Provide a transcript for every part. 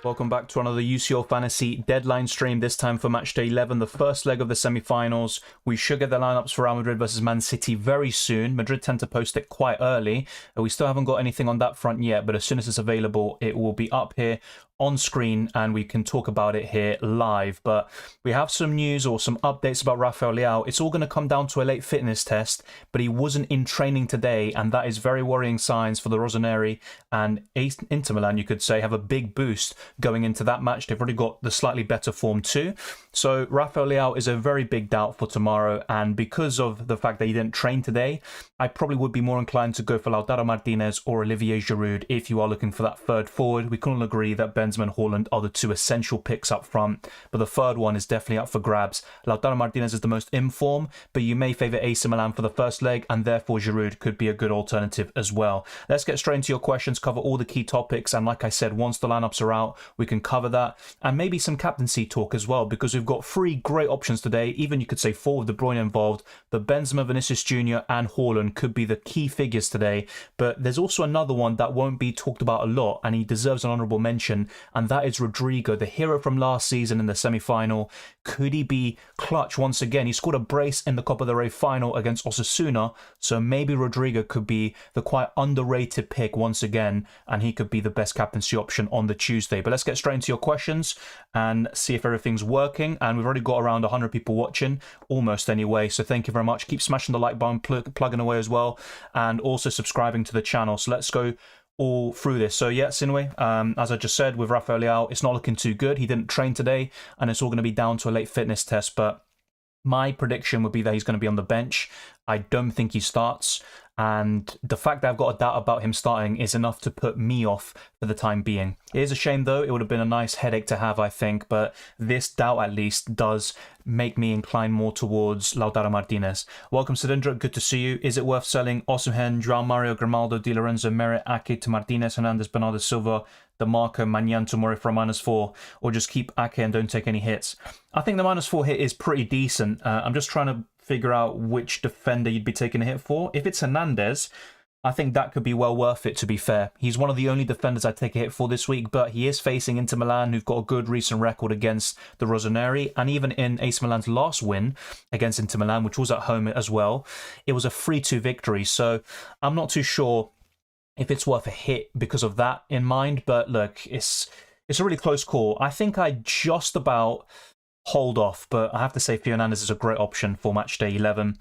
Welcome back to another UCL Fantasy deadline stream, this time for Matchday 11, the first leg of the semi-finals. We should get the lineups for Real Madrid versus Man City very soon. Madrid tend to post it quite early. We still haven't got anything on that front yet, but as soon as it's available, it will be up here on screen and we can talk about it here live. But we have some news or some updates about Rafael Leao. It's all going to come down to a late fitness test, but he wasn't in training today, and that is very worrying signs for the Rossoneri. And Inter Milan, you could say, have a big boost going into that match. They've already got the slightly better form too. So Rafael Leao is a very big doubt for tomorrow, and because of the fact that he didn't train today, I probably would be more inclined to go for Lautaro Martinez or Olivier Giroud if you are looking for that third forward. We can all agree that Benzema and Haaland are the two essential picks up front, but the third one is definitely up for grabs. Lautaro Martinez is the most in form, but you may favour AC Milan for the first leg, and therefore Giroud could be a good alternative as well. Let's get straight into your questions, cover all the key topics, and like I said, once the lineups are out, we can cover that, and maybe some captaincy talk as well, because we've got three great options today, even you could say four with De Bruyne involved, but Benzema, Vinicius Jr. and Haaland could be the key figures today. But there's also another one that won't be talked about a lot, and he deserves an honourable mention, and that is Rodrigo, the hero from last season in the semi-final. Could he be clutch once again? He scored a brace in the Copa del Rey final against Osasuna, so maybe Rodrigo could be the quite underrated pick once again, and he could be the best captaincy option on the Tuesday. But let's get straight into your questions and see if everything's working. And we've already got around 100 people watching, almost anyway, so thank you very much. Keep smashing the like button, plugging away as well, and also subscribing to the channel. So let's go all through this. So yeah, Sinwe, as I just said, with Rafael Leao, it's not looking too good. He didn't train today, and it's all going to be down to a late fitness test, but my prediction would be that he's going to be on the bench. I don't think he starts, and the fact that I've got a doubt about him starting is enough to put me off for the time being. It is a shame though, it would have been a nice headache to have, I think, but this doubt at least does make me incline more towards Lautaro Martinez. Welcome Sidindra, good to see you. Is it worth selling Osimhen, João Mario, Grimaldo, Di Lorenzo, Meret, Ake to Martinez, Hernandez, Bernardo Silva, DeMarco, Manyan tomorrow for a -4, or just keep Ake and don't take any hits? I think the -4 hit is pretty decent. I'm just trying to figure out which defender you'd be taking a hit for. If it's Hernandez, I think that could be well worth it, to be fair. He's one of the only defenders I'd take a hit for this week, but he is facing Inter Milan, who've got a good recent record against the Rossoneri, and even in AC Milan's last win against Inter Milan, which was at home as well, it was a 3-2 victory, so I'm not too sure if it's worth a hit because of that in mind, but look, it's a really close call. I think I just about hold off, but I have to say Fernandez is a great option for Matchday 11.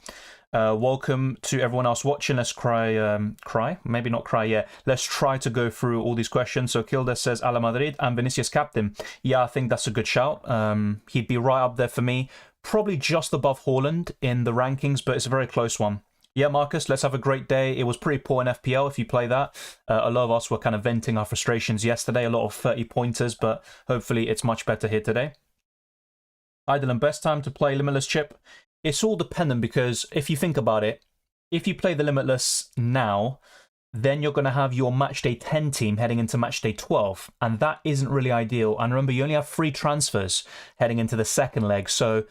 Welcome to everyone else watching. Let's cry? Maybe not cry yet. Let's try to go through all these questions. So Kilda says, Ala Madrid and Vinicius captain. Yeah, I think that's a good shout. He'd be right up there for me. Probably just above Haaland in the rankings, but it's a very close one. Yeah, Marcus, let's have a great day. It was pretty poor in FPL, if you play that. A lot of us were kind of venting our frustrations yesterday. A lot of 30-pointers, but hopefully it's much better here today. Ideal and best time to play Limitless Chip? It's all dependent, because if you think about it, if you play the Limitless now, then you're going to have your Matchday 10 team heading into Matchday 12, and that isn't really ideal. And remember, you only have 3 transfers heading into the second leg, so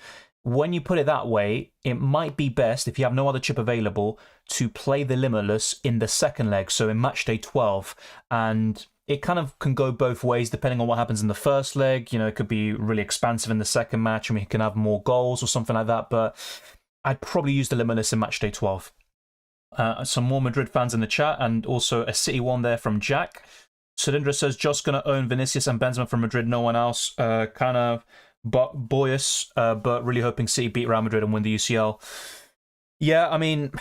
when you put it that way, it might be best, if you have no other chip available, to play the Limitless in the second leg, so in Matchday 12, and it kind of can go both ways depending on what happens in the first leg. You know, it could be really expansive in the second match and we can have more goals or something like that, but I'd probably use the Limitless in Matchday 12. Some more Madrid fans in the chat, and also a City one there from Jack. Cylindra says, just going to own Vinicius and Benzema from Madrid, no one else. Kind of boyish, but really hoping City beat Real Madrid and win the UCL. Yeah, I mean,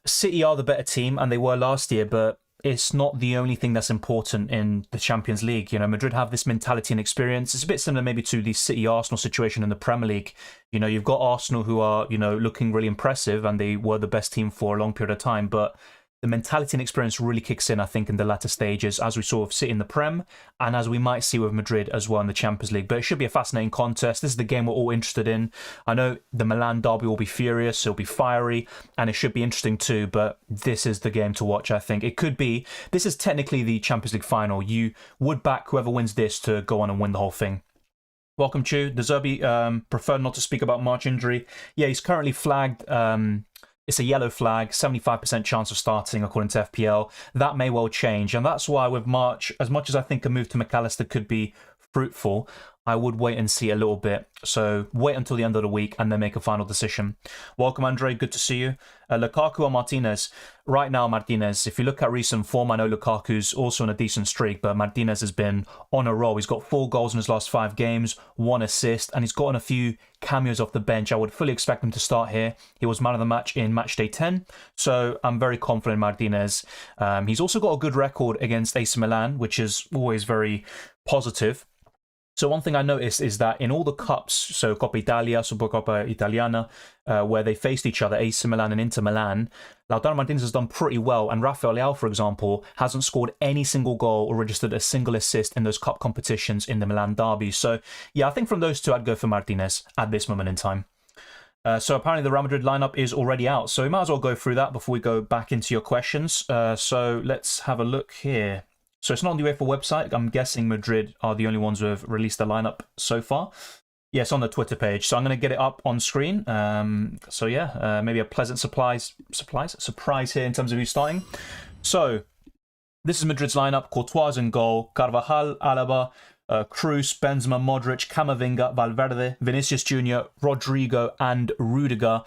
City are the better team, and they were last year, but it's not the only thing that's important in the Champions League. You know, Madrid have this mentality and experience. It's a bit similar maybe to the City-Arsenal situation in the Premier League. You know, you've got Arsenal who are, you know, looking really impressive, and they were the best team for a long period of time, but the mentality and experience really kicks in, I think, in the latter stages, as we sort of sit in the Prem, and as we might see with Madrid as well in the Champions League. But it should be a fascinating contest. This is the game we're all interested in. I know the Milan derby will be furious, it'll be fiery, and it should be interesting too, but this is the game to watch, I think. It could be, this is technically the Champions League final. You would back whoever wins this to go on and win the whole thing. Welcome, Chu. De Zerbi preferred not to speak about March injury. Yeah, he's currently flagged. It's a yellow flag, 75% chance of starting according to FPL. That may well change. And that's why with March, as much as I think a move to McAllister could be fruitful, I would wait and see a little bit. So wait until the end of the week and then make a final decision. Welcome, Andre. Good to see you. Lukaku or Martinez? Right now, Martinez. If you look at recent form, I know Lukaku's also on a decent streak, but Martinez has been on a roll. He's got 4 goals in his last 5 games, 1 assist, and he's gotten a few cameos off the bench. I would fully expect him to start here. He was man of the match in Matchday 10, so I'm very confident in Martinez. He's also got a good record against AC Milan, which is always very positive. So one thing I noticed is that in all the cups, so Coppa Italia, Supercoppa Italiana, where they faced each other, AC Milan and Inter Milan, Lautaro Martinez has done pretty well. And Rafael Leao, for example, hasn't scored any single goal or registered a single assist in those cup competitions in the Milan derby. So yeah, I think from those two, I'd go for Martinez at this moment in time. So apparently the Real Madrid lineup is already out. So we might as well go through that before we go back into your questions. So let's have a look here. So it's not on the UEFA website. I'm guessing Madrid are the only ones who have released the lineup so far. Yes, on the Twitter page. So I'm going to get it up on screen. So yeah, maybe a pleasant surprise here in terms of who's starting. So this is Madrid's lineup. Courtois in goal. Carvajal, Alaba, Kroos, Benzema, Modric, Camavinga, Valverde, Vinicius Jr., Rodrigo, and Rudiger.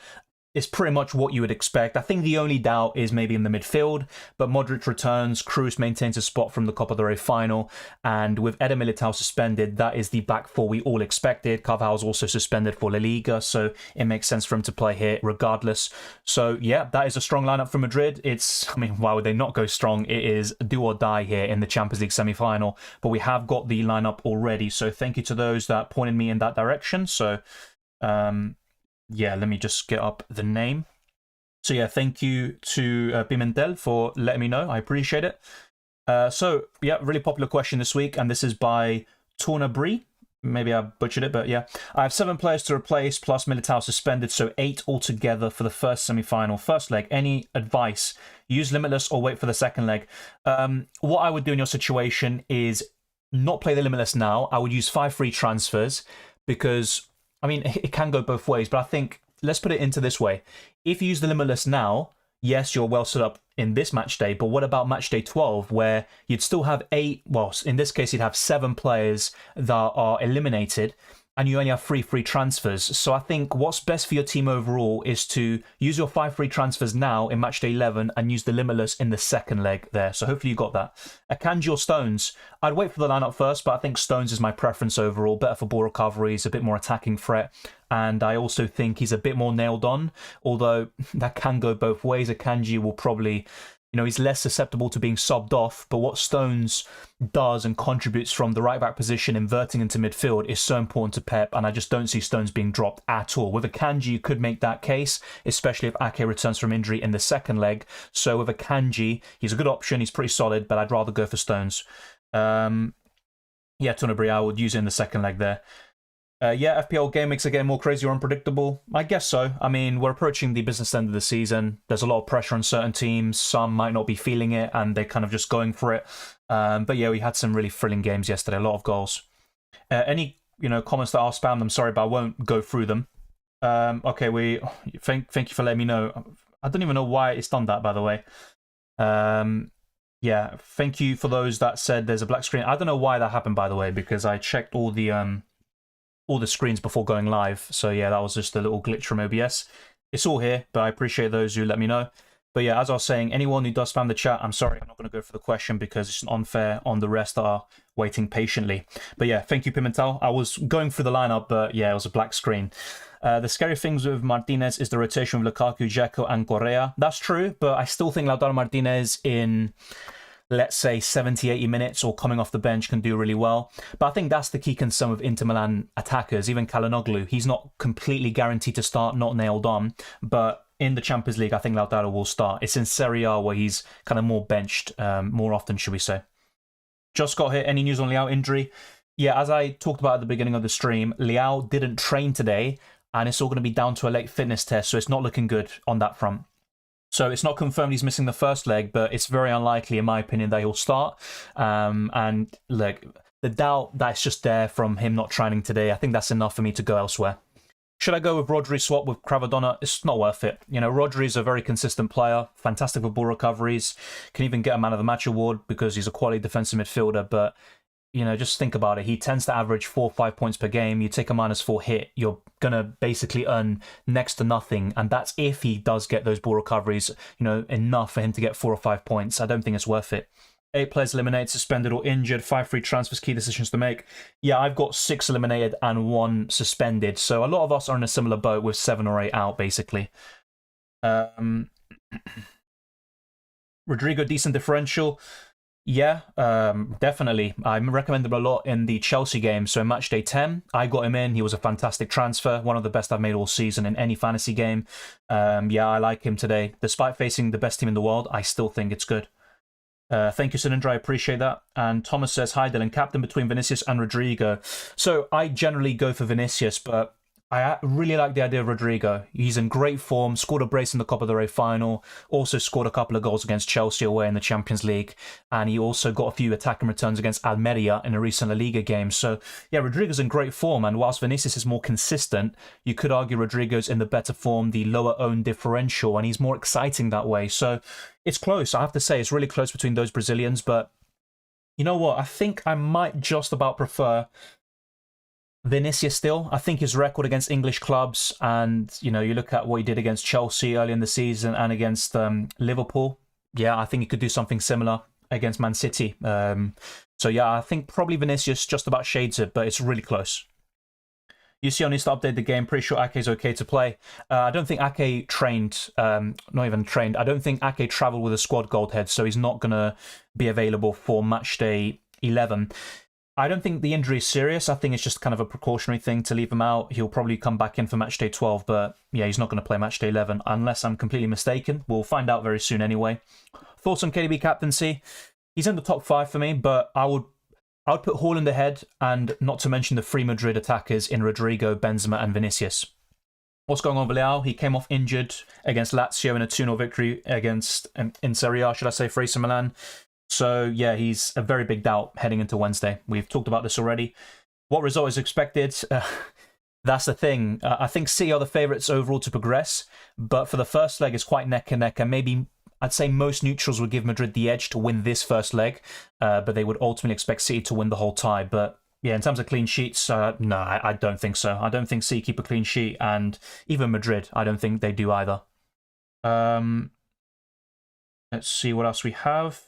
It's pretty much what you would expect. I think the only doubt is maybe in the midfield, but Modric returns, Kroos maintains a spot from the Copa del Rey final, and with Eder Militao suspended, that is the back four we all expected. Carvajal's also suspended for La Liga, so it makes sense for him to play here regardless. So yeah, that is a strong lineup for Madrid. I mean, why would they not go strong? It is do or die here in the Champions League semi-final, but we have got the lineup already, so thank you to those that pointed me in that direction. So, yeah, let me just get up the name. So yeah, thank you to Pimentel for letting me know. I appreciate it. So yeah, really popular question this week, and this is by Tornabri. Maybe I butchered it, but yeah. I have 7 players to replace, plus Militao suspended, so 8 altogether for the first semi-final. First leg, any advice? Use Limitless or wait for the second leg? What I would do in your situation is not play the Limitless now. I would use 5 free transfers because, I mean, it can go both ways, but I think, let's put it into this way. If you use the Limitless now, yes, you're well set up in this match day, but what about match day 12, where you'd still have 8, well, in this case, you'd have 7 players that are eliminated, and you only have 3 free transfers. So I think what's best for your team overall is to use your 5 free transfers now in match day 11 and use the Limitless in the second leg there. So hopefully you got that. Akanji or Stones? I'd wait for the lineup first, but I think Stones is my preference overall. Better for ball recoveries, a bit more attacking threat. And I also think he's a bit more nailed on, although that can go both ways. Akanji will probably, you know, he's less susceptible to being subbed off, but what Stones does and contributes from the right-back position, inverting into midfield, is so important to Pep, and I just don't see Stones being dropped at all. With Akanji, you could make that case, especially if Ake returns from injury in the second leg. So with Akanji, he's a good option, he's pretty solid, but I'd rather go for Stones. Yeah, Tonabri, I would use it in the second leg there. Yeah, FPL game makes the game more crazy or unpredictable. I guess so. I mean, we're approaching the business end of the season. There's a lot of pressure on certain teams. Some might not be feeling it, and they're kind of just going for it. But yeah, we had some really thrilling games yesterday. A lot of goals. Any comments that are spammed? I'm sorry, but I won't go through them. Okay, thank you for letting me know. I don't even know why it's done that, by the way. Yeah, thank you for those that said there's a black screen. I don't know why that happened, by the way, because I checked all the screens before going live. So yeah, that was just a little glitch from OBS. It's all here, but I appreciate those who let me know. But yeah, as I was saying, anyone who does spam the chat, I'm sorry, I'm not going to go for the question because it's unfair on the rest that are waiting patiently. But yeah, thank you, Pimentel. I was going through the lineup, but yeah, it was a black screen. The scary things with Martinez is the rotation with Lukaku, Dzeko, and Correa. That's true, but I still think Lautaro Martinez in, let's say, 70, 80 minutes or coming off the bench can do really well. But I think that's the key concern with Inter Milan attackers. Even Calhanoglu, he's not completely guaranteed to start, not nailed on. But in the Champions League, I think Lautaro will start. It's in Serie A where he's kind of more benched more often, should we say. Just got here. Any news on Leao injury? Yeah, as I talked about at the beginning of the stream, Leao didn't train today, and it's all going to be down to a late fitness test, so it's not looking good on that front. So it's not confirmed he's missing the first leg, but it's very unlikely, in my opinion, that he'll start. And look, the doubt that's just there from him not training today, I think that's enough for me to go elsewhere. Should I go with Rodri swap with Cravadonna? It's not worth it. You know, Rodri's a very consistent player, fantastic with ball recoveries, can even get a man of the match award because he's a quality defensive midfielder. But, you know, just think about it. He tends to average 4 or 5 points per game. You take a -4 hit, you're going to basically earn next to nothing. And that's if he does get those ball recoveries, you know, enough for him to get 4 or 5 points. I don't think it's worth it. 8 players eliminated, suspended or injured, 5 free transfers, key decisions to make. Yeah, I've got 6 eliminated and 1 suspended. So a lot of us are in a similar boat with 7 or 8 out, basically. Rodrigo, decent differential. Yeah, definitely. I recommend him a lot in the Chelsea game. So in Matchday 10, I got him in. He was a fantastic transfer. One of the best I've made all season in any fantasy game. Yeah, I like him today. Despite facing the best team in the world, I still think it's good. Thank you, Sinandra. I appreciate that. And Thomas says, hi, Dylan. Captain between Vinicius and Rodrigo. So I generally go for Vinicius, but I really like the idea of Rodrigo. He's in great form, scored a brace in the Copa del Rey final, also scored a couple of goals against Chelsea away in the Champions League, and he also got a few attacking returns against Almeria in a recent La Liga game. So, yeah, Rodrigo's in great form, and whilst Vinicius is more consistent, you could argue Rodrigo's in the better form, the lower own differential, and he's more exciting that way. So, it's close. I have to say, it's really close between those Brazilians, but you know what? I think I might just about prefer Vinicius still. I think his record against English clubs, and you know, you look at what he did against Chelsea early in the season and against Liverpool. Yeah, I think he could do something similar against Man City. So yeah, I think probably Vinicius just about shades it, but it's really close. UCL needs to update the game. Pretty sure Ake's okay to play. I don't think Ake trained, not even trained. I don't think Ake travelled with a squad gold head, so he's not going to be available for Matchday 11. I don't think the injury is serious. I think it's just kind of a precautionary thing to leave him out. He'll probably come back in for Matchday 12, but yeah, he's not going to play Matchday 11 unless I'm completely mistaken. We'll find out very soon anyway. Thoughts on KDB captaincy? He's in the top 5 for me, but I would put Haaland ahead, and not to mention the free Madrid attackers in Rodrigo, Benzema and Vinicius. What's going on with Leao? He came off injured against Lazio in a 2-0 victory against, in Serie A, should I say, for AC Milan. So, yeah, he's a very big doubt heading into Wednesday. We've talked about this already. What result is expected? That's the thing. I think City are the favourites overall to progress, but for the first leg, it's quite neck and neck, and maybe I'd say most neutrals would give Madrid the edge to win this first leg, but they would ultimately expect City to win the whole tie. But yeah, in terms of clean sheets, no, I don't think so. I don't think City keep a clean sheet, and even Madrid, I don't think they do either. Let's see what else we have.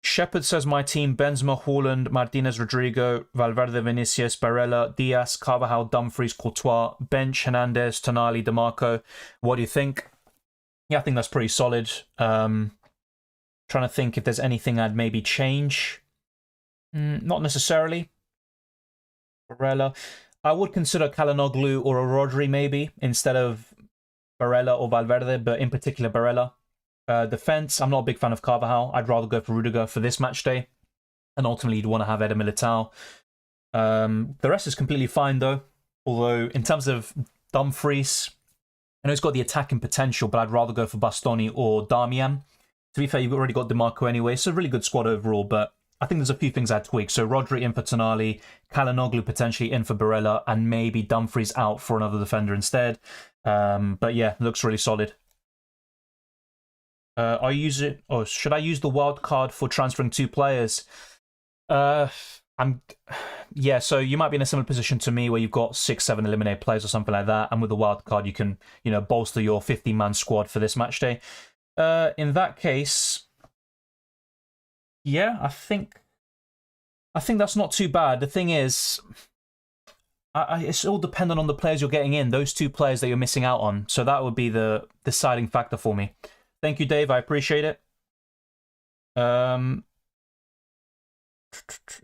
Shepard says my team: Benzema, Haaland, Martinez, Rodrigo, Valverde, Vinicius, Barella, Diaz, Carvajal, Dumfries, Courtois, bench, Hernandez, Tonali, DeMarco. What do you think? Yeah, I think that's pretty solid. Trying to think if there's anything I'd maybe change. Not necessarily. Barella. I would consider Calhanoglu or a Rodri maybe instead of Barella or Valverde, but in particular Barella. Defense, I'm not a big fan of Carvajal. I'd rather go for Rudiger for this match day. And ultimately, you'd want to have Eder Militao. The rest is completely fine, though. Although, in terms of Dumfries, I know he's got the attacking potential, but I'd rather go for Bastoni or Darmian. To be fair, you've already got DeMarco anyway. It's a really good squad overall, but I think there's a few things I'd tweak. So Rodri in for Tonali, Calhanoglu potentially in for Barella, and maybe Dumfries out for another defender instead. But yeah, looks really solid. Should I use the wild card for transferring 2 players? Yeah, so you might be in a similar position to me where you've got 6-7 eliminated players or something like that, and with the wild card you can, you know, bolster your 50-man squad for this match day. In that case, yeah, I think that's not too bad. The thing is, it's all dependent on the players you're getting in, those 2 players that you're missing out on. So that would be the deciding factor for me. Thank you, Dave. I appreciate it.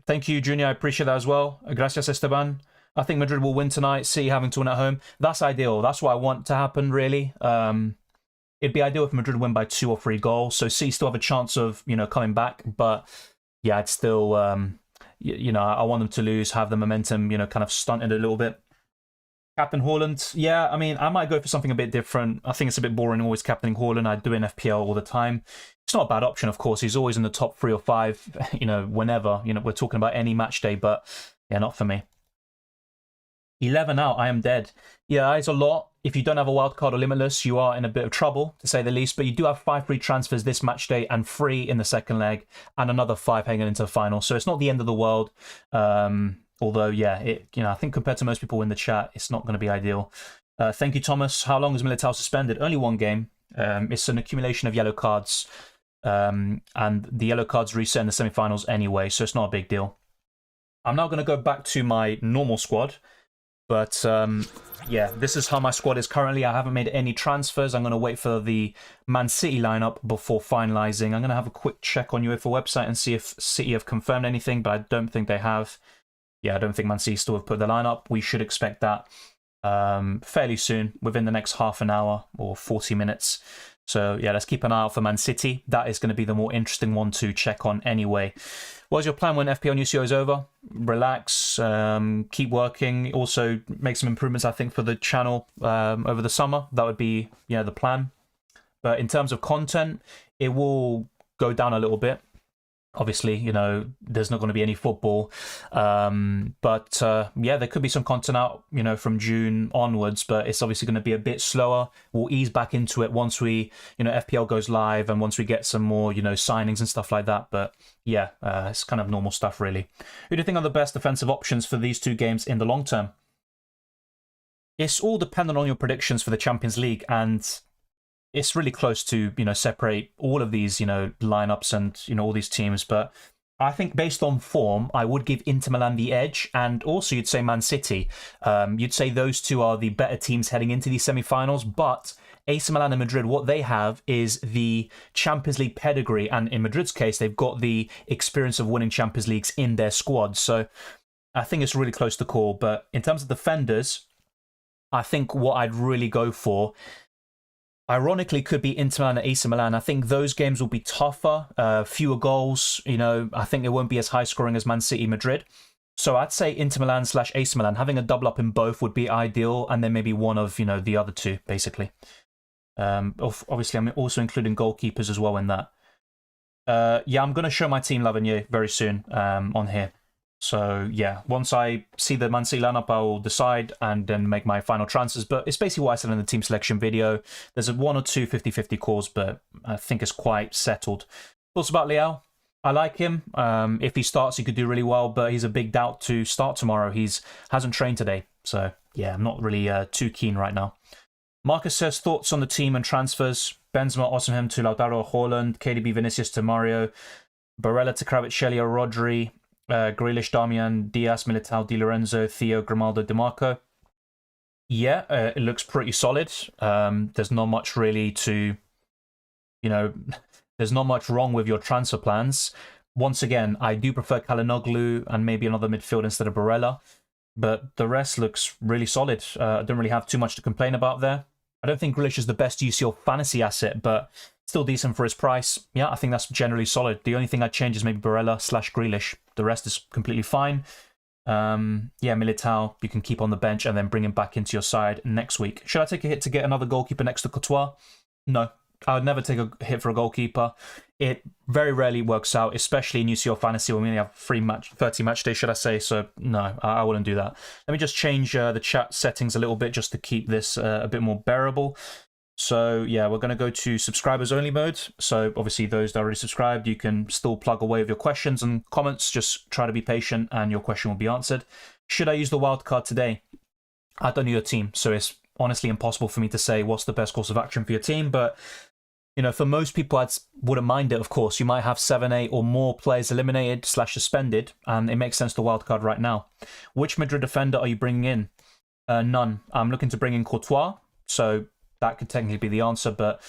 Thank you, Junior. I appreciate that as well. Gracias, Esteban. I think Madrid will win tonight. City having to win at home. That's ideal. That's what I want to happen, really. It'd be ideal if Madrid win by 2 or 3 goals. So City still have a chance of, coming back. But yeah, it's still, I want them to lose, have the momentum, kind of stunted a little bit. Captain Haaland, yeah, I mean, I might go for something a bit different. I think it's a bit boring always captaining Haaland. I do in FPL all the time. It's not a bad option, of course. He's always in the top 3 or 5, whenever. We're talking about any match day, but yeah, not for me. 11 out, I am dead. Yeah, it's a lot. If you don't have a wildcard or limitless, you are in a bit of trouble, to say the least. But you do have 5 free transfers this match day and 3 in the second leg, and another 5 hanging into the final. So it's not the end of the world. Although, yeah, I think compared to most people in the chat, it's not going to be ideal. Thank you, Thomas. How long is Militao suspended? Only 1 game. It's an accumulation of yellow cards, and the yellow cards reset in the semi-finals anyway, so it's not a big deal. I'm now going to go back to my normal squad, but yeah, this is how my squad is currently. I haven't made any transfers. I'm going to wait for the Man City lineup before finalizing. I'm going to have a quick check on UEFA website and see if City have confirmed anything, but I don't think they have. Yeah, I don't think Man City still have put the lineup. We should expect that fairly soon, within the next half an hour or 40 minutes. So yeah, let's keep an eye out for Man City. That is going to be the more interesting one to check on anyway. What's your plan when FPL and UCL is over? Relax, keep working. Also make some improvements, I think, for the channel over the summer. That would be, the plan. But in terms of content, it will go down a little bit. Obviously, there's not going to be any football. But yeah, there could be some content out, from June onwards, but it's obviously going to be a bit slower. We'll ease back into it once we, FPL goes live and once we get some more, signings and stuff like that. But yeah, it's kind of normal stuff, really. Who do you think are the best defensive options for these 2 games in the long term? It's all dependent on your predictions for the Champions League, and it's really close to, separate all of these, lineups and, all these teams. But I think based on form, I would give Inter Milan the edge. And also you'd say Man City. You'd say those 2 are the better teams heading into these semi-finals. But AC Milan and Madrid, what they have is the Champions League pedigree. And in Madrid's case, they've got the experience of winning Champions Leagues in their squad. So I think it's really close to call. But in terms of defenders, I think what I'd really go for, ironically, could be Inter Milan and AC Milan. I think those games will be tougher, fewer goals. I think it won't be as high scoring as Man City, Madrid. So I'd say Inter Milan / AC Milan. Having a double up in both would be ideal, and then maybe one of the other 2, basically. Obviously, I'm also including goalkeepers as well in that. Yeah, I'm going to show my team Lavigny very soon on here. So yeah, once I see the Man City lineup, I will decide and then make my final transfers. But it's basically what I said in the team selection video. There's 1 or 2 50-50 calls, but I think it's quite settled. Thoughts about Leao? I like him. If he starts, he could do really well, but he's a big doubt to start tomorrow. Hasn't trained today. So yeah, I'm not really too keen right now. Marcus says, thoughts on the team and transfers. Benzema, Osimhen to Lautaro, Haaland, KDB, Vinicius to Mario, Barella to Kvaratskhelia, Rodri, Grealish, Darmian, Diaz, Militao, Di Lorenzo, Theo, Grimaldo, DiMarco. Yeah, it looks pretty solid. There's not much really to, there's not much wrong with your transfer plans. Once again, I do prefer Kalinoglu and maybe another midfield instead of Barella, but the rest looks really solid. I don't really have too much to complain about there. I don't think Grealish is the best UCL fantasy asset, but still decent for his price. Yeah, I think that's generally solid. The only thing I'd change is maybe Barella / Grealish. The rest is completely fine. Yeah, Militao, you can keep on the bench and then bring him back into your side next week. Should I take a hit to get another goalkeeper next to Courtois? No, I would never take a hit for a goalkeeper. It very rarely works out, especially in UCL Fantasy when we only have 30 match days, should I say. So no, I wouldn't do that. Let me just change the chat settings a little bit just to keep this a bit more bearable. So yeah, we're going to go to subscribers only mode. So obviously those that are already subscribed, you can still plug away with your questions and comments. Just try to be patient and your question will be answered. Should I use the wildcard today? I don't know your team, so it's honestly impossible for me to say what's the best course of action for your team. But, for most people, I wouldn't mind it, of course. You might have 7, 8 or more players eliminated / suspended, and it makes sense to wildcard right now. Which Madrid defender are you bringing in? None. I'm looking to bring in Courtois, so that could technically be the answer, but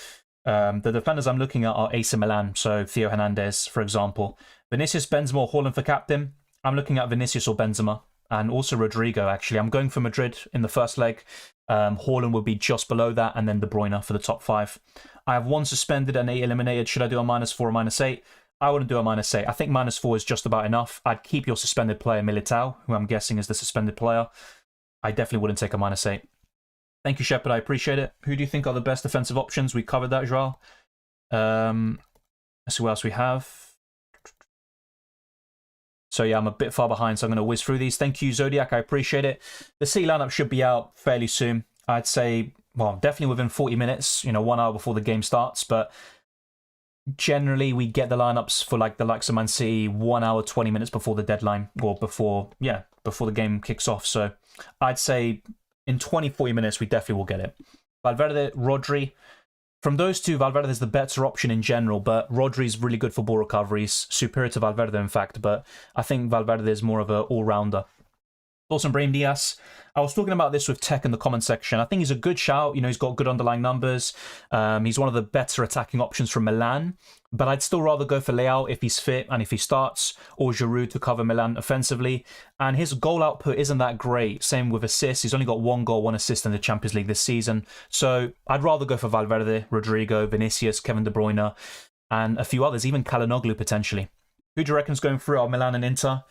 the defenders I'm looking at are AC Milan, so Theo Hernandez, for example. Vinicius, Benzema, or Haaland for captain. I'm looking at Vinicius or Benzema. and also Rodrigo, actually. I'm going for Madrid in the first leg. Haaland would be just below that, and then De Bruyne for the top 5. I have 1 suspended and 8 eliminated. Should I do a -4 or -8? I wouldn't do a -8. I think -4 is just about enough. I'd keep your suspended player Militao, who I'm guessing is the suspended player. I definitely wouldn't take a -8. Thank you, Shepard. I appreciate it. Who do you think are the best defensive options? We covered that, Joel. Let's see what else we have. So yeah, I'm a bit far behind, so I'm going to whiz through these. Thank you, Zodiac. I appreciate it. The C lineup should be out fairly soon. I'd say, well, definitely within 40 minutes, 1 hour before the game starts. But generally, we get the lineups for like the likes of Man City 1 hour, 20 minutes before the deadline, or before the game kicks off. So I'd say in 20, 40 minutes, we definitely will get it. Valverde, Rodri. From those two, Valverde is the better option in general, but Rodri's really good for ball recoveries, superior to Valverde, in fact, but I think Valverde is more of an all-rounder. Also, Brahim Diaz. I was talking about this with Tech in the comment section. I think he's a good shout. He's got good underlying numbers. He's one of the better attacking options from Milan, but I'd still rather go for Leao if he's fit and if he starts, or Giroud to cover Milan offensively. And his goal output isn't that great. Same with assists. He's only got 1 goal, 1 assist in the Champions League this season. So I'd rather go for Valverde, Rodrigo, Vinicius, Kevin De Bruyne, and a few others, even Calhanoglu potentially. Who do you reckon's going through our Milan and Inter?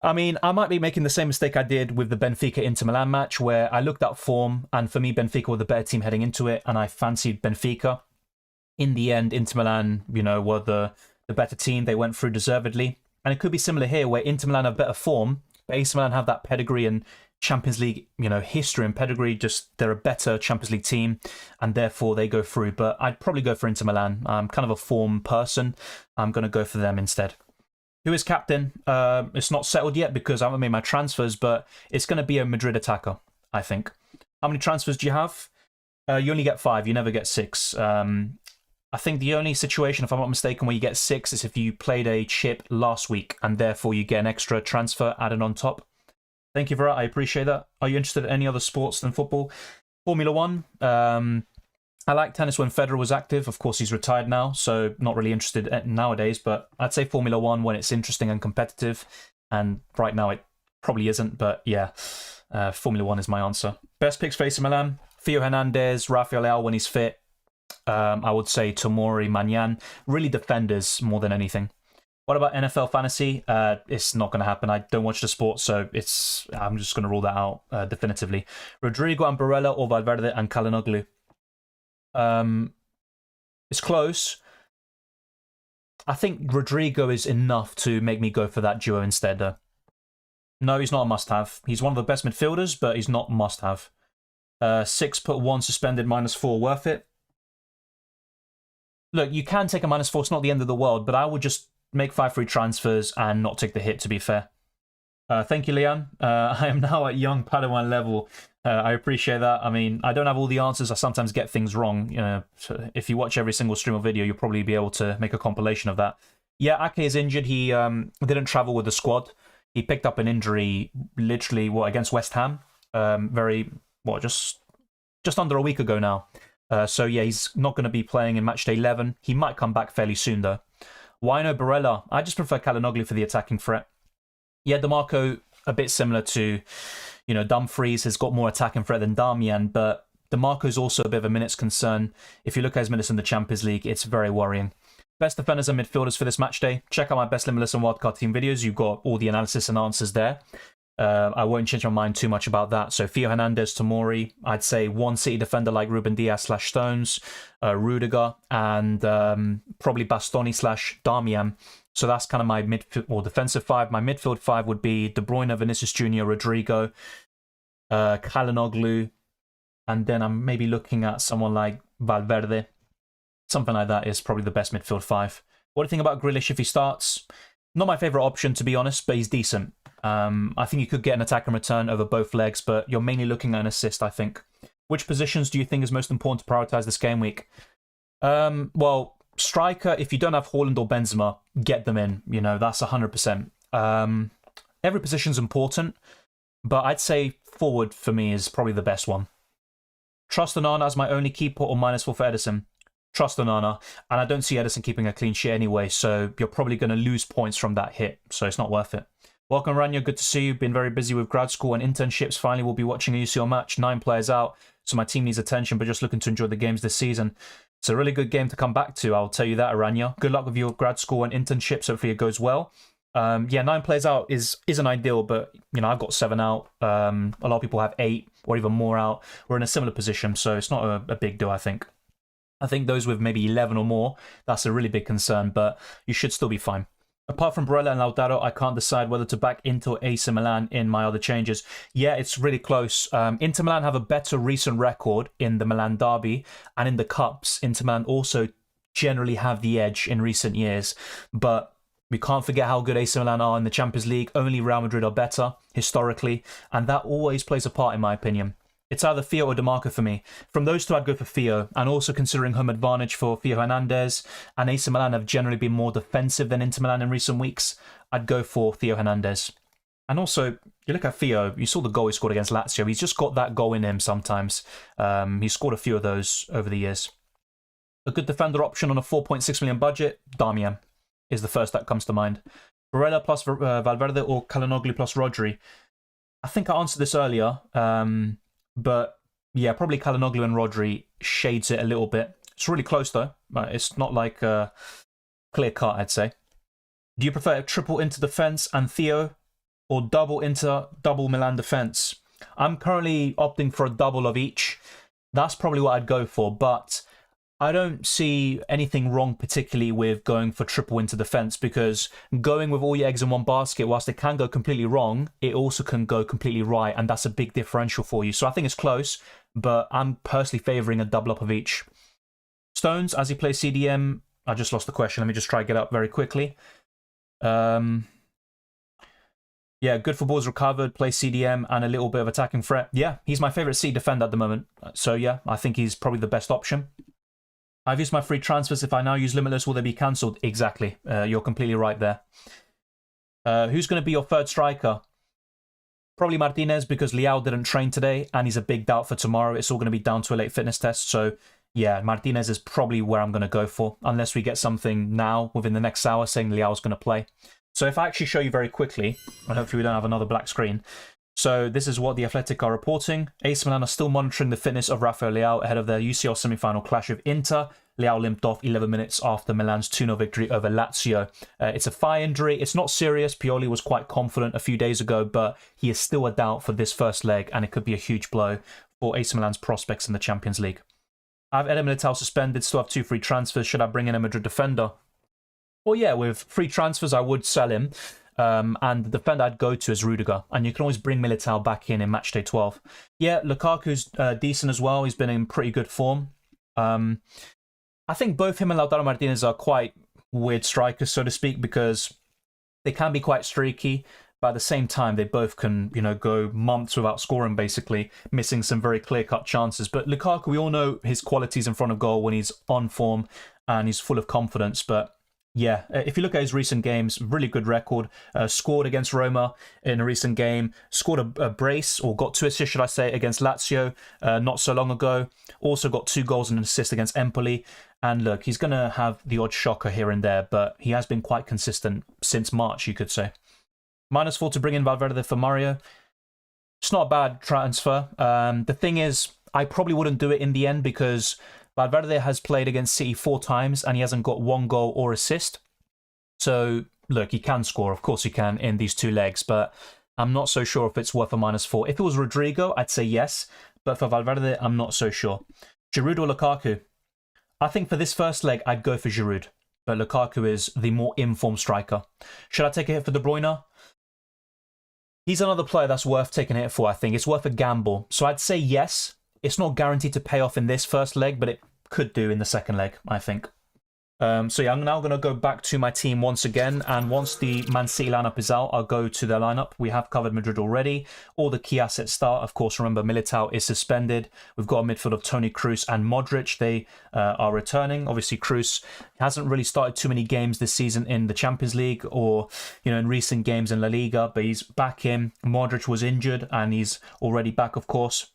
I mean, I might be making the same mistake I did with the Benfica-Inter Milan match, where I looked at form, and for me, Benfica were the better team heading into it, and I fancied Benfica. In the end, Inter Milan, were the better team. They went through deservedly. And it could be similar here, where Inter Milan have better form, but AC Milan have that pedigree and Champions League, history and pedigree. Just they're a better Champions League team, and therefore they go through. But I'd probably go for Inter Milan. I'm kind of a form person. I'm going to go for them instead. Who is captain? It's not settled yet because I haven't made my transfers, but it's going to be a Madrid attacker, I think. How many transfers do you have? You only get 5. You never get 6. I think the only situation, if I'm not mistaken, where you get 6 is if you played a chip last week, and therefore you get an extra transfer added on top. Thank you for that. I appreciate that. Are you interested in any other sports than football? Formula 1. I like tennis when Federer was active. Of course, he's retired now, so not really interested nowadays, but I'd say Formula 1 when it's interesting and competitive, and right now it probably isn't, but yeah, Formula 1 is my answer. Best picks facing Milan: Theo Hernandez, Rafael Leao when he's fit. I would say Tomori, Manyan. Really defenders more than anything. What about NFL Fantasy? It's not going to happen. I don't watch the sport, so I'm just going to rule that out definitively. Rodrigo and Barella, or Valverde and Calhanoglu. It's close. I think Rodrigo is enough to make me go for that duo instead, though. No, he's not a must-have. He's one of the best midfielders, but he's not must-have. 6 put 1 suspended, -4, worth it. Look, you can take a -4. It's not the end of the world, but I would just make 5 free transfers and not take the hit, to be fair. Thank you, Leon. I am now at young Padawan level. I appreciate that. I mean, I don't have all the answers. I sometimes get things wrong. So if you watch every single stream or video, you'll probably be able to make a compilation of that. Yeah, Ake is injured. He didn't travel with the squad. He picked up an injury literally, against West Ham? Just under a week ago now. So yeah, he's not going to be playing in Matchday 11. He might come back fairly soon, though. Wino Barella. I just prefer Calhanoglu for the attacking threat. Yeah, DeMarco, a bit similar to, Dumfries, has got more attacking threat than Darmian, but DeMarco's also a bit of a minutes concern. If you look at his minutes in the Champions League, it's very worrying. Best defenders and midfielders for this match day. Check out my best limitless and wildcard team videos. You've got all the analysis and answers there. I won't change my mind too much about that. So Theo Hernandez, Tomori, I'd say one City defender like Ruben Diaz/Stones, Rudiger, and probably Bastoni/Darmian. So that's kind of my midfield or defensive 5. My midfield 5 would be De Bruyne, Vinicius Jr., Rodrigo, Calhanoglu, and then I'm maybe looking at someone like Valverde. Something like that is probably the best midfield 5. What do you think about Grealish if he starts? Not my favourite option, to be honest, but he's decent. I think you could get an attack and return over both legs, but you're mainly looking at an assist, I think. Which positions do you think is most important to prioritise this game week? Well, striker, if you don't have Haaland or Benzema, get them in. That's 100%. Every position's important, but I'd say forward for me is probably the best one. Trust Onana as my only keeper or -4 for Edison. Trust Onana, and I don't see Edison keeping a clean sheet anyway, so you're probably going to lose points from that hit, so it's not worth it. Welcome, Rania. Good to see you. Been very busy with grad school and internships. Finally, we'll be watching a UCL match. 9 players out, so my team needs attention, but just looking to enjoy the games this season. It's a really good game to come back to, I'll tell you that, Aranya. Good luck with your grad school and internships. Hopefully it goes well. Yeah, 9 players out isn't ideal, but I've got 7 out. A lot of people have 8 or even more out. We're in a similar position, so it's not a big deal, I think. I think those with maybe 11 or more, that's a really big concern, but you should still be fine. Apart from Barella and Lautaro, I can't decide whether to back Inter or AC Milan in my other changes. Yeah, it's really close. Inter Milan have a better recent record in the Milan derby, and in the Cups, Inter Milan also generally have the edge in recent years. But we can't forget how good AC Milan are in the Champions League. Only Real Madrid are better, historically, and that always plays a part in my opinion. It's either Theo or DeMarco for me. From those two, I'd go for Theo. And also considering home advantage for Theo Hernandez, and AC Milan have generally been more defensive than Inter Milan in recent weeks, I'd go for Theo Hernandez. And also, you look at Theo, you saw the goal he scored against Lazio. He's just got that goal in him sometimes. He's scored a few of those over the years. A good defender option on a 4.6 million budget, Darmian is the first that comes to mind. Barella plus Valverde or Calhanoglu plus Rodri. I think I answered this earlier. But yeah, probably Calhanoglu and Rodri shades it a little bit. It's really close though. It's not like clear cut, I'd say. Do you prefer a triple Inter defense and Theo, or double Inter, double Milan defense? I'm currently opting for a double of each. That's probably what I'd go for, but I don't see anything wrong particularly with going for triple Inter defense, because going with all your eggs in one basket, whilst it can go completely wrong, it also can go completely right, and that's a big differential for you. So I think it's close, but I'm personally favouring a double up of each. Stones, as he plays CDM, I just lost the question. Let me just try to get up very quickly. Yeah, good for balls recovered, plays CDM, and a little bit of attacking threat. Yeah, he's my favourite C defender at the moment. So yeah, I think he's probably the best option. I've used my free transfers. If I now use Limitless, will they be cancelled? Exactly. You're completely right there. Who's going to be your third striker? Probably Martinez, because Leao didn't train today and he's a big doubt for tomorrow. It's all going to be down to a late fitness test. So yeah, Martinez is probably where I'm going to go for, unless we get something now within the next hour saying Leao's going to play. So if I actually show you very quickly, and hopefully we don't have another black screen. So this is what The Athletic are reporting. AC Milan are still monitoring the fitness of Rafael Leao ahead of their UCL semi-final clash with Inter. Leao limped off 11 minutes after Milan's 2-0 victory over Lazio. It's a thigh injury. It's not serious. Pioli was quite confident a few days ago, but he is still a doubt for this first leg, and it could be a huge blow for AC Milan's prospects in the Champions League. I have Eder Militao suspended, still have 2 free transfers. Should I bring in a Madrid defender? Well, yeah, with free transfers, I would sell him. And the defender I'd go to is Rudiger. And you can always bring Militao back in Matchday 12. Yeah, Lukaku's decent as well. He's been in pretty good form. I think both him and Lautaro Martinez are quite weird strikers, so to speak, because they can be quite streaky. But at the same time, they both can, go months without scoring, basically, missing some very clear-cut chances. But Lukaku, we all know his qualities in front of goal when he's on form and he's full of confidence. But yeah, if you look at his recent games, really good record. Scored against Roma in a recent game. Scored a brace, or got 2 assists, should I say, against Lazio not so long ago. Also got 2 goals and an assist against Empoli. And look, he's going to have the odd shocker here and there, but he has been quite consistent since March, you could say. -4 to bring in Valverde for Mario. It's not a bad transfer. The thing is, I probably wouldn't do it in the end, because Valverde has played against City 4 times and he hasn't got 1 goal or assist. So, look, he can score. Of course he can in these 2 legs, but I'm not so sure if it's worth a -4. If it was Rodrigo, I'd say yes, but for Valverde, I'm not so sure. Giroud or Lukaku? I think for this first leg, I'd go for Giroud, but Lukaku is the more informed striker. Should I take a hit for De Bruyne? He's another player that's worth taking a hit for, I think. It's worth a gamble. So I'd say yes. It's not guaranteed to pay off in this first leg, but it could do in the second leg, I think. So yeah, I'm now going to go back to my team once again, and once the Man City lineup is out, I'll go to their lineup. We have covered Madrid already. All the key assets start. Of course, remember, Militao is suspended. We've got a midfield of Toni Kroos and Modric. They are returning. Obviously, Kroos hasn't really started too many games this season in the Champions League or, in recent games in La Liga, but he's back in. Modric was injured, and he's already back, of course.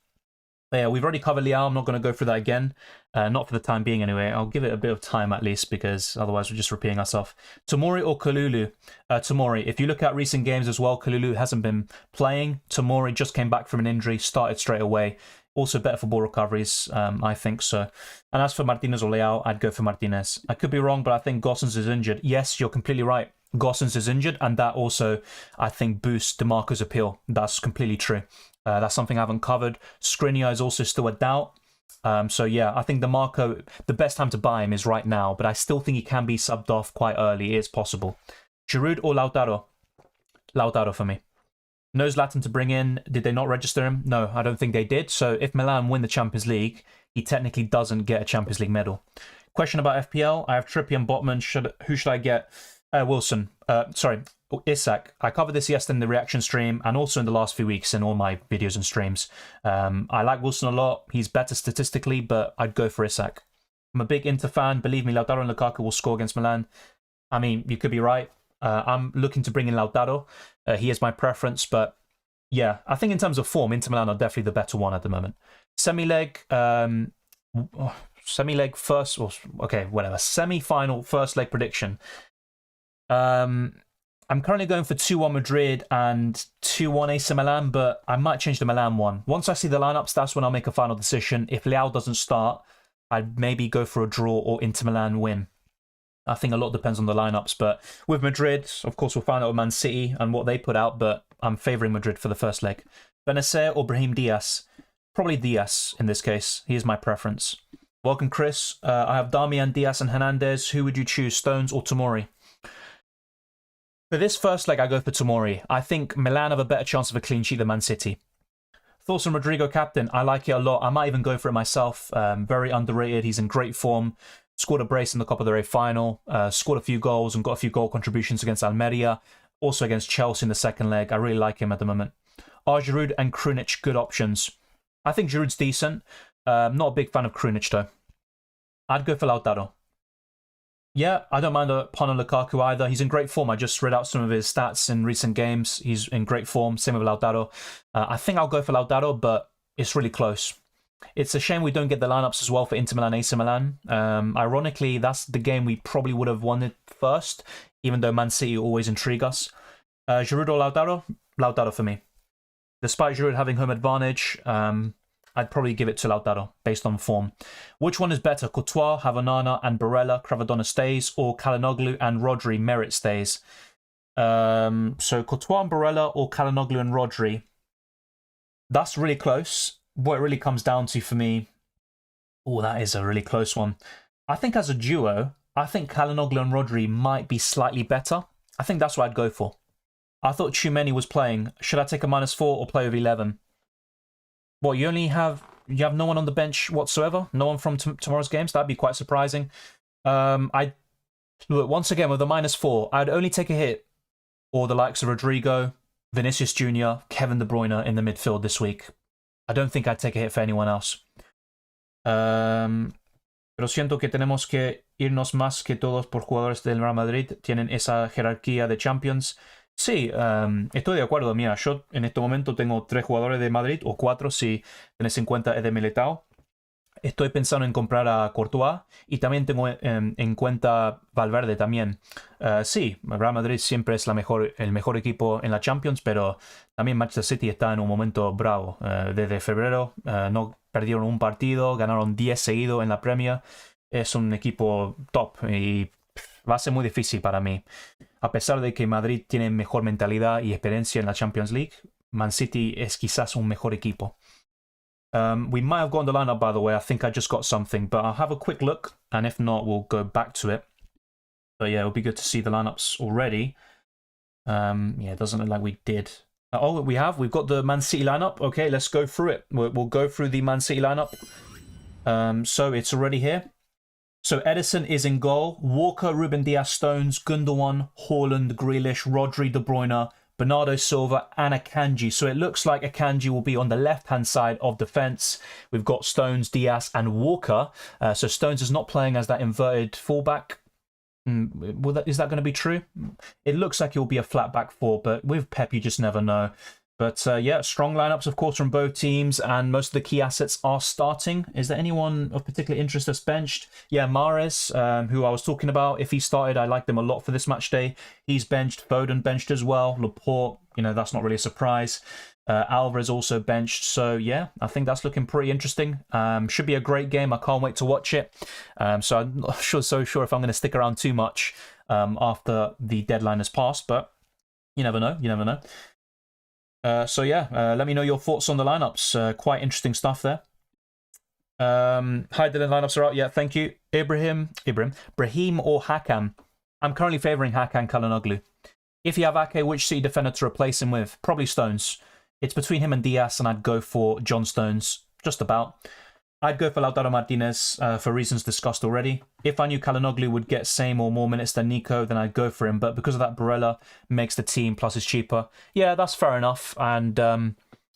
But yeah, we've already covered Leao. I'm not going to go through that again. Not for the time being anyway. I'll give it a bit of time at least because otherwise we're just repeating ourselves. Tomori or Kalulu? Tomori. If you look at recent games as well, Kalulu hasn't been playing. Tomori just came back from an injury, started straight away. Also better for ball recoveries, I think so. And as for Martinez or Leao, I'd go for Martinez. I could be wrong, but I think Gosens is injured. Yes, you're completely right. Gosens is injured, and that also, I think, boosts DeMarco's appeal. That's completely true. That's something I haven't covered. Skriniar is also still a doubt. So yeah, I think DeMarco, the best time to buy him is right now, but I still think he can be subbed off quite early. It is possible. Giroud or Lautaro? Lautaro for me. No Zlatan to bring in. Did they not register him? No, I don't think they did. So if Milan win the Champions League, he technically doesn't get a Champions League medal. Question about FPL. I have Trippier and Botman. Who should I get? Wilson. Isak. I covered this yesterday in the reaction stream and also in the last few weeks in all my videos and streams. I like Wilson a lot. He's better statistically, but I'd go for Isak. I'm a big Inter fan. Believe me, Lautaro and Lukaku will score against Milan. I mean, you could be right. I'm looking to bring in Lautaro. He is my preference, but yeah, I think in terms of form, Inter Milan are definitely the better one at the moment. Semi-leg first, or okay, whatever. Semi-final first leg prediction. I'm currently going for 2-1 Madrid and 2-1 AC Milan, but I might change the Milan one. Once I see the lineups, that's when I'll make a final decision. If Leao doesn't start, I'd maybe go for a draw or Inter Milan win. I think a lot depends on the lineups, but with Madrid, of course, we'll find out with Man City and what they put out, but I'm favouring Madrid for the first leg. Benacer or Brahim Diaz? Probably Diaz in this case. He is my preference. Welcome, Chris. I have Darmian, Diaz and Hernandez. Who would you choose, Stones or Tomori? For this first leg, I go for Tomori. I think Milan have a better chance of a clean sheet than Man City. Thoughts on Rodrigo captain? I like it a lot. I might even go for it myself. Very underrated. He's in great form. Scored a brace in the Copa del Rey final. Scored a few goals and got a few goal contributions against Almeria. Also against Chelsea in the second leg. I really like him at the moment. Are Giroud and Krunic good options? I think Giroud's decent. Not a big fan of Krunic though. I'd go for Lautaro. Yeah, I don't mind a pun on Lukaku either. He's in great form. I just read out some of his stats in recent games. He's in great form. Same with Lautaro. I think I'll go for Lautaro, but it's really close. It's a shame we don't get the lineups as well for Inter Milan, AC Milan. Ironically, that's the game we probably would have wanted first, even though Man City always intrigue us. Giroud or Lautaro? Lautaro for me. Despite Giroud having home advantage, I'd probably give it to Lautaro based on form. Which one is better? Courtois, Havanana and Barella, Cravadonna stays, or Kalinoglu and Rodri, Merit stays? So Courtois and Barella or Kalinoglu and Rodri? That's really close. What it really comes down to for me, that is a really close one. I think as a duo, I think Kalinoglu and Rodri might be slightly better. I think that's what I'd go for. I thought Tchouameni was playing. Should I take a -4 or play with 11? What, you have no one on the bench whatsoever? No one from tomorrow's games? That'd be quite surprising. Look, once again, with a -4, I'd only take a hit or the likes of Rodrigo, Vinicius Jr., Kevin De Bruyne in the midfield this week. I don't think I'd take a hit for anyone else. Pero siento que tenemos que irnos más que todos por jugadores del Real Madrid. Tienen esa jerarquía de Champions. Sí, estoy de acuerdo. Mira, yo en este momento tengo 3 jugadores de Madrid, o 4 si tenés en cuenta de Militao. Estoy pensando en comprar a Courtois y también tengo en cuenta Valverde también. Sí, Real Madrid siempre es el mejor equipo en la Champions, pero también Manchester City está en un momento bravo. Desde febrero no perdieron un partido, ganaron 10 seguidos en la Premier. Es un equipo top y va a ser muy difícil para mí. A pesar de que Madrid tiene mejor mentalidad y experiencia en la Champions League, Man City es quizás un mejor equipo. We might have gotten the lineup, by the way. I think I just got something, but I'll have a quick look, and if not, we'll go back to it. But yeah, it'll be good to see the lineups already. Yeah, it doesn't look like we did. We've got the Man City lineup. Okay, let's go through it. We'll go through the Man City lineup. So it's already here. So Edison is in goal. Walker, Ruben Diaz, Stones, Gundogan, Haaland, Grealish, Rodri, De Bruyne, Bernardo Silva and Akanji. So it looks like Akanji will be on the left-hand side of defence. We've got Stones, Diaz and Walker. So Stones is not playing as that inverted fullback. Is that going to be true? It looks like it will be a flat back 4, but with Pep you just never know. But yeah, strong lineups, of course, from both teams, and most of the key assets are starting. Is there anyone of particular interest that's benched? Yeah, Mahrez, who I was talking about. If he started, I liked him a lot for this match day. He's benched. Foden benched as well. Laporte, that's not really a surprise. Alvarez also benched. So yeah, I think that's looking pretty interesting. Should be a great game. I can't wait to watch it. So I'm not so sure if I'm going to stick around too much after the deadline has passed, but you never know. You never know. So yeah, let me know your thoughts on the lineups. Quite interesting stuff there. Hi Dylan, lineups are out. Yeah, thank you. Brahim or Hakan? I'm currently favouring Hakan Çalhanoğlu. If you have Ake, which City defender to replace him with? Probably Stones. It's between him and Diaz, and I'd go for John Stones. Just about. I'd go for Lautaro Martinez for reasons discussed already. If I knew Çalhanoğlu would get same or more minutes than Nico, then I'd go for him. But because of that, Barella makes the team, plus is cheaper. Yeah, that's fair enough. And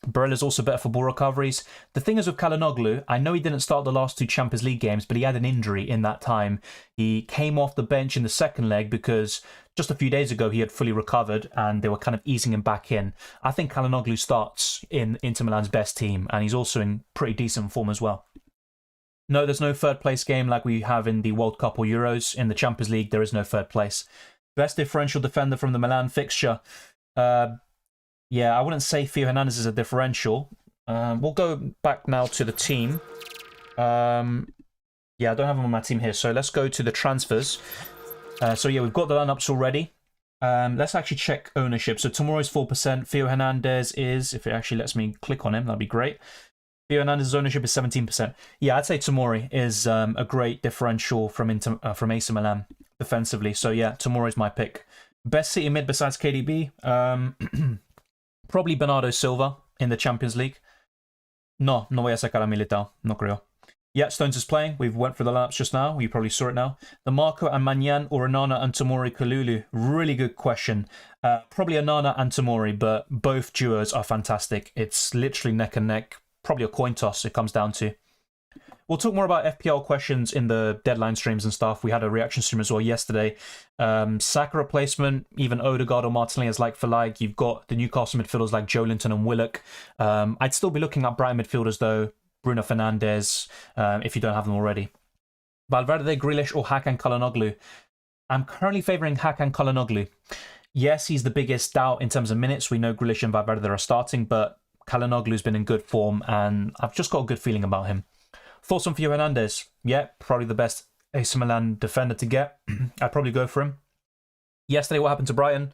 Barella's also better for ball recoveries. The thing is with Çalhanoğlu, I know he didn't start the last 2 Champions League games, but he had an injury in that time. He came off the bench in the second leg because just a few days ago he had fully recovered and they were kind of easing him back in. I think Çalhanoğlu starts in Inter Milan's best team, and he's also in pretty decent form as well. No, there's no third place game like we have in the World Cup or Euros. In the Champions League, there is no third place. Best differential defender from the Milan fixture. Yeah, I wouldn't say Theo Hernandez is a differential. We'll go back now to the team. Yeah, I don't have him on my team here, so let's go to the transfers. So yeah, we've got the lineups already. Let's actually check ownership. So Tomori's 4%. Theo Hernandez is, if it actually lets me click on him, that'd be great. Theo Hernandez's ownership is 17%. Yeah, I'd say Tomori is a great differential from AC Milan defensively. So yeah, Tomori's my pick. Best City mid besides KDB? Probably Bernardo Silva in the Champions League. No voy a sacar a Militao. No creo. Yeah, Stones is playing. We've went through the lineups just now. You probably saw it now. The Marco and Maignan or Onana and Tomori Kalulu? Really good question. Probably Onana and Tomori, but both duos are fantastic. It's literally neck and neck. Probably a coin toss it comes down to. We'll talk more about FPL questions in the deadline streams and stuff. We had a reaction stream as well yesterday. Saka replacement, even Odegaard or Martinelli as like for like. You've got the Newcastle midfielders like Joelinton and Willock. I'd still be looking at Brighton midfielders though. Bruno Fernandes, if you don't have them already. Valverde, Grealish or Hakan Çalhanoğlu? I'm currently favouring Hakan Çalhanoğlu. Yes, he's the biggest doubt in terms of minutes. We know Grealish and Valverde are starting, but Çalhanoğlu's been in good form and I've just got a good feeling about him. Thoughts on Theo Hernandez? Yeah, probably the best AC Milan defender to get. I'd probably go for him. Yesterday, what happened to Brighton?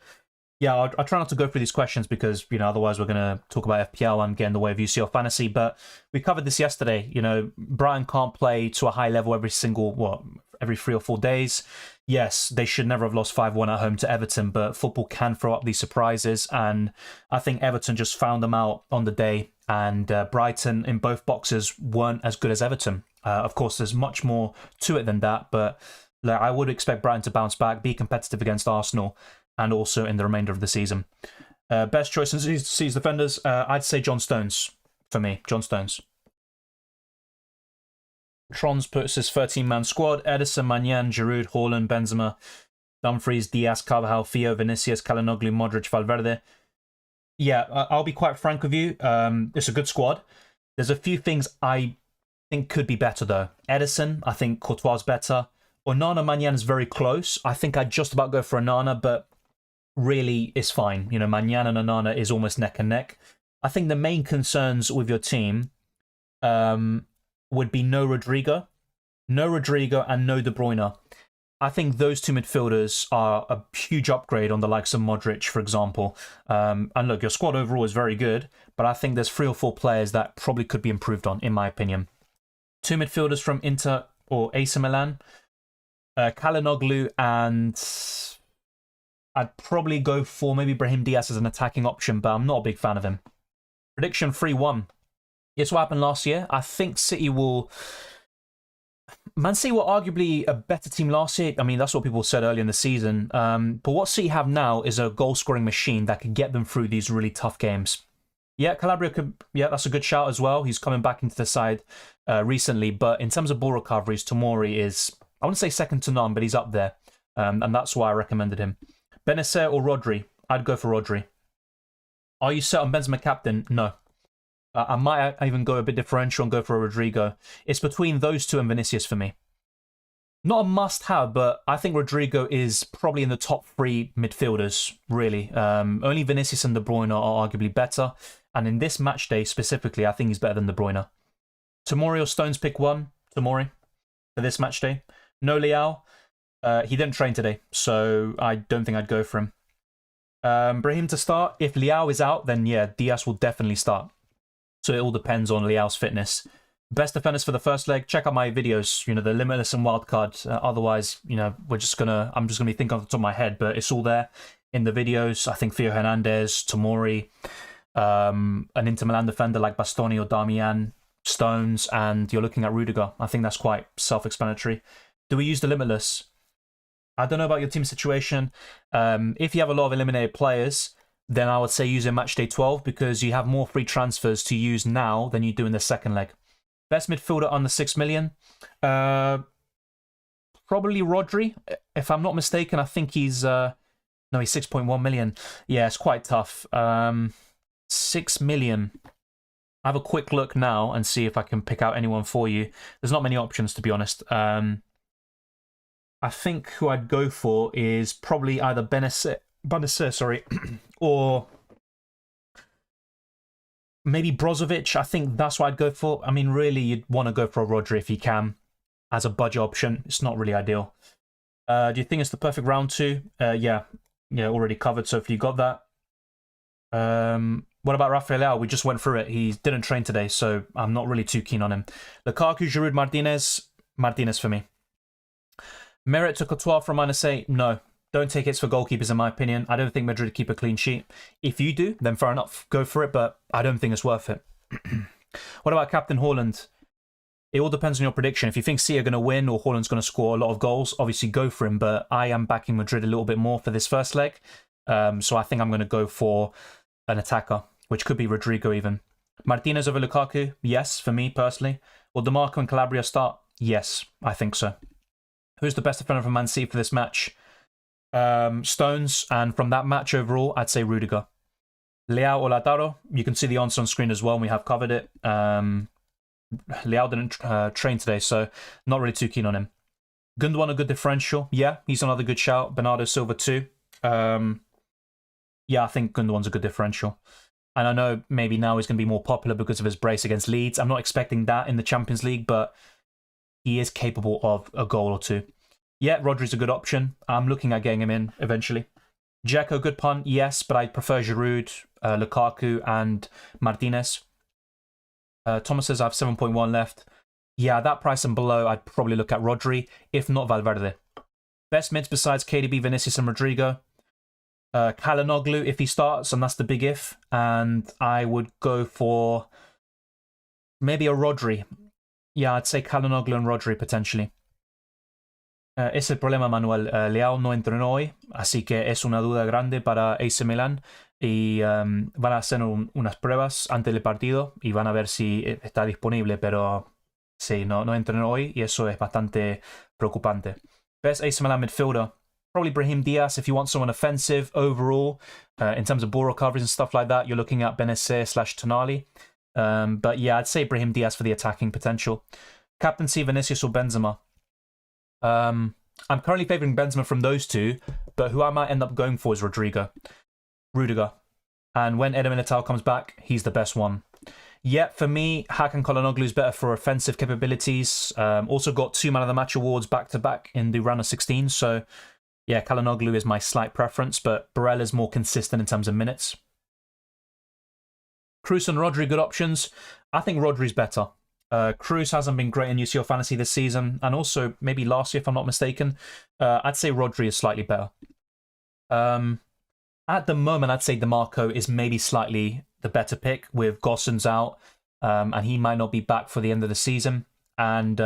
Yeah, I'll try not to go through these questions because, otherwise we're going to talk about FPL and get in the way of UCL Fantasy. But we covered this yesterday. Brighton can't play to a high level every 3 or 4 days. Yes, they should never have lost 5-1 at home to Everton, but football can throw up these surprises. And I think Everton just found them out on the day. And Brighton in both boxes weren't as good as Everton. Of course, there's much more to it than that. But I would expect Brighton to bounce back, be competitive against Arsenal, and also in the remainder of the season. Best choice in City's defenders, I'd say John Stones for me. John Stones. Trons puts his 13-man squad. Ederson, Maignan, Giroud, Haaland, Benzema, Dumfries, Diaz, Carvajal, Theo, Vinicius, Çalhanoğlu, Modric, Valverde. Yeah, I'll be quite frank with you. It's a good squad. There's a few things I think could be better, though. Ederson, I think Courtois is better. Onana, Maignan is very close. I think I'd just about go for Onana, but really it's fine. Maignan and Onana is almost neck and neck. I think the main concerns with your team would be no Rodrigo and no De Bruyne. I think those two midfielders are a huge upgrade on the likes of Modric, for example. And look, your squad overall is very good, but I think there's 3 or 4 players that probably could be improved on, in my opinion. 2 midfielders from Inter or AC Milan. Çalhanoğlu, and I'd probably go for maybe Brahim Diaz as an attacking option, but I'm not a big fan of him. Prediction 3-1. It's what happened last year. I think City will... Man City were arguably a better team last year. I mean, that's what people said earlier in the season. But what City have now is a goal-scoring machine that could get them through these really tough games. Yeah, Calabria could... Yeah, that's a good shout as well. He's coming back into the side recently. But in terms of ball recoveries, Tomori is... I wouldn't say second to none, but he's up there. And that's why I recommended him. Benacer or Rodri? I'd go for Rodri. Are you set on Benzema captain? No. I might even go a bit differential and go for a Rodrigo. It's between those two and Vinicius for me. Not a must-have, but I think Rodrigo is probably in the top 3 midfielders, really. Only Vinicius and De Bruyne are arguably better. And in this match day specifically, I think he's better than De Bruyne. Tomori or Stones, pick one. Tomori for this match day. No Leao. He didn't train today, so I don't think I'd go for him. Brahim to start. If Leao is out, then yeah, Diaz will definitely start. So it all depends on Leao's fitness. Best defenders for the first leg. Check out my videos, you know, the Limitless and Wildcard. Otherwise, you know, I'm just gonna be thinking off the top of my head, but it's all there in the videos. I think Theo Hernandez, Tomori, an Inter Milan defender like Bastoni or Darmian, Stones, and you're looking at Rudiger. I think that's quite self-explanatory. Do we use the Limitless? I don't know about your team situation. If you have a lot of eliminated players, then I would say use in match day 12 because you have more free transfers to use now than you do in the second leg. Best midfielder under 6 million? Probably Rodri, if I'm not mistaken. I think he's... no, he's 6.1 million. Yeah, it's quite tough. 6 million. I have a quick look now and see if I can pick out anyone for you. There's not many options, to be honest. I think who I'd go for is probably either Benacer, sorry, or maybe Brozovic. I think that's what I'd go for. I mean, really, you'd want to go for a Rodri if you can as a budget option. It's not really ideal. Do you think it's the perfect round 2? Yeah, already covered. So if you got that. What about Rafael Leao? We just went through it. He didn't train today, so I'm not really too keen on him. Lukaku, Giroud, Martinez for me. Merit to Courtois from -8? No. Don't take hits for goalkeepers, in my opinion. I don't think Madrid keep a clean sheet. If you do, then fair enough, go for it, but I don't think it's worth it. What about Captain Haaland? It all depends on your prediction. If you think City are going to win or Haaland's going to score a lot of goals, obviously go for him, but I am backing Madrid a little bit more for this first leg. So I think I'm going to go for an attacker, which could be Rodrigo even. Martinez over Lukaku? Yes, for me personally. Will DeMarco and Calabria start? Yes, I think so. Who's the best defender from Man City for this match? Stones, and from that match overall, I'd say Rudiger. Leao or Lautaro? You can see the answer on screen as well, and we have covered it. Leao didn't train today, so not really too keen on him. Gundogan a good differential? Yeah, he's another good shout. Bernardo Silva too. Yeah, I think Gundogan's a good differential. And I know maybe now he's going to be more popular because of his brace against Leeds. I'm not expecting that in the Champions League, but he is capable of a goal or two. Yeah, Rodri's a good option. I'm looking at getting him in eventually. Dzeko, good punt, yes, but I prefer Giroud, Lukaku, and Martinez. Thomas says I have 7.1 left. Yeah, that price and below, I'd probably look at Rodri, if not Valverde. Best mids besides KDB, Vinicius, and Rodrigo. Calhanoglu, if he starts, and that's the big if. And I would go for maybe a Rodri. Yeah, I'd say Calhanoglu and Rodri potentially. Es el problema, Manuel. Leao no entrenó hoy, así que es una duda grande para AC Milan y van a hacer unas pruebas antes del partido y van a ver si está disponible, pero sí, no entrenó hoy y eso es bastante preocupante. Best AC Milan midfielder? Probably Brahim Diaz if you want someone offensive overall. In terms of ball recoveries and stuff like that, you're looking at Benacer/Tonali. But yeah, I'd say Brahim Diaz for the attacking potential. Captaincy, Vinicius or Benzema? I'm currently favouring Benzema from those two, but who I might end up going for is Rudiger. And when Eder Militao comes back, he's the best one. Yeah, for me, Hakan Calhanoglu is better for offensive capabilities. Also got 2 Man of the Match awards back-to-back in the round of 16, so yeah, Calhanoglu is my slight preference, but Barella's more consistent in terms of minutes. Kroos and Rodri, good options. I think Rodri's better. Kroos hasn't been great in UCL Fantasy this season, and also maybe last year, if I'm not mistaken. I'd say Rodri is slightly better. At the moment, I'd say DeMarco is maybe slightly the better pick with Gossen's out, and he might not be back for the end of the season. And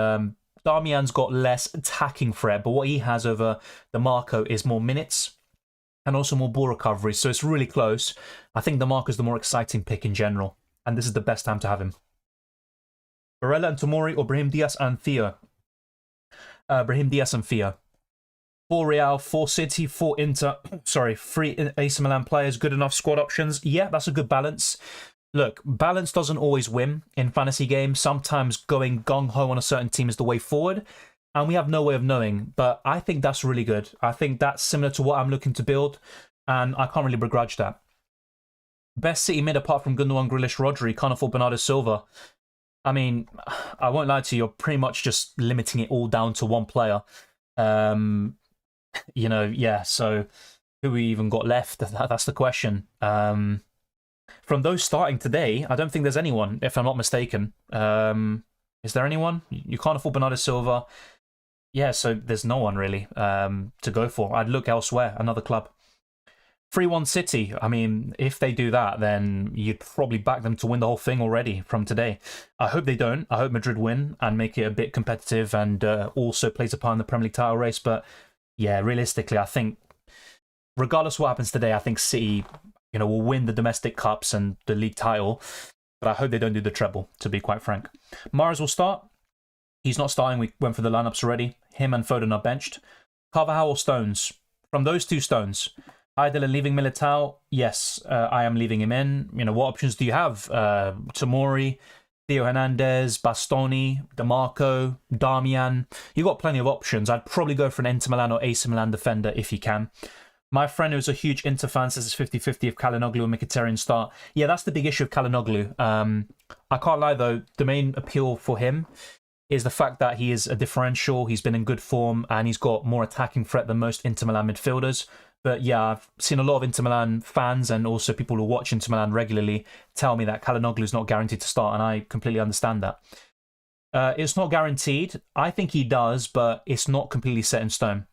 Darmian's got less attacking threat, but what he has over DeMarco is more minutes and also more ball recovery, so it's really close. I think DeMarco's the more exciting pick in general, and this is the best time to have him. Barella and Tomori or Brahim Diaz and Theo? Brahim Diaz and Theo. 4 Real, 4 City, 4 Inter. Sorry, 3 AC Milan players. Good enough squad options. Yeah, that's a good balance. Look, balance doesn't always win in fantasy games. Sometimes going gung-ho on a certain team is the way forward, and we have no way of knowing. But I think that's really good. I think that's similar to what I'm looking to build, and I can't really begrudge that. Best City mid apart from Gundogan, Grealish, Rodri, can't afford Bernardo Silva. I mean, I won't lie to you, you're pretty much just limiting it all down to one player. You know, yeah, so who we even got left? That's the question. From those starting today, I don't think there's anyone, if I'm not mistaken. Is there anyone? You can't afford Bernardo Silva. Yeah, so there's no one really to go for. I'd look elsewhere, another club. 3-1 City. I mean, if they do that, then you'd probably back them to win the whole thing already from today. I hope they don't. I hope Madrid win and make it a bit competitive and also plays a part in the Premier League title race. But yeah, realistically, I think regardless of what happens today, I think City, you know, will win the domestic cups and the league title. But I hope they don't do the treble, to be quite frank. Mahrez will start. He's not starting. We went for the lineups already. Him and Foden are benched. Carvajal or Stones? From those two, Stones. Idle leaving Militao? Yes, I am leaving him in. You know, what options do you have? Tomori, Theo Hernandez, Bastoni, DeMarco, Darmian. You've got plenty of options. I'd probably go for an Inter Milan or AC Milan defender if you can. My friend who's a huge Inter fan says it's 50-50 if Calhanoglu or Mkhitaryan start. Yeah, that's the big issue of Calhanoglu. I can't lie, though. The main appeal for him is the fact that he is a differential. He's been in good form and he's got more attacking threat than most Inter Milan midfielders. But yeah, I've seen a lot of Inter Milan fans and also people who watch Inter Milan regularly tell me that Calhanoglu is not guaranteed to start, and I completely understand that. It's not guaranteed. I think he does, but it's not completely set in stone.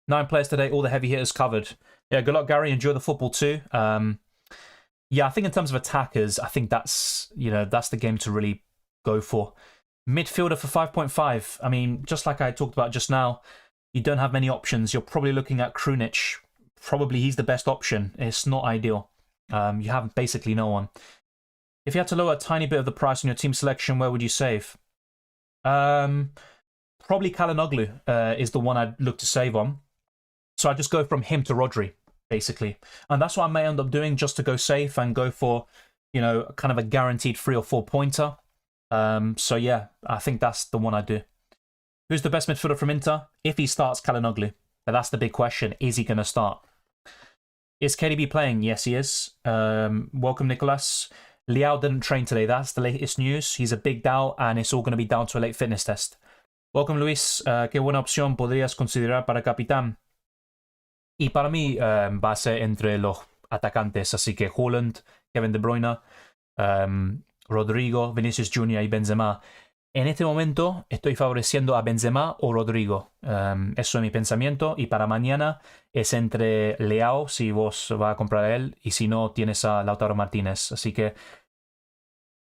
9 players today, all the heavy hitters covered. Yeah, good luck, Gary. Enjoy the football too. Yeah, I think in terms of attackers, I think that's, you know, that's the game to really go for. Midfielder for 5.5. I mean, just like I talked about just now, you don't have many options. You're probably looking at Krunic. Probably he's the best option. It's not ideal. You have basically no one. If you had to lower a tiny bit of the price on your team selection, where would you save? Probably Calhanoglu is the one I'd look to save on. So I just go from him to Rodri, basically. And that's what I may end up doing, just to go safe and go for, you know, kind of a guaranteed 3 or 4 pointer. So yeah, I think that's the one I do. Who's the best midfielder from Inter? If he starts, Calhanoglu. But that's the big question. Is he going to start? Is KDB playing? Yes, he is. Welcome, Nicolas. Leao didn't train today. That's the latest news. He's a big doubt, and it's all going to be down to a late fitness test. Welcome, Luis. ¿Qué buena opción podrías considerar para capitán? Y para mí va a ser entre los atacantes. Así que Haaland, Kevin De Bruyne, Rodrigo, Vinicius Jr. y Benzema. En este momento estoy favoreciendo a Benzema o Rodrigo. Eso es mi pensamiento. Y para mañana es entre Leao, si vos vas a comprar a él, y si no, tienes a Lautaro Martínez. Así que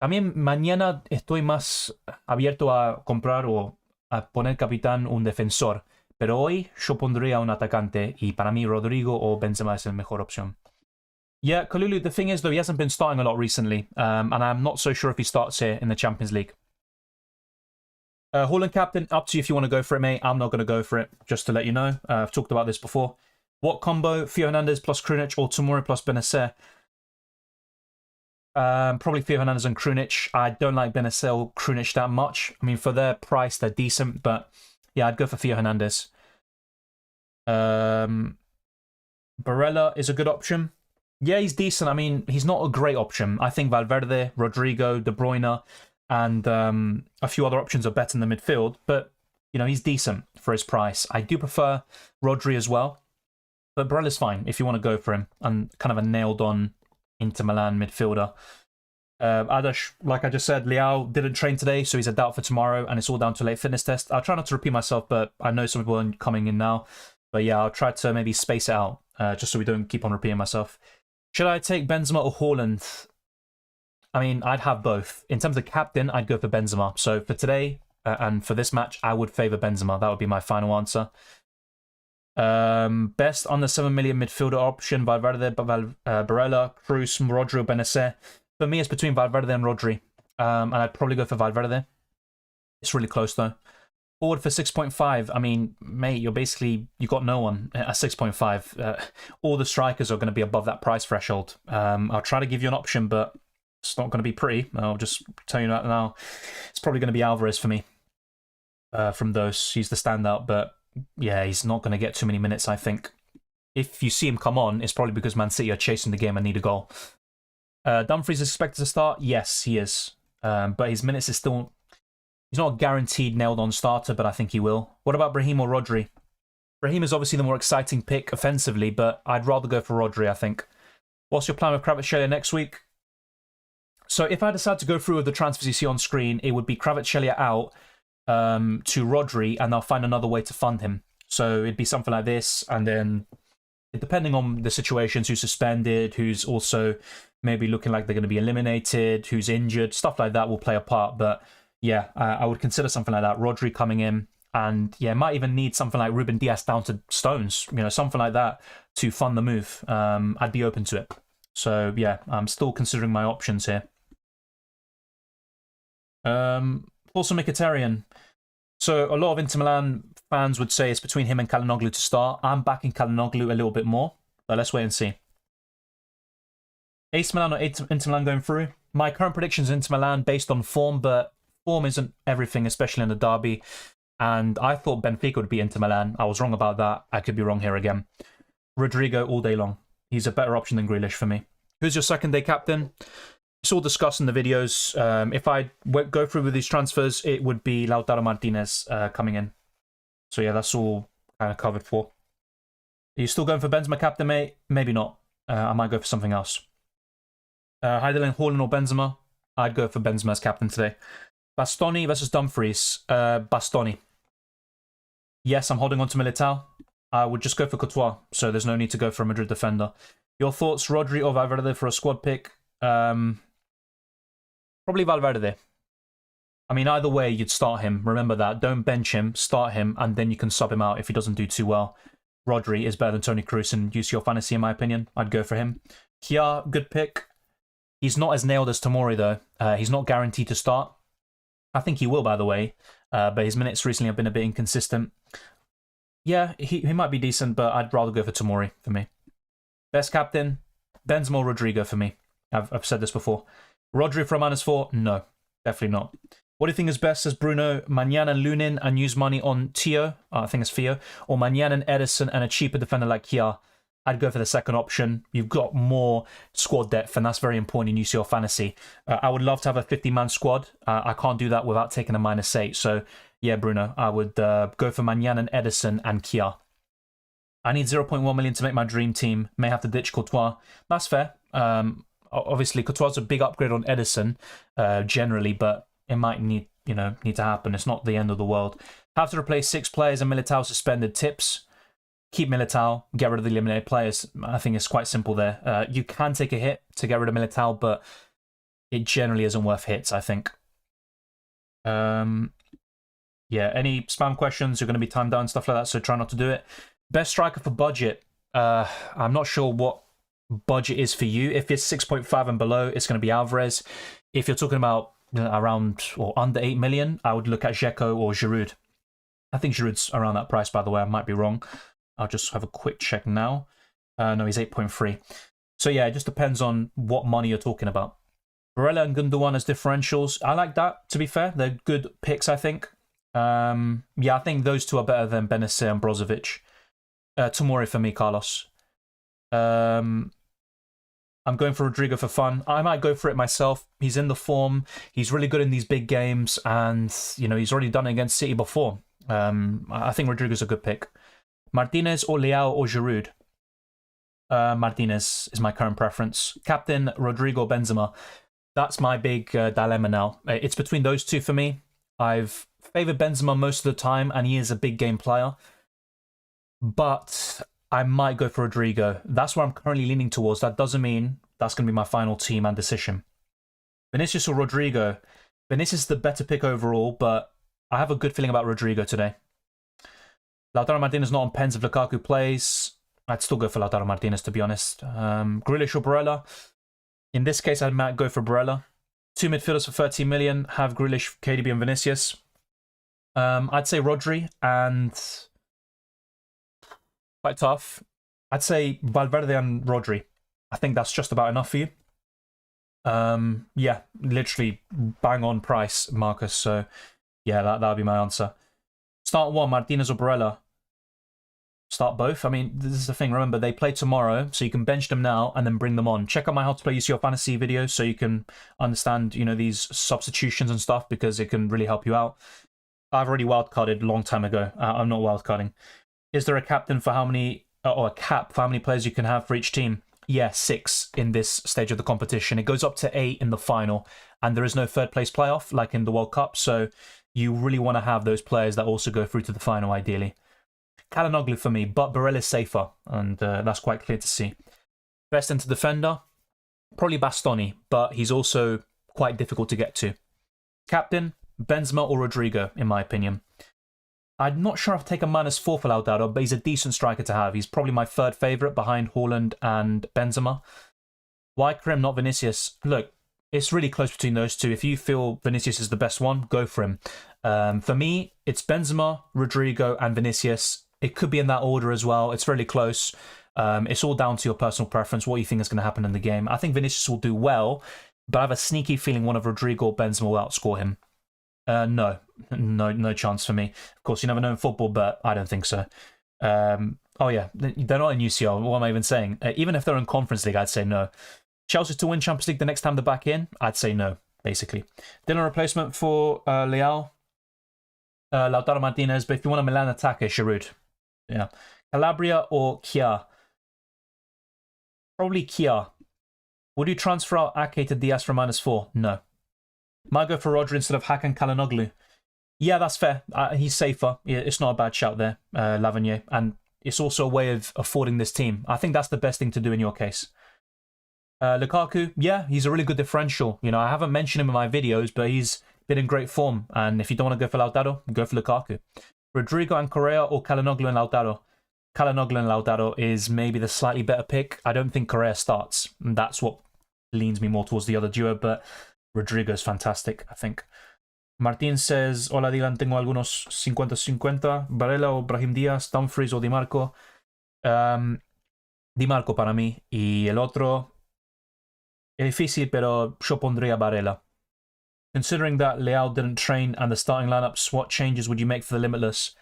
también mañana estoy más abierto a comprar o a poner capitán un defensor. Pero hoy yo pondría un atacante y para mí Rodrigo o Benzema es la mejor opción. Yeah, Kalulu, the thing is though, he hasn't been starting a lot recently. And I'm not so sure if he starts here in the Champions League. Haaland captain, up to you if you want to go for it, mate. I'm not going to go for it, just to let you know. I've talked about this before. What combo? Theo Hernandez plus Krunic or Tomori plus Benacer? Probably Theo Hernandez and Krunic. I don't like Benacer or Krunic that much. I mean, for their price, they're decent, but yeah, I'd go for Theo Hernandez. Barella is a good option. Yeah, he's decent. I mean, he's not a great option. I think Valverde, Rodrigo, De Bruyne, and a few other options are better in the midfield, but, you know, he's decent for his price. I do prefer Rodri as well, but Barella's fine if you want to go for him, and kind of a nailed-on Inter Milan midfielder. Like I just said, Leao didn't train today, so he's a doubt for tomorrow, and it's all down to a late fitness test. I'll try not to repeat myself, but I know some people are coming in now. But yeah, I'll try to maybe space it out, just so we don't keep on repeating myself. Should I take Benzema or Haaland? I mean, I'd have both. In terms of captain, I'd go for Benzema. So for today and for this match, I would favour Benzema. That would be my final answer. Best under 7 million midfielder option, Valverde, Barella, Cruz, Rodri, Benacer. For me, it's between Valverde and Rodri. And I'd probably go for Valverde. It's really close, though. Forward for 6.5. I mean, mate, you got no one at 6.5. All the strikers are going to be above that price threshold. I'll try to give you an option, but it's not going to be pretty. I'll just tell you that now. It's probably going to be Alvarez for me. From those, he's the standout, but yeah, he's not going to get too many minutes, I think. If you see him come on, it's probably because Man City are chasing the game and need a goal. Dumfries is expected to start? Yes, he is. But his minutes is still... He's not a guaranteed nailed-on starter, but I think he will. What about Brahim or Rodri? Brahim is obviously the more exciting pick offensively, but I'd rather go for Rodri, I think. What's your plan with Kvaratskhelia next week? So if I decide to go through with the transfers you see on screen, it would be Kvaratskhelia out to Rodri, and I'll find another way to fund him. So it'd be something like this, and then depending on the situations, who's suspended, who's also maybe looking like they're going to be eliminated, who's injured, stuff like that will play a part. But yeah, I would consider something like that. Rodri coming in, and yeah, might even need something like Ruben Dias down to stones, something like that to fund the move. I'd be open to it. So yeah, I'm still considering my options here. Also Mkhitaryan. So a lot of Inter Milan fans would say it's between him and Calhanoglu to start. I'm backing Calhanoglu a little bit more, but let's wait and see. AC Milan or Inter Milan going through? My current prediction is Inter Milan based on form, but form isn't everything, especially in the derby. And I thought Benfica would be Inter Milan. I was wrong about that. I could be wrong here again. Rodrigo all day long. He's a better option than Grealish for me. Who's your second day captain? It's all discussed in the videos. If I go through with these transfers, it would be Lautaro Martinez coming in. So yeah, that's all kind of covered for. Are you still going for Benzema captain, mate? Maybe not. I might go for something else. Heidelin, Haaland or Benzema? I'd go for Benzema as captain today. Bastoni versus Dumfries. Bastoni. Yes, I'm holding on to Militao. I would just go for Courtois, so there's no need to go for a Madrid defender. Your thoughts, Rodri or Valverde for a squad pick? Probably Valverde. I mean, either way, you'd start him. Remember that. Don't bench him, start him, and then you can sub him out if he doesn't do too well. Rodri is better than Toni Kroos in UCL Fantasy, in my opinion. I'd go for him. Kiar, good pick. He's not as nailed as Tomori, though. He's not guaranteed to start. I think he will, by the way. But his minutes recently have been a bit inconsistent. Yeah, he might be decent, but I'd rather go for Tomori for me. Best captain, Benzema or Rodrigo for me. I've said this before. Rodri for a -4? No, definitely not. What do you think is best, says Bruno? Mañana and Lunin and use money on Tio, I think it's Theo, or Mañana and Edison and a cheaper defender like Kiar? I'd go for the second option. You've got more squad depth, and that's very important in UCL Fantasy. I would love to have a 50-man squad. I can't do that without taking a -8. So, yeah, Bruno, I would go for Mañana and Edison and Kiar. I need 0.1 million to make my dream team. May have to ditch Courtois. That's fair. Obviously, Courtois is a big upgrade on Edison, generally, but it might need to happen. It's not the end of the world. Have to replace 6 players and Militao suspended. Tips: keep Militao, get rid of the eliminated players. I think it's quite simple there. You can take a hit to get rid of Militao, but it generally isn't worth hits, I think. Yeah, any spam questions, you're going to be timed down and stuff like that, so try not to do it. Best striker for budget. I'm not sure what budget is for you. If it's 6.5 and below, it's going to be Alvarez. If you're talking about around or under 8 million, I would look at Dzeko or Giroud. I think Giroud's around that price, by the way. I might be wrong. I'll just have a quick check now. No, he's 8.3. So yeah, it just depends on what money you're talking about. Barella and Gundogan as differentials. I like that, to be fair. They're good picks, I think. Yeah, I think those two are better than Benacer and Brozovic. Tomori for me, Carlos. I'm going for Rodrigo for fun. I might go for it myself. He's in the form. He's really good in these big games, and he's already done it against City before. I think Rodrigo's a good pick. Martinez or Leao or Giroud? Martinez is my current preference. Captain, Rodrigo, Benzema. That's my big dilemma now. It's between those two for me. I've favoured Benzema most of the time, and he is a big game player. But I might go for Rodrigo. That's where I'm currently leaning towards. That doesn't mean that's going to be my final team and decision. Vinicius or Rodrigo? Vinicius is the better pick overall, but I have a good feeling about Rodrigo today. Lautaro Martinez not on pens if Lukaku plays. I'd still go for Lautaro Martinez, to be honest. Grealish or Barella? In this case, I might go for Barella. 2 midfielders for 13 million. Have Grealish, KDB and Vinicius. I'd say Rodri and quite tough. I'd say Valverde and Rodri. I think that's just about enough for you. Yeah, literally bang on price, Marcus. So yeah, that would be my answer. Start one, Martinez or Barella. Start both. I mean, this is the thing. Remember, they play tomorrow, so you can bench them now and then bring them on. Check out my How to Play UCL Fantasy videos so you can understand, you know, these substitutions and stuff, because it can really help you out. I've already wildcarded a long time ago. I'm not wildcarding. Is there a captain for how many, or a cap for how many players you can have for each team? Yeah, 6 in this stage of the competition. It goes up to 8 in the final, and there is no third place playoff like in the World Cup, so you really want to have those players that also go through to the final, ideally. Calhanoglu for me, but Barella is safer, and that's quite clear to see. Best into defender, probably Bastoni, but he's also quite difficult to get to. Captain, Benzema or Rodrigo, in my opinion. I'm not sure I've taken -4 for Lautaro, but he's a decent striker to have. He's probably my third favourite behind Haaland and Benzema. Why Karim, not Vinicius? Look, it's really close between those two. If you feel Vinicius is the best one, go for him. For me, it's Benzema, Rodrigo and Vinicius. It could be in that order as well. It's really close. It's all down to your personal preference, what you think is going to happen in the game. I think Vinicius will do well, but I have a sneaky feeling one of Rodrigo or Benzema will outscore him. No chance for me. Of course, you never know in football, but I don't think so. Oh yeah, they're not in UCL. What am I even saying? Even if they're in Conference League, I'd say no. Chelsea to win Champions League the next time they're back in, I'd say no, basically. Dylan replacement for Leao. Lautaro Martinez, but if you want a Milan attacker, Giroud. Yeah. Calabria or Kia? Probably Kia. Would you transfer out Ake to Diaz for -4? No. Might go for Rodri instead of Hakan Calhanoglu. Yeah, that's fair. He's safer. It's not a bad shout there, Lavagnier. And it's also a way of affording this team. I think that's the best thing to do in your case. Lukaku, yeah, he's a really good differential. You know, I haven't mentioned him in my videos, but he's been in great form. And if you don't want to go for Lautaro, go for Lukaku. Rodrigo and Correa or Calhanoglu and Lautaro? Calhanoglu and Lautaro is maybe the slightly better pick. I don't think Correa starts. And that's what leans me more towards the other duo, but Rodrigo's fantastic, I think. Martin says, hola Dylan, tengo algunos 50-50. Varela o Brahim Díaz, Dumfries o Di Marco. Di Marco para mí. Y el otro es difícil, pero yo pondría Varela. Considering that Leao didn't train and the starting lineups, what changes would you make for the Limitless?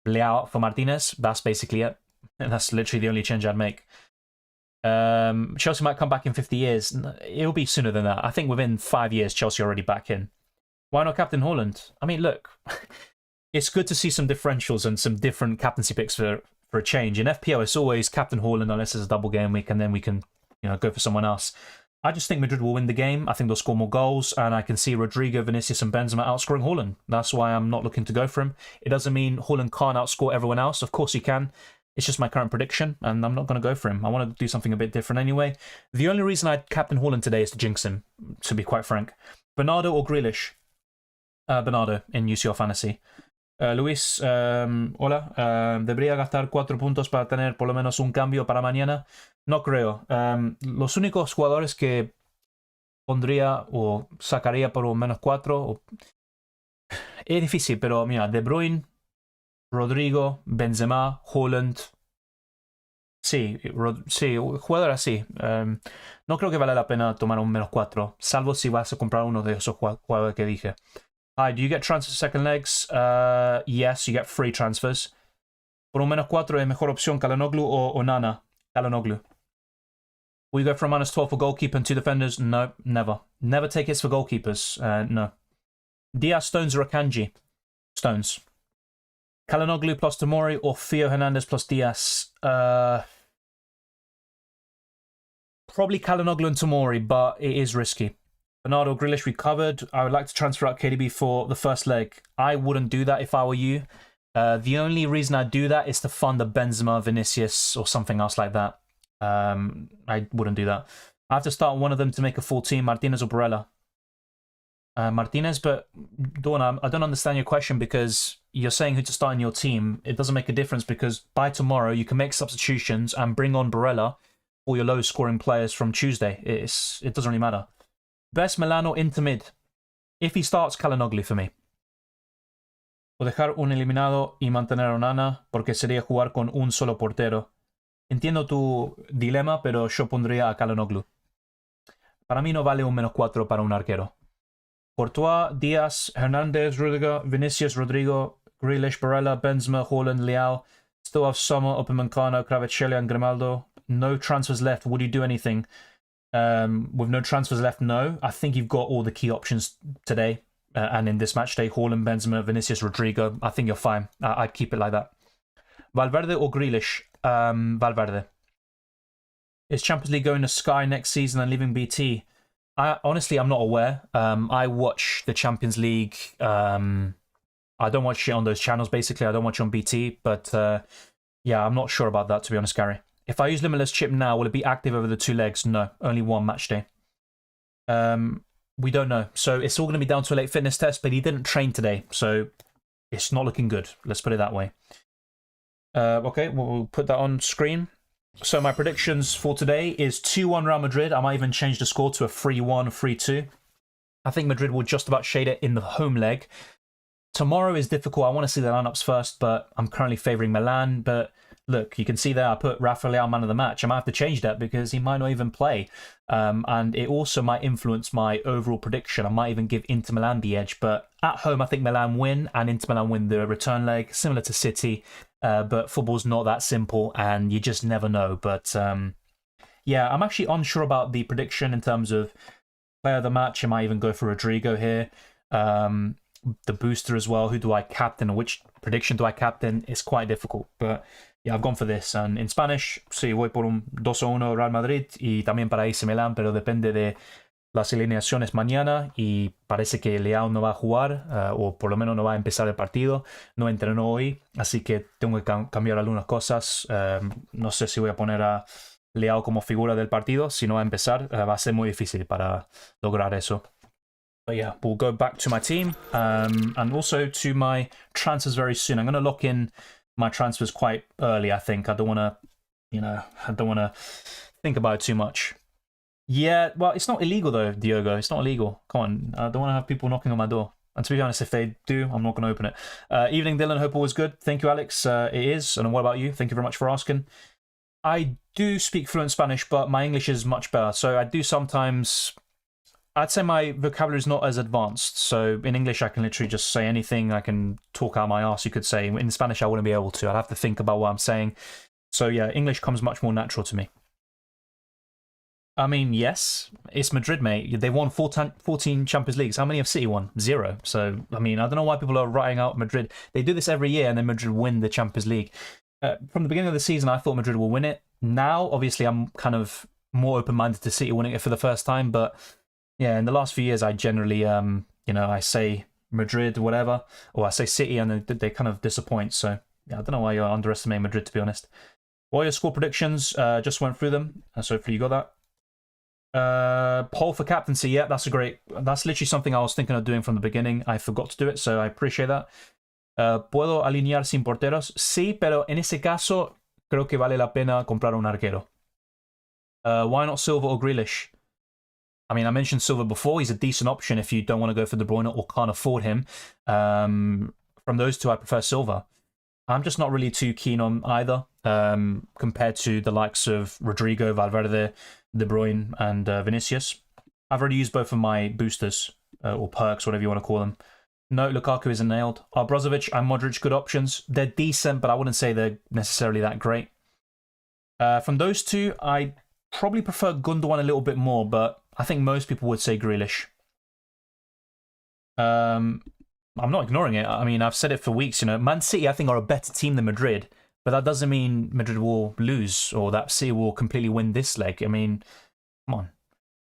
Leao for Martinez? That's basically it. And that's literally the only change I'd make. Chelsea might come back in 50 years. It'll be sooner than that. I think within 5 years, Chelsea are already back in. Why not Captain Haaland? I mean, look, it's good to see some differentials and some different captaincy picks for a change. In FPL, it's always Captain Haaland unless it's a double game week, and then we can, you know, go for someone else. I just think Madrid will win the game. I think they'll score more goals, and I can see Rodrigo, Vinicius, and Benzema outscoring Haaland. That's why I'm not looking to go for him. It doesn't mean Haaland can't outscore everyone else. Of course he can. It's just my current prediction, and I'm not going to go for him. I want to do something a bit different anyway. The only reason I'd captain Haaland today is to jinx him, to be quite frank. Bernardo or Grealish? Bernardo in UCL Fantasy. Luis, hola. ¿Debería gastar 4 puntos para tener por lo menos un cambio para mañana? No creo. Los únicos jugadores que pondría o sacaría por lo menos 4... Es difícil, pero mira, De Bruyne, Rodrigo, Benzema, Haaland. Sí, jugador así. No creo que vale la pena tomar un -4, salvo si vas a comprar uno de esos jugadores que dije. Hi, do you get transfers second legs? Yes, you get free transfers. Por un -4 es mejor opción Calhanoglu o Nana. Calhanoglu. Will you go for a -12 for goalkeeper and 2 defenders? No, never. Never take hits for goalkeepers. No. Diaz, Stones or Akanji? Stones. Calhanoglu plus Tomori or Theo Hernandez plus Diaz? Probably Calhanoglu and Tomori, but it is risky. Bernardo, Grealish, we covered. I would like to transfer out KDB for the first leg. I wouldn't do that if I were you. The only reason I'd do that is to fund a Benzema, Vinicius, or something else like that. I wouldn't do that. I have to start one of them to make a full team, Martinez or Barella. Martinez, but Dawn, I don't understand your question, because you're saying who to start in your team. It doesn't make a difference, because by tomorrow you can make substitutions and bring on Barella or your low-scoring players from Tuesday. It doesn't really matter. Best Milan or Inter mid? If he starts, Calhanoglu for me. o dejar un eliminado y mantener a Onana, porque sería jugar con un solo portero. Entiendo tu dilema, pero yo pondría a Calhanoglu. Para mí no vale un -4 para un arquero. Courtois, Díaz, Hernández, Rudiger, Vinicius, Rodrigo, Grealish, Barella, Benzema, Haaland, Leao. Still have Sommer, Upamecano, Kvaratskhelia, and Grimaldo. No transfers left. Would you do anything? With no transfers left, no. I think you've got all the key options today. And in this match day, Haaland, Benzema, Vinicius, Rodrigo. I think you're fine. I'd keep it like that. Valverde or Grealish? Valverde. Is Champions League going to Sky next season and leaving BT? Honestly, I'm not aware. I watch the Champions League. I don't watch it on those channels, basically. I don't watch it on BT. But yeah, I'm not sure about that, to be honest, Gary. If I use Limitless Chip now, will it be active over the 2 legs? No, only one match day. We don't know. So it's all going to be down to a late fitness test, but he didn't train today. So it's not looking good. Let's put it that way. Okay, we'll put that on screen. So my predictions for today is 2-1 Real Madrid. I might even change the score to a 3-1, 3-2. I think Madrid will just about shade it in the home leg. Tomorrow is difficult. I want to see the lineups first, but I'm currently favouring Milan. But look, you can see there I put Rafael Leao man of the match. I might have to change that because he might not even play. And it also might influence my overall prediction. I might even give Inter Milan the edge. But at home, I think Milan win and Inter Milan win the return leg, similar to City. But football's not that simple and you just never know. But yeah, I'm actually unsure about the prediction in terms of player of the match. I might even go for Rodrigo here. The booster as well. Who do I captain? Which prediction do I captain? It's quite difficult. But yeah, I've gone for this. And in Spanish, sí, voy por un 2-1 Real Madrid y también para AC Milan, pero depende de las alineaciones mañana y parece que Leao no va a jugar o por lo menos no va a empezar el partido. No entrenó hoy, así que tengo que cambiar algunas cosas. No sé si voy a poner a Leao como figura del partido. Si no va a empezar, va a ser muy difícil para lograr eso. But yeah, we'll go back to my team and also to my transfers very soon. I'm going to lock in my transfers quite early, I think. I don't want to, I don't want to think about it too much. Yeah, well, it's not illegal though, Diogo. It's not illegal. Come on, I don't want to have people knocking on my door. And to be honest, if they do, I'm not going to open it. Evening, Dylan. Hope all was good. Thank you, Alex. It is. And what about you? Thank you very much for asking. I do speak fluent Spanish, but my English is much better. So I do sometimes... I'd say my vocabulary is not as advanced. So in English, I can literally just say anything. I can talk out my arse, you could say. In Spanish, I wouldn't be able to. I'd have to think about what I'm saying. So yeah, English comes much more natural to me. I mean, yes, it's Madrid, mate. They've won 14 Champions Leagues. How many have City won? 0. So, I mean, I don't know why people are writing out Madrid. They do this every year and then Madrid win the Champions League. From the beginning of the season, I thought Madrid will win it. Now, obviously, I'm kind of more open-minded to City winning it for the first time. But yeah, in the last few years, I generally, I say Madrid, whatever, or I say City and they kind of disappoint. So, yeah, I don't know why you're underestimating Madrid, to be honest. What are your score predictions? Just went through them. So hopefully you got that. Poll for captaincy, yeah, that's literally something I was thinking of doing from the beginning. I forgot to do it, so I appreciate that. ¿Puedo alinear sin porteros? Sí, pero en ese caso creo que vale la pena comprar un arquero. Why not Silva or Grealish? I mean, I mentioned Silva before. He's a decent option if you don't want to go for De Bruyne or can't afford him. From those two, I prefer Silva. I'm just not really too keen on either compared to the likes of Rodrigo, Valverde, De Bruyne and Vinicius. I've already used both of my boosters, or perks, whatever you want to call them. No, Lukaku isn't nailed. Are Brozovic and Modric good options? They're decent, but I wouldn't say they're necessarily that great. From those two, I probably prefer Gundogan a little bit more, but I think most people would say Grealish. I'm not ignoring it. I mean, I've said it for weeks, Man City, I think, are a better team than Madrid. But that doesn't mean Madrid will lose or that City will completely win this leg. I mean, come on.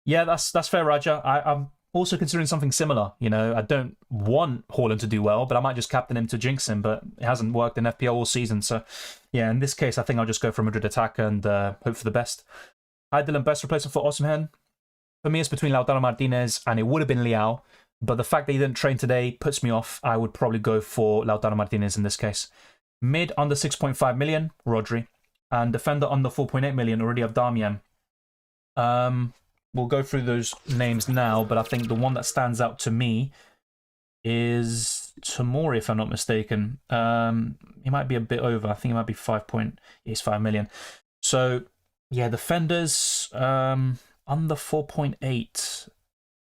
Yeah, that's fair, Raja. I'm also considering something similar. I don't want Haaland to do well, but I might just captain him to jinx him. But it hasn't worked in FPL all season. So, yeah, in this case, I think I'll just go for a Madrid attacker and hope for the best. Hi, Dylan. Best replacement for Osimhen? For me, it's between Lautaro Martinez and it would have been Leao. But the fact that he didn't train today puts me off. I would probably go for Lautaro Martinez in this case. Mid under 6.5 million, Rodri. And defender under 4.8 million, already have Damian. We'll go through those names now, but I think the one that stands out to me is Tomori, if I'm not mistaken. He might be a bit over. I think he might be 5 million. So, yeah, defenders under 4.8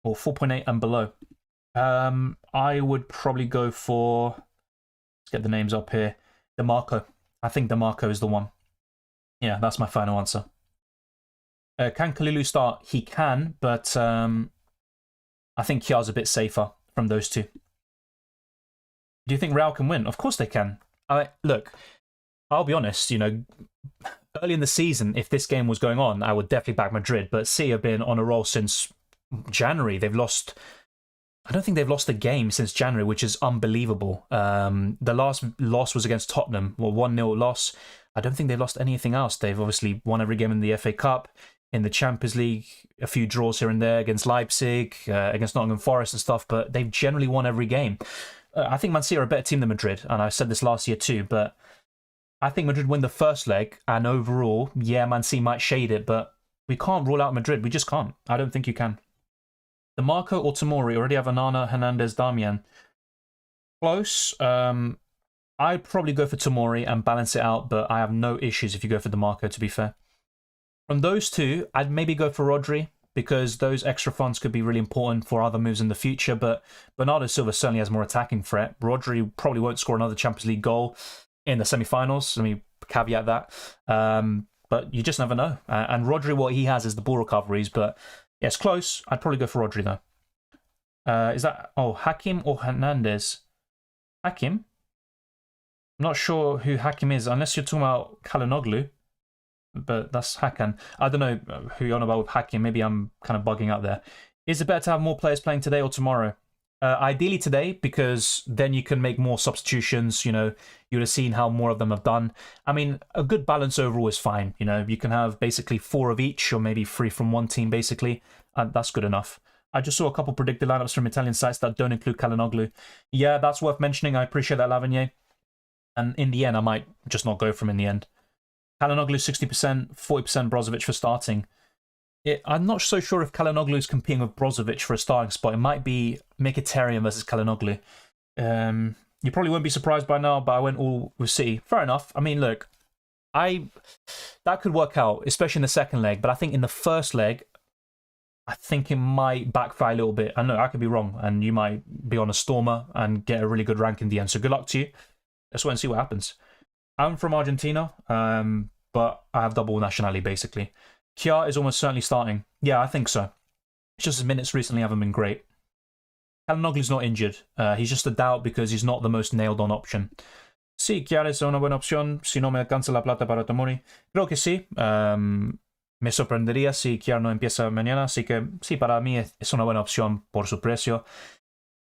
or 4.8 and below. I would probably go for, let's get the names up here, DeMarco. I think DeMarco is the one. Yeah, that's my final answer. Can Kalulu start? He can, but I think Kjaer's a bit safer from those two. Do you think Real can win? Of course they can. Look, I'll be honest, you know, early in the season, if this game was going on, I would definitely back Madrid, but City have been on a roll since January. They've lost, I don't think they've lost a game since January, which is unbelievable. The last loss was against Tottenham, well, 1-0 loss. I don't think they've lost anything else. They've obviously won every game in the FA Cup, in the Champions League, a few draws here and there against Leipzig, against Nottingham Forest and stuff, but they've generally won every game. I think Man City are a better team than Madrid, and I said this last year too, but I think Madrid win the first leg, and overall, yeah, Man City might shade it, but we can't rule out Madrid. We just can't. I don't think you can. The Marco or Tomori already have Onana, Hernandez, Damian. Close. I'd probably go for Tomori and balance it out, but I have no issues if you go for DeMarco, to be fair. From those two, I'd maybe go for Rodri, because those extra funds could be really important for other moves in the future, but Bernardo Silva certainly has more attacking threat. Rodri probably won't score another Champions League goal in the semi-finals. Let me caveat that. But you just never know. And Rodri, what he has is the ball recoveries, but yeah, it's close. I'd probably go for Rodri, though. Is that... Oh, Hakim or Hernandez? Hakim? I'm not sure who Hakim is, unless you're talking about Calhanoglu. But that's Hakan. I don't know who you're on about with Hakim. Maybe I'm kind of bugging out there. Is it better to have more players playing today or tomorrow? Ideally today, because then you can make more substitutions. You know, you would have seen how more of them have done. I mean, a good balance overall is fine. You know, you can have basically 4 of each, or maybe 3 from one team, basically. And that's good enough. I just saw a couple predicted lineups from Italian sites that don't include Calhanoglu. Yeah, that's worth mentioning. I appreciate that, Lavigny. And in the end, I might just not go for him in the end. Calhanoglu 60%, 40% Brozovic for starting. I'm not so sure if Calhanoglu is competing with Brozovic for a starting spot. It might be Mkhitaryan versus Calhanoglu. You probably won't be surprised by now, but I went all with City. Fair enough. I mean, look, that could work out, especially in the second leg. But I think in the first leg, I think it might backfire a little bit. I know I could be wrong, and you might be on a stormer and get a really good rank in the end. So good luck to you. Let's wait and see what happens. I'm from Argentina, but I have double nationality, basically. Kjaer is almost certainly starting. Yeah, I think so. It's just his minutes recently haven't been great. Calhanoglu's not injured. He's just a doubt because he's not the most nailed-on option. Sí, Kjaer es una buena opción. Si no me alcanza la plata para Tomori. Creo que sí. Me sorprendería si Kjaer no empieza mañana. Así que sí, para mí es una buena opción por su precio.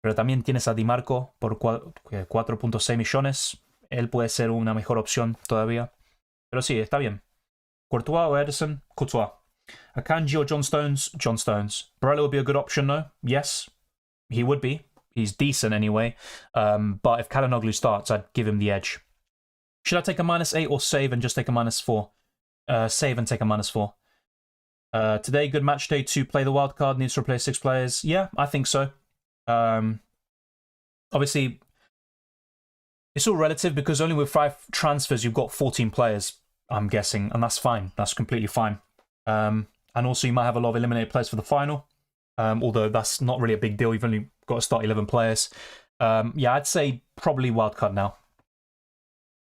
Pero también tienes a Di Marco por 4.6 millones. Él puede ser una mejor opción todavía. Pero sí, está bien. Courtois or Ederson? Courtois. Akanji or John Stones? John Stones. Barella would be a good option, though. Yes, he would be. He's decent anyway. But if Calhanoglu starts, I'd give him the edge. Should I take a -8 or save and just take a -4? Save and take a -4. Today, good match day to play the wild card. Needs to replace 6 players. Yeah, I think so. Obviously, it's all relative because only with 5 transfers, you've got 14 players, I'm guessing, and that's fine. That's completely fine. And also, you might have a lot of eliminated players for the final, although that's not really a big deal. You've only got to start 11 players. Yeah, I'd say probably wildcard now.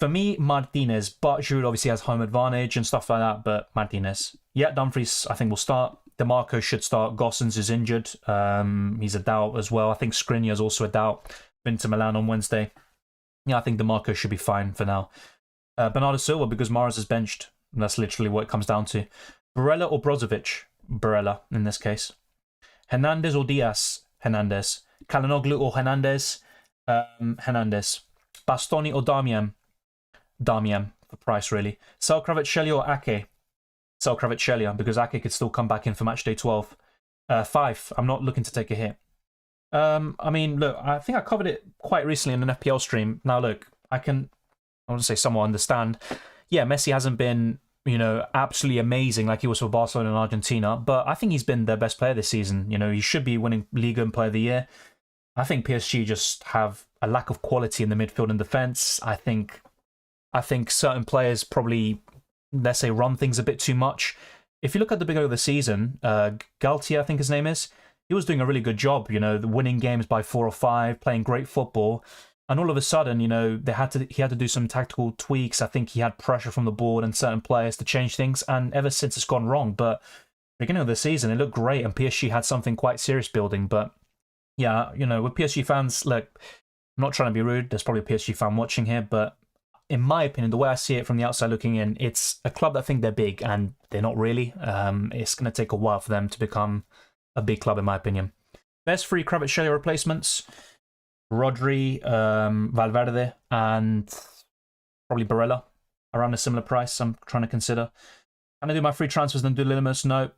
For me, Martinez, but Giroud obviously has home advantage and stuff like that, but Martinez. Yeah, Dumfries, I think, will start. DeMarco should start. Gossens is injured. He's a doubt as well. I think Skriniar is also a doubt. Been to Milan on Wednesday. Yeah, I think DeMarco should be fine for now. Bernardo Silva, because Mahrez is benched. That's literally what it comes down to. Barella or Brozovic? Barella, in this case. Hernandez or Diaz? Hernandez. Calhanoglu or Hernandez? Hernandez. Bastoni or Damian? Damian, for price, really. Sell Kvaratskhelia or Ake? Sell Kvaratskhelia, because Ake could still come back in for matchday 12. 5. I'm not looking to take a hit. I mean, look, I think I covered it quite recently in an FPL stream. Now, look, I want to say somewhat understand. Yeah, Messi hasn't been, you know, absolutely amazing like he was for Barcelona and Argentina, but I think he's been their best player this season. You know, he should be winning Liga and Player of the Year. I think PSG just have a lack of quality in the midfield and defense. I think certain players probably, let's say, run things a bit too much. If you look at the beginning of the season, Galtier, I think his name is, he was doing a really good job, you know, winning games by 4 or 5, playing great football. And all of a sudden, you know, he had to do some tactical tweaks. I think he had pressure from the board and certain players to change things. And ever since, it's gone wrong. But beginning of the season, it looked great, and PSG had something quite serious building. But yeah, you know, with PSG fans, look, I'm not trying to be rude. There's probably a PSG fan watching here, but in my opinion, the way I see it from the outside looking in, it's a club that think they're big, and they're not really. It's going to take a while for them to become a big club, in my opinion. Best three Kvaratskhelia replacements: Rodri, Valverde, and probably Barella, around a similar price. I'm trying to consider. Can I do my free transfers and do Lilimus? No,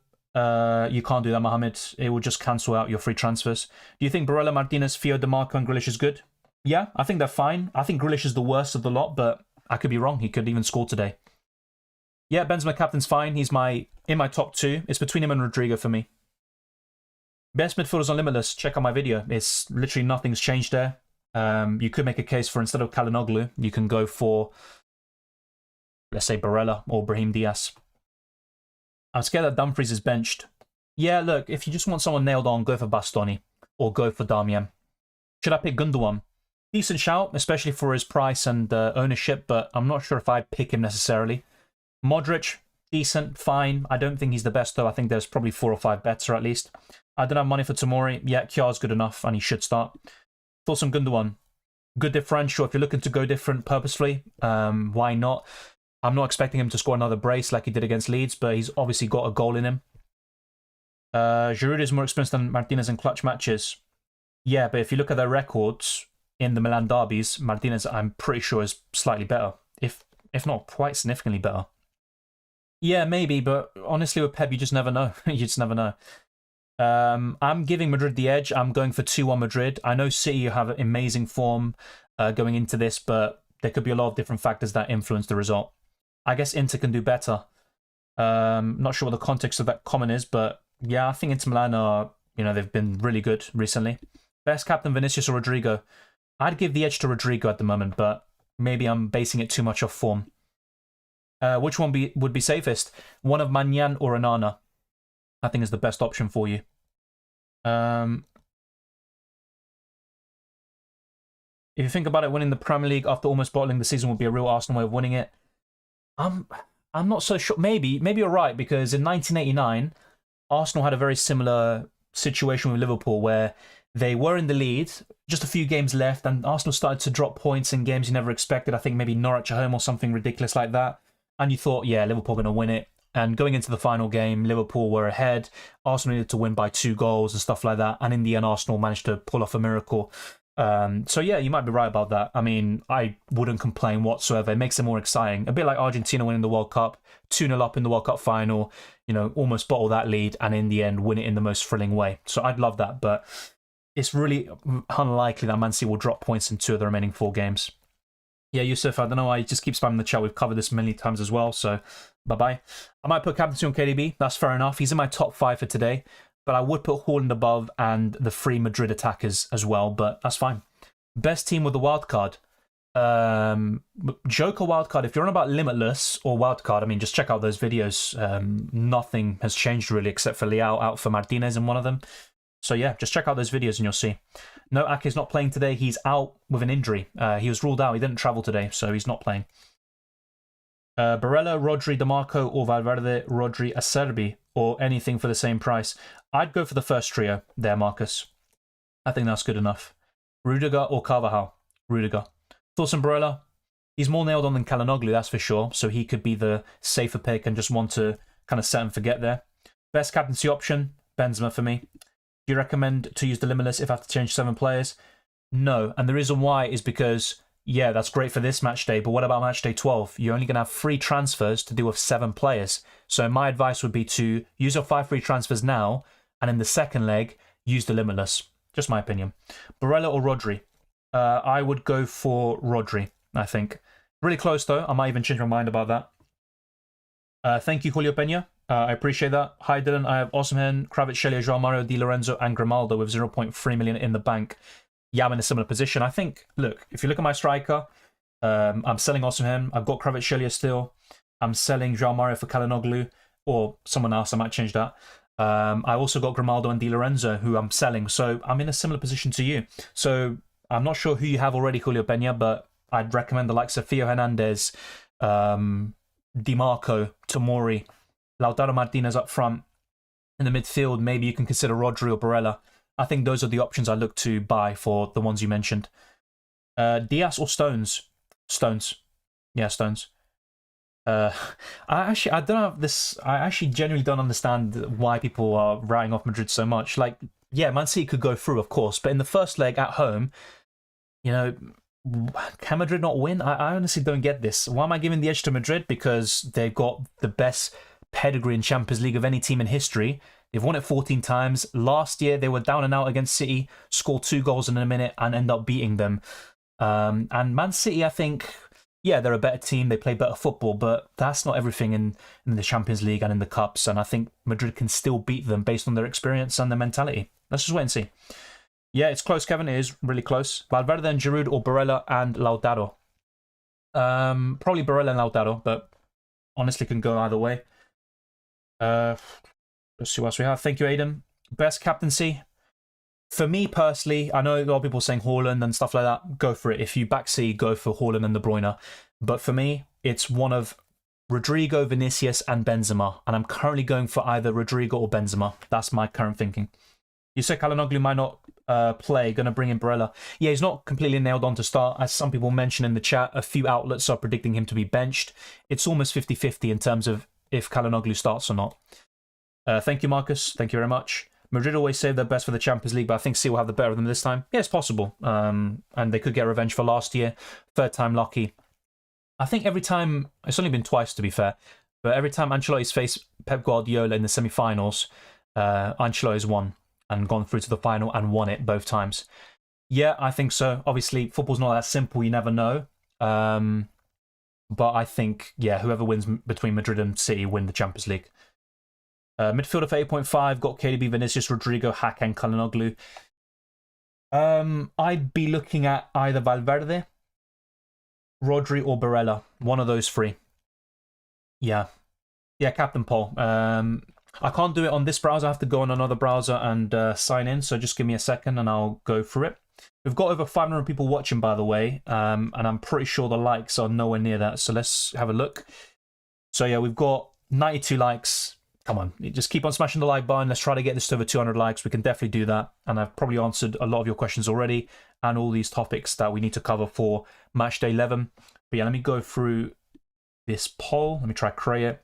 you can't do that, Mohamed. It will just cancel out your free transfers. Do you think Barella, Martinez, Fio, DeMarco, and Grealish is good? Yeah, I think they're fine. I think Grealish is the worst of the lot, but I could be wrong. He could even score today. Yeah, Benzema captain's fine. He's in my top 2. It's between him and Rodrigo for me. Best midfielders on Limitless. Check out my video. It's literally nothing's changed there. You could make a case for, instead of Kalinoglu, you can go for, let's say, Barella or Brahim Diaz. I'm scared that Dumfries is benched. Yeah, look, if you just want someone nailed on, go for Bastoni or go for Darmian. Should I pick Gundogan? Decent shout, especially for his price and ownership, but I'm not sure if I'd pick him necessarily. Modric, decent, fine. I don't think he's the best, though. I think there's probably 4 or 5 better, at least. I don't have money for Tomori. Yeah, Kjaer's good enough, and he should start. Thoughts on Gundogan? Good differential. If you're looking to go different purposefully, why not? I'm not expecting him to score another brace like he did against Leeds, but he's obviously got a goal in him. Giroud is more experienced than Martinez in clutch matches. Yeah, but if you look at their records in the Milan derbies, Martinez, I'm pretty sure, is slightly better, if not quite significantly better. Yeah, maybe, but honestly, with Pep, you just never know. You just never know. I'm giving Madrid the edge. I'm going for 2-1 Madrid. I know City have amazing form going into this, but there could be a lot of different factors that influence the result. I guess Inter can do better. Not sure what the context of that comment is, but yeah, I think Inter Milan are, you know, they've been really good recently. Best captain, Vinicius or Rodrigo? I'd give the edge to Rodrigo at the moment, but maybe I'm basing it too much off form. Which one would be safest? One of Maignan or Onana? I think is the best option for you. If you think about it, winning the Premier League after almost bottling the season would be a real Arsenal way of winning it. I'm not so sure. Maybe you're right, because in 1989, Arsenal had a very similar situation with Liverpool where they were in the lead, just a few games left, and Arsenal started to drop points in games you never expected. I think maybe Norwich at home or something ridiculous like that. And you thought, yeah, Liverpool are going to win it. And going into the final game, Liverpool were ahead. Arsenal needed to win by 2 goals and stuff like that. And in the end, Arsenal managed to pull off a miracle. So yeah, you might be right about that. I mean, I wouldn't complain whatsoever. It makes it more exciting. A bit like Argentina winning the World Cup, 2-0 up in the World Cup final, you know, almost bottle that lead, and in the end, win it in the most thrilling way. So I'd love that, but it's really unlikely that Man City will drop points in 2 of the remaining 4 games. Yeah, Yusuf, I don't know, I just keep spamming the chat. We've covered this many times as well, so bye-bye. I might put captaincy on KDB. That's fair enough. He's in my top 5 for today, but I would put Haaland above and the 3 Madrid attackers as well, but that's fine. Best team with the wild card. Joker wildcard. If you're on about Limitless or wildcard, I mean, just check out those videos. Nothing has changed really, except for Leao out for Martinez in one of them. So yeah, just check out those videos and you'll see. No, Ake's not playing today. He's out with an injury. He was ruled out. He didn't travel today, so he's not playing. Barella, Rodri, DeMarco, or Valverde, Rodri, Acerbi, or anything for the same price. I'd go for the first trio there, Marcus. I think that's good enough. Rudiger or Carvajal? Rudiger. Thoughts on Barella? He's more nailed on than Kalinoglu, that's for sure, so he could be the safer pick and just want to kind of set and forget there. Best captaincy option? Benzema for me. Do you recommend to use the Limitless if I have to change 7 players? No, and the reason why is because, yeah, that's great for this match day, but what about match day 12? You're only going to have 3 transfers to deal with 7 players. So my advice would be to use your 5 free transfers now, and in the second leg, use the Limitless. Just my opinion. Barella or Rodri? I would go for Rodri, I think. Really close, though. I might even change my mind about that. Thank you, Julio Peña. I appreciate that. Hi, Dylan. I have Osimhen, Kvaratskhelia, João Mario, Di Lorenzo, and Grimaldo with 0.3 million in the bank. yeah, I'm in a similar position. I think, look, if you look at my striker, I'm selling Osimhen. I've got Kvaratskhelia still. I'm selling João Mario for Calhanoglu, or someone else. I might change that. I also got Grimaldo and Di Lorenzo, who I'm selling. So I'm in a similar position to you. So I'm not sure who you have already, Julio Peña, but I'd recommend the likes of Theo Hernandez, Di Marco, Tomori, Lautaro Martinez up front. In the midfield, maybe you can consider Rodri or Barella. I think those are the options I look to buy for the ones you mentioned. Diaz or Stones? Stones. Yeah, Stones. I don't have this. I actually genuinely don't understand why people are writing off Madrid so much. Like, yeah, Man City could go through, of course, but in the first leg at home, you know, can Madrid not win? I honestly don't get this. Why am I giving the edge to Madrid? Because they've got the best pedigree in Champions League of any team in history. They've won it 14 times. Last year, they were down and out against City, scored 2 goals in a minute, and end up beating them. And Man City, I think, yeah, they're a better team. They play better football, but that's not everything in the Champions League and in the Cups. And I think Madrid can still beat them based on their experience and their mentality. Let's just wait and see. Yeah, it's close, Kevin. It is really close. Valverde and Giroud or Barella and Lautaro. Probably Barella and Lautaro, but honestly can go either way. Let's see what else we have. Thank you, Aiden. Best captaincy. For me personally, I know a lot of people saying Haaland and stuff like that. Go for it. If you back C, go for Haaland and De Bruyne. But for me, it's one of Rodrigo, Vinicius, and Benzema. And I'm currently going for either Rodrigo or Benzema. That's my current thinking. You said Calhanoglu might not play, going to bring in Barella. Yeah, he's not completely nailed on to start. As some people mentioned in the chat, a few outlets are predicting him to be benched. It's almost 50-50 in terms of if Calhanoglu starts or not. Thank you, Marcus. Thank you very much. Madrid always save their best for the Champions League, but I think City will have the better of them this time. Yeah, it's possible. And they could get revenge for last year. Third time lucky. I think every time, it's only been twice to be fair, but every time Ancelotti's faced Pep Guardiola in the semi-finals, Ancelotti's won and gone through to the final and won it both times. Yeah, I think so. Obviously, football's not that simple. You never know. But I think, yeah, whoever wins between Madrid and City win the Champions League. Midfielder for 8.5, got KDB, Vinicius, Rodrigo, Hakan, Calhanoglu. I'd be looking at either Valverde, Rodri, or Barella. One of those 3. Yeah. Yeah, Captain Paul. I can't do it on this browser. I have to go on another browser and sign in. So just give me a second and I'll go through it. We've got over 500 people watching, by the way. And I'm pretty sure the likes are nowhere near that. So let's have a look. So yeah, we've got 92 likes. Come on, just keep on smashing the like button. Let's try to get this to over 200 likes. We can definitely do that. And I've probably answered a lot of your questions already and all these topics that we need to cover for Matchday 11. But yeah, let me go through this poll. Let me try to create it.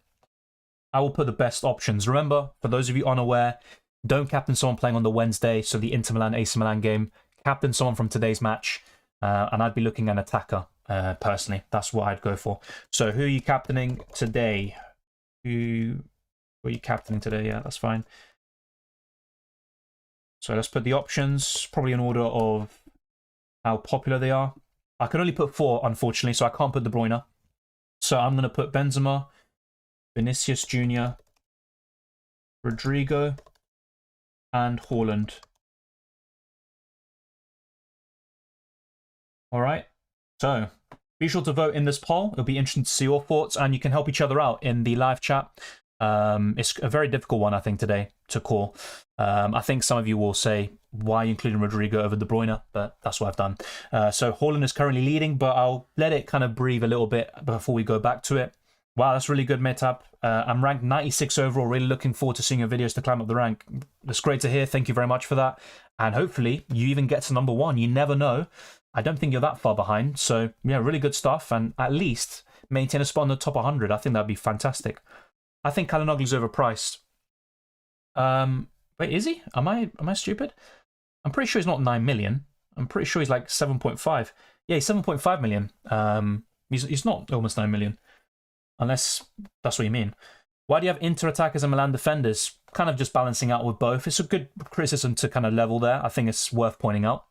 I will put the best options. Remember, for those of you unaware, don't captain someone playing on the Wednesday, so the Inter Milan AC Milan game. Captain someone from today's match, and I'd be looking at an attacker, personally. That's what I'd go for. So who are you captaining today? Who are you captaining today? Yeah, that's fine. So let's put the options, probably in order of how popular they are. I can only put 4, unfortunately, so I can't put De Bruyne. So I'm going to put Benzema, Vinicius Jr., Rodrigo, and Haaland. All right. So be sure to vote in this poll. It'll be interesting to see your thoughts, and you can help each other out in the live chat. It's a very difficult one, I think, today to call. I think some of you will say, why are you including Rodrigo over De Bruyne? But that's what I've done. So Haaland is currently leading, but I'll let it kind of breathe a little bit before we go back to it. Wow, that's really good, Metab. I'm ranked 96 overall. Really looking forward to seeing your videos to climb up the rank. That's great to hear. Thank you very much for that. And hopefully you even get to number 1. You never know. I don't think you're that far behind. So yeah, really good stuff. And at least maintain a spot in the top 100. I think that'd be fantastic. I think Calhanoglu's overpriced. Wait, is he? Am I stupid? I'm pretty sure he's not 9 million. I'm pretty sure he's like 7.5. Yeah, he's 7.5 million. He's not almost 9 million. Unless that's what you mean. Why do you have Inter attackers and Milan defenders? Kind of just balancing out with both. It's a good criticism to kind of level there. I think it's worth pointing out.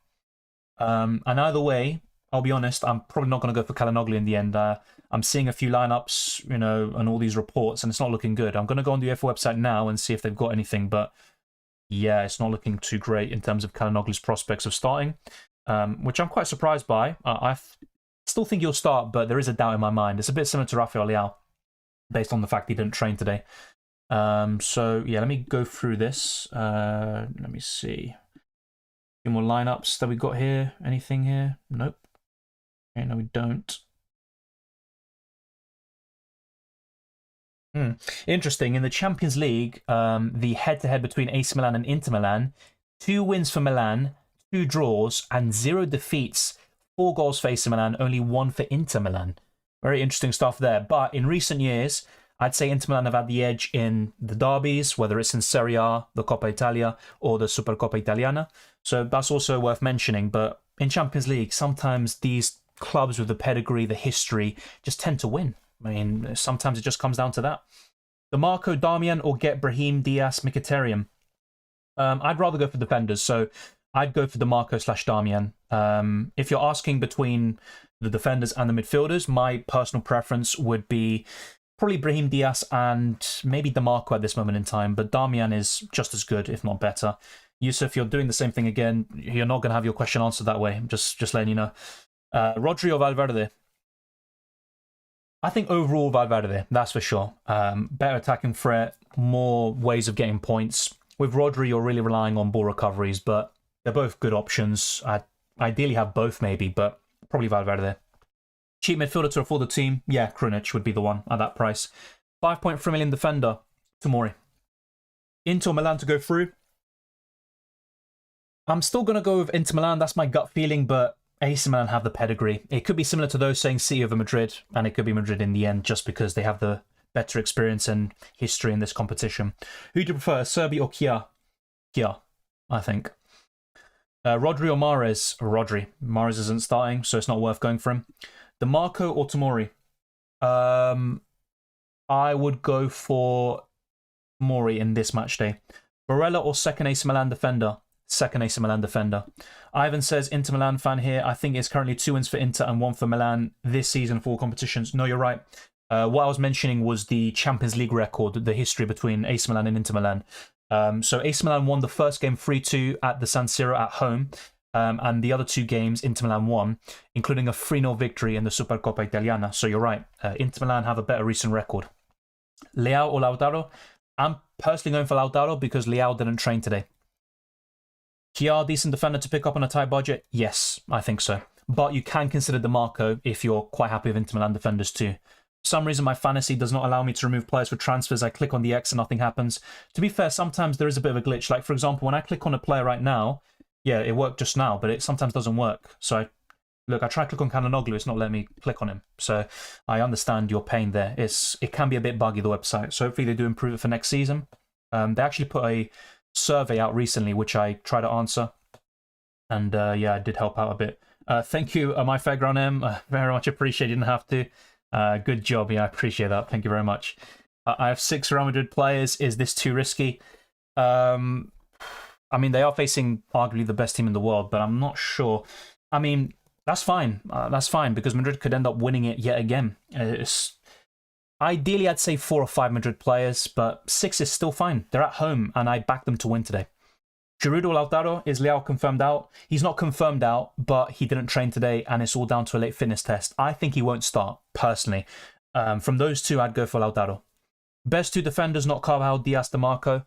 And either way, I'll be honest, I'm probably not going to go for Calhanoglu in the end. I'm seeing a few lineups, you know, and all these reports, and it's not looking good. I'm going to go on the UEFA website now and see if they've got anything, but yeah, it's not looking too great in terms of Calhanoglu's prospects of starting. which I'm quite surprised by. I still think he'll start, but there is a doubt in my mind. It's a bit similar to Rafael Leao, based on the fact he didn't train today. So yeah, let me go through this. Let me see. A few more lineups that we got here. Anything here? Nope. Okay, no, we don't. Interesting. In the Champions League, the head-to-head between AC Milan and Inter Milan, 2 wins for Milan, 2 draws, and 0 defeats. 4 goals for AC Milan, only 1 for Inter Milan. Very interesting stuff there. But in recent years, I'd say Inter Milan have had the edge in the derbies, whether it's in Serie A, the Coppa Italia, or the Supercoppa Italiana. So that's also worth mentioning. But in Champions League, sometimes these clubs with the pedigree, the history, just tend to win. I mean, sometimes it just comes down to that. DeMarco, Darmian, or get Brahim Diaz, Mkhitaryan. I'd rather go for defenders, so I'd go for DeMarco/Darmian. If you're asking between the defenders and the midfielders, my personal preference would be probably Brahim Diaz and maybe DeMarco at this moment in time, but Darmian is just as good, if not better. Yusuf, you're doing the same thing again. You're not going to have your question answered that way. Just letting you know. Rodri or Valverde? I think overall Valverde, that's for sure. Better attacking threat, more ways of getting points. With Rodri, you're really relying on ball recoveries, but they're both good options. I'd ideally have both maybe, but probably Valverde. Cheap midfielder to afford the team, yeah, Krunic would be the one at that price. 5.3 million defender, Tomori. Inter Milan to go through. I'm still going to go with Inter Milan, that's my gut feeling, but AC Milan have the pedigree. It could be similar to those saying City over Madrid, and it could be Madrid in the end just because they have the better experience and history in this competition. Who do you prefer, Serbi or Kia? Kia, I think. Rodri or Mahrez? Rodri. Mahrez isn't starting, so it's not worth going for him. DeMarco or Tomori? I would go for Tomori in this match day. Barella or second AC Milan defender? Second AC Milan defender. Ivan says, Inter Milan fan here. I think it's currently 2 wins for Inter and 1 for Milan this season for all competitions. No, you're right. What I was mentioning was the Champions League record, the history between AC Milan and Inter Milan. So AC Milan won the first game 3-2 at the San Siro at home. And the other 2 games, Inter Milan won, including a 3-0 victory in the Supercoppa Italiana. So you're right. Inter Milan have a better recent record. Leao or Lautaro? I'm personally going for Lautaro because Leao didn't train today. Kia, decent defender to pick up on a tight budget? Yes, I think so. But you can consider DeMarco if you're quite happy with Inter Milan defenders too. For some reason, my fantasy does not allow me to remove players for transfers. I click on the X and nothing happens. To be fair, sometimes there is a bit of a glitch. Like, for example, when I click on a player right now, yeah, it worked just now, but it sometimes doesn't work. So, I try to click on Calhanoglu, it's not letting me click on him. So, I understand your pain there. It can be a bit buggy, the website. So, hopefully they do improve it for next season. They actually put a survey out recently, which I try to answer. And, yeah, it did help out a bit. Thank you, my Fairground M. Very much appreciated. You didn't have to. Good job. Yeah, I appreciate that. Thank you very much. I have 6 Real Madrid players. Is this too risky? I mean, they are facing arguably the best team in the world, but I'm not sure. I mean, that's fine. That's fine because Madrid could end up winning it yet again. Ideally, I'd say 4 or 5 Madrid players, but 6 is still fine. They're at home, and I back them to win today. Giroud or Lautaro? Is Leao confirmed out? He's not confirmed out, but he didn't train today, and it's all down to a late fitness test. I think he won't start, personally. From those 2, I'd go for Lautaro. Best 2 defenders, not Carvajal, Diaz, DeMarco.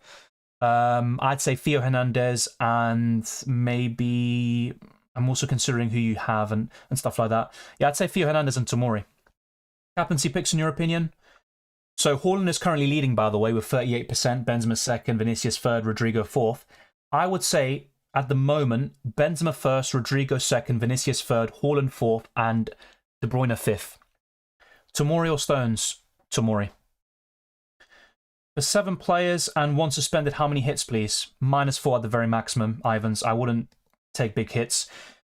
I'd say Theo Hernandez, and maybe I'm also considering who you have and stuff like that. Yeah, I'd say Theo Hernandez and Tomori. Captaincy picks in your opinion? So Haaland is currently leading, by the way, with 38%, Benzema 2nd, Vinicius 3rd, Rodrigo 4th. I would say, at the moment, Benzema 1st, Rodrigo 2nd, Vinicius 3rd, Haaland 4th, and De Bruyne 5th. Tomori or Stones? Tomori. For 7 players and 1 suspended, how many hits, please? -4 at the very maximum, Ivans. I wouldn't take big hits.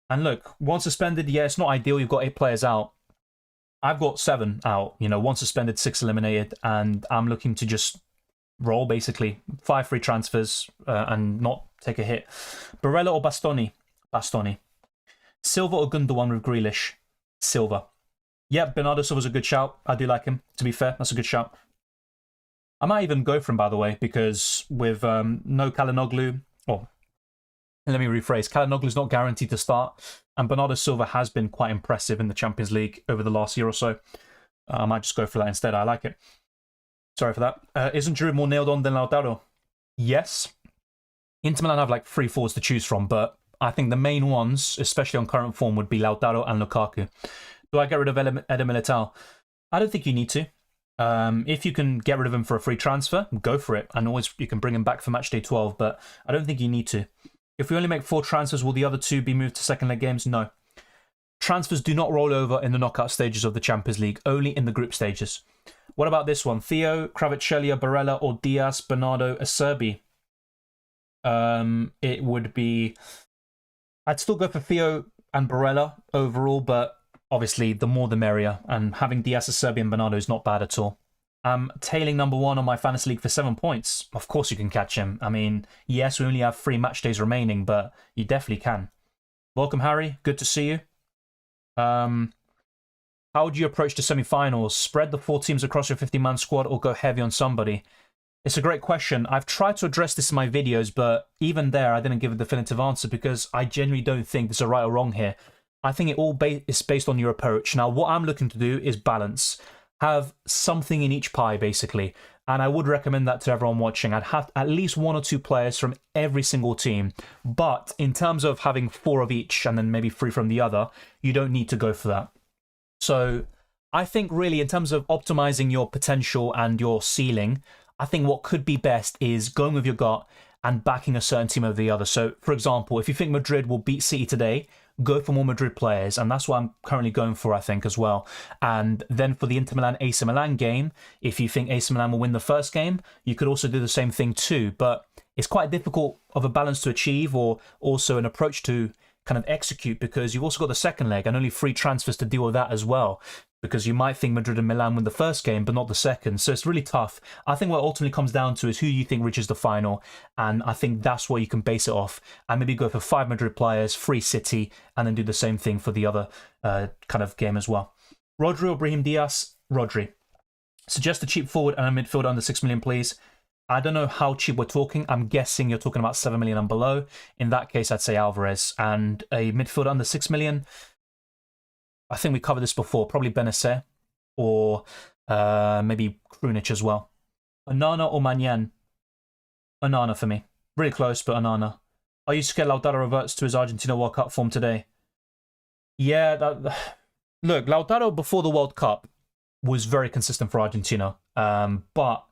And look, 1 suspended, yeah, it's not ideal. You've got 8 players out. I've got 7 out. 1 suspended, 6 eliminated, and I'm looking to just roll, basically. 5 free transfers and not take a hit. Barella or Bastoni? Bastoni. Silva or Gundogan with Grealish? Silva. Yeah, Bernardo Silva's a good shout. I do like him, to be fair. That's a good shout. I might even go for him, by the way, because with no Calhanoglu, or let me rephrase. Calhanoglu's not guaranteed to start, and Bernardo Silva has been quite impressive in the Champions League over the last year or so. I might just go for that instead. I like it. Sorry for that. Isn't Giroud more nailed on than Lautaro? Yes. Inter Milan have like 3 forwards to choose from, but I think the main ones, especially on current form, would be Lautaro and Lukaku. Do I get rid of Eder Militao? I don't think you need to. If you can get rid of him for a free transfer, go for it. And always you can bring him back for matchday 12, but I don't think you need to. If we only make 4 transfers, will the other 2 be moved to second leg games? No. Transfers do not roll over in the knockout stages of the Champions League, only in the group stages. What about this one? Theo, Kvaratskhelia, Barella, or Diaz, Bernardo, Acerbi? It would be... I'd still go for Theo and Barella overall, but obviously the more the merrier. And having Diaz, Acerbi, and Bernardo is not bad at all. I'm tailing number 1 on my fantasy league for 7 points. Of course you can catch him. I mean, yes, we only have 3 match days remaining, but you definitely can. Welcome, Harry. Good to see you. How would you approach the semi-finals? Spread the 4 teams across your 50-man squad or go heavy on somebody? It's a great question. I've tried to address this in my videos, but even there I didn't give a definitive answer because I genuinely don't think there's a right or wrong here. I think it all is based on your approach. Now, what I'm looking to do is balance. Have something in each pie, basically. And I would recommend that to everyone watching. I'd have at least 1 or 2 players from every single team. But in terms of having 4 of each and then maybe 3 from the other, you don't need to go for that. So I think really in terms of optimizing your potential and your ceiling, I think what could be best is going with your gut and backing a certain team over the other. So, for example, if you think Madrid will beat City today, go for more Madrid players, and that's what I'm currently going for, I think, as well. And then for the Inter Milan AC Milan game, if you think AC Milan will win the first game, you could also do the same thing too. But it's quite difficult of a balance to achieve, or also an approach to kind of execute, because you've also got the second leg and only 3 transfers to deal with that as well. Because you might think Madrid and Milan win the first game, but not the second. So it's really tough. I think what it ultimately comes down to is who you think reaches the final. And I think that's what you can base it off. And maybe go for 5 Madrid players, 3 City, and then do the same thing for the other kind of game as well. Rodri or Brahim Diaz? Rodri. Suggest a cheap forward and a midfielder under 6 million, please. I don't know how cheap we're talking. I'm guessing you're talking about 7 million and below. In that case, I'd say Alvarez. And a midfielder under 6 million... I think we covered this before. Probably Benacer or maybe Krunic as well. Onana or Maignan? Onana for me. Really close, but Onana. Are you scared Lautaro reverts to his Argentina World Cup form today? Yeah, look, Lautaro before the World Cup was very consistent for Argentina. But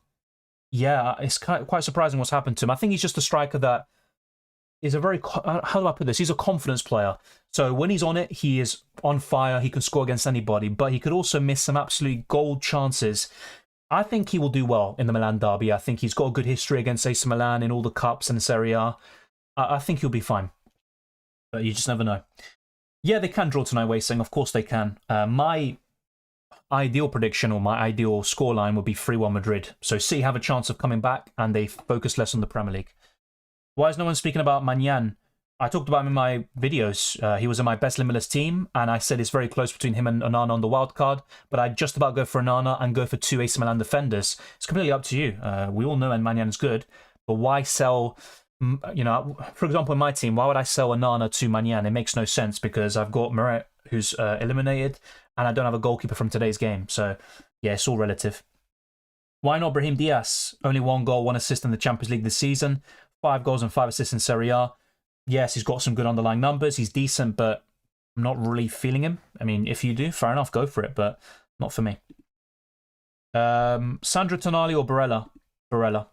yeah, it's quite surprising what's happened to him. I think he's just a striker that is a very, how do I put this? He's a confidence player. So when he's on it, he is on fire. He can score against anybody, but he could also miss some absolute gold chances. I think he will do well in the Milan derby. I think he's got a good history against AC Milan in all the cups and Serie A. I think he'll be fine, but you just never know. Yeah, they can draw tonight, Wasting. Of course they can. My ideal prediction or my ideal scoreline would be 3-1 Madrid. So City have a chance of coming back and they focus less on the Premier League. Why is no one speaking about Maignan? I talked about him in my videos. He was in my best limitless team, and I said it's very close between him and Onana on the wild card, but I'd just about go for Onana and go for 2 AC Milan defenders. It's completely up to you. We all know Maignan is good, but why sell, for example, in my team, why would I sell Onana to Maignan? It makes no sense because I've got Meret, who's eliminated, and I don't have a goalkeeper from today's game. So, yeah, it's all relative. Why not Brahim Diaz? Only 1 goal, 1 assist in the Champions League this season. 5 goals and 5 assists in Serie A. Yes, he's got some good underlying numbers. He's decent, but I'm not really feeling him. I mean, if you do, fair enough, go for it, but not for me. Sandro Tonali or Barella? Barella.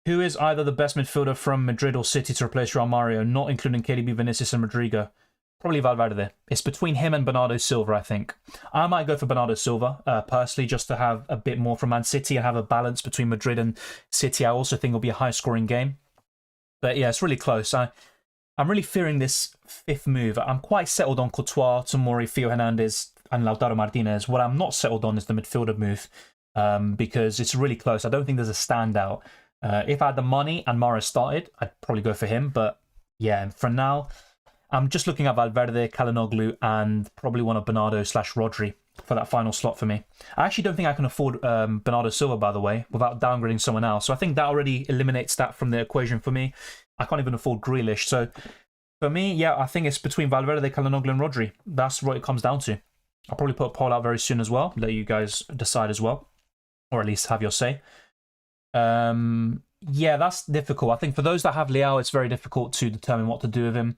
Who is either the best midfielder from Madrid or City to replace João Mario, not including KDB, Vinicius and Rodrigo? Probably Valverde. It's between him and Bernardo Silva, I think. I might go for Bernardo Silva, personally, just to have a bit more from Man City and have a balance between Madrid and City. I also think it'll be a high-scoring game. But yeah, it's really close. I'm really fearing this 5th move. I'm quite settled on Courtois, Tomori, Theo Hernandez and Lautaro Martinez. What I'm not settled on is the midfielder move because it's really close. I don't think there's a standout. If I had the money and Mahrez started, I'd probably go for him. But yeah, for now, I'm just looking at Valverde, Calhanoglu, and probably one of Bernardo/Rodri for that final slot for me. I actually don't think I can afford Bernardo Silva, by the way, without downgrading someone else. So I think that already eliminates that from the equation for me. I can't even afford Grealish. So for me, yeah, I think it's between Valverde, Calhanoglu, and Rodri. That's what it comes down to. I'll probably put a poll out very soon as well. Let you guys decide as well, or at least have your say. Yeah, that's difficult. I think for those that have Leao, it's very difficult to determine what to do with him.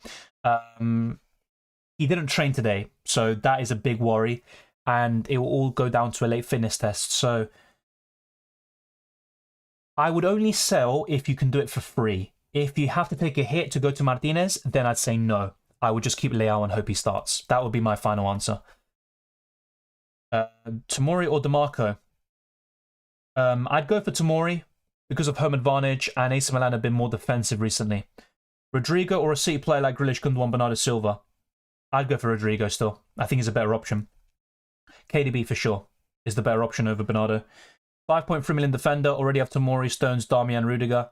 He didn't train today, so that is a big worry, and it will all go down to a late fitness test. So I would only sell if you can do it for free. If you have to take a hit to go to Martinez, then I'd say no. I would just keep Leao and hope he starts. That would be my final answer. Tomori or DeMarco? I'd go for Tomori because of home advantage, and AC Milan have been more defensive recently. Rodrigo or a City player like Grealish, Gundogan, Bernardo Silva? I'd go for Rodrigo still. I think he's a better option. KDB for sure is the better option over Bernardo. 5.3 million defender. Already have Tomori, Stones, Darmian, Rudiger.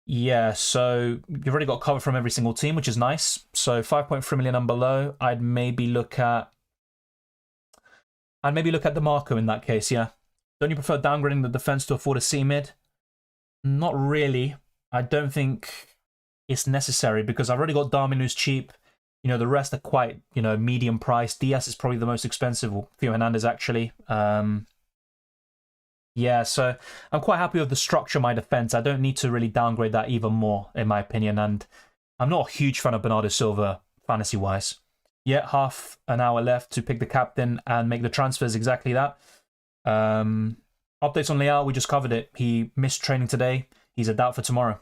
Yeah, so you've already got cover from every single team, which is nice. So 5.3 million and below, I'd maybe look at DeMarco in that case, yeah. Don't you prefer downgrading the defense to afford a C mid? Not really. I don't think it's necessary because I've already got Darmian who's cheap. You know, the rest are quite, you know, medium price. Diaz is probably the most expensive. Theo Hernandez, actually. Yeah, so I'm quite happy with the structure of my defense. I don't need to really downgrade that even more, in my opinion. And I'm not a huge fan of Bernardo Silva, fantasy-wise. Yeah, half an hour left to pick the captain and make the transfers, exactly that. Updates on Leao, we just covered it. He missed training today. He's a doubt for tomorrow.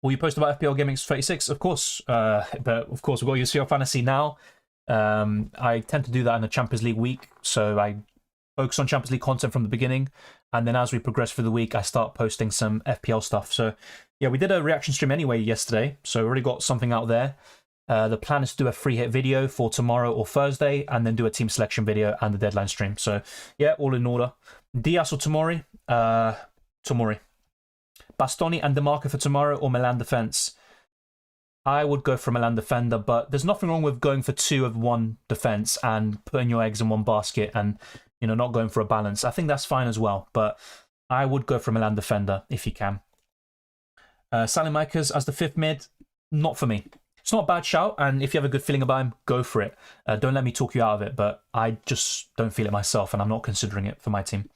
Will you post about FPL Gaming 36? Of course. But of course, we've got UCL Fantasy now. I tend to do that in the Champions League week. So I focus on Champions League content from the beginning. And then as we progress through the week, I start posting some FPL stuff. So yeah, we did a reaction stream anyway yesterday. So we already got something out there. The plan is to do a free hit video for tomorrow or Thursday, and then do a team selection video and the deadline stream. So yeah, all in order. Diaz or Tomori? Tomori. Bastoni and DeMarco for tomorrow, or Milan defense? I would go for Milan defender, but there's nothing wrong with going for 2 of 1 defense and putting your eggs in one basket and, you know, not going for a balance. I think that's fine as well, but I would go for Milan defender if you can. Salimakers as the 5th mid, not for me. It's not a bad shout, and if you have a good feeling about him, go for it. Don't let me talk you out of it, but I just don't feel it myself, and I'm not considering it for my team.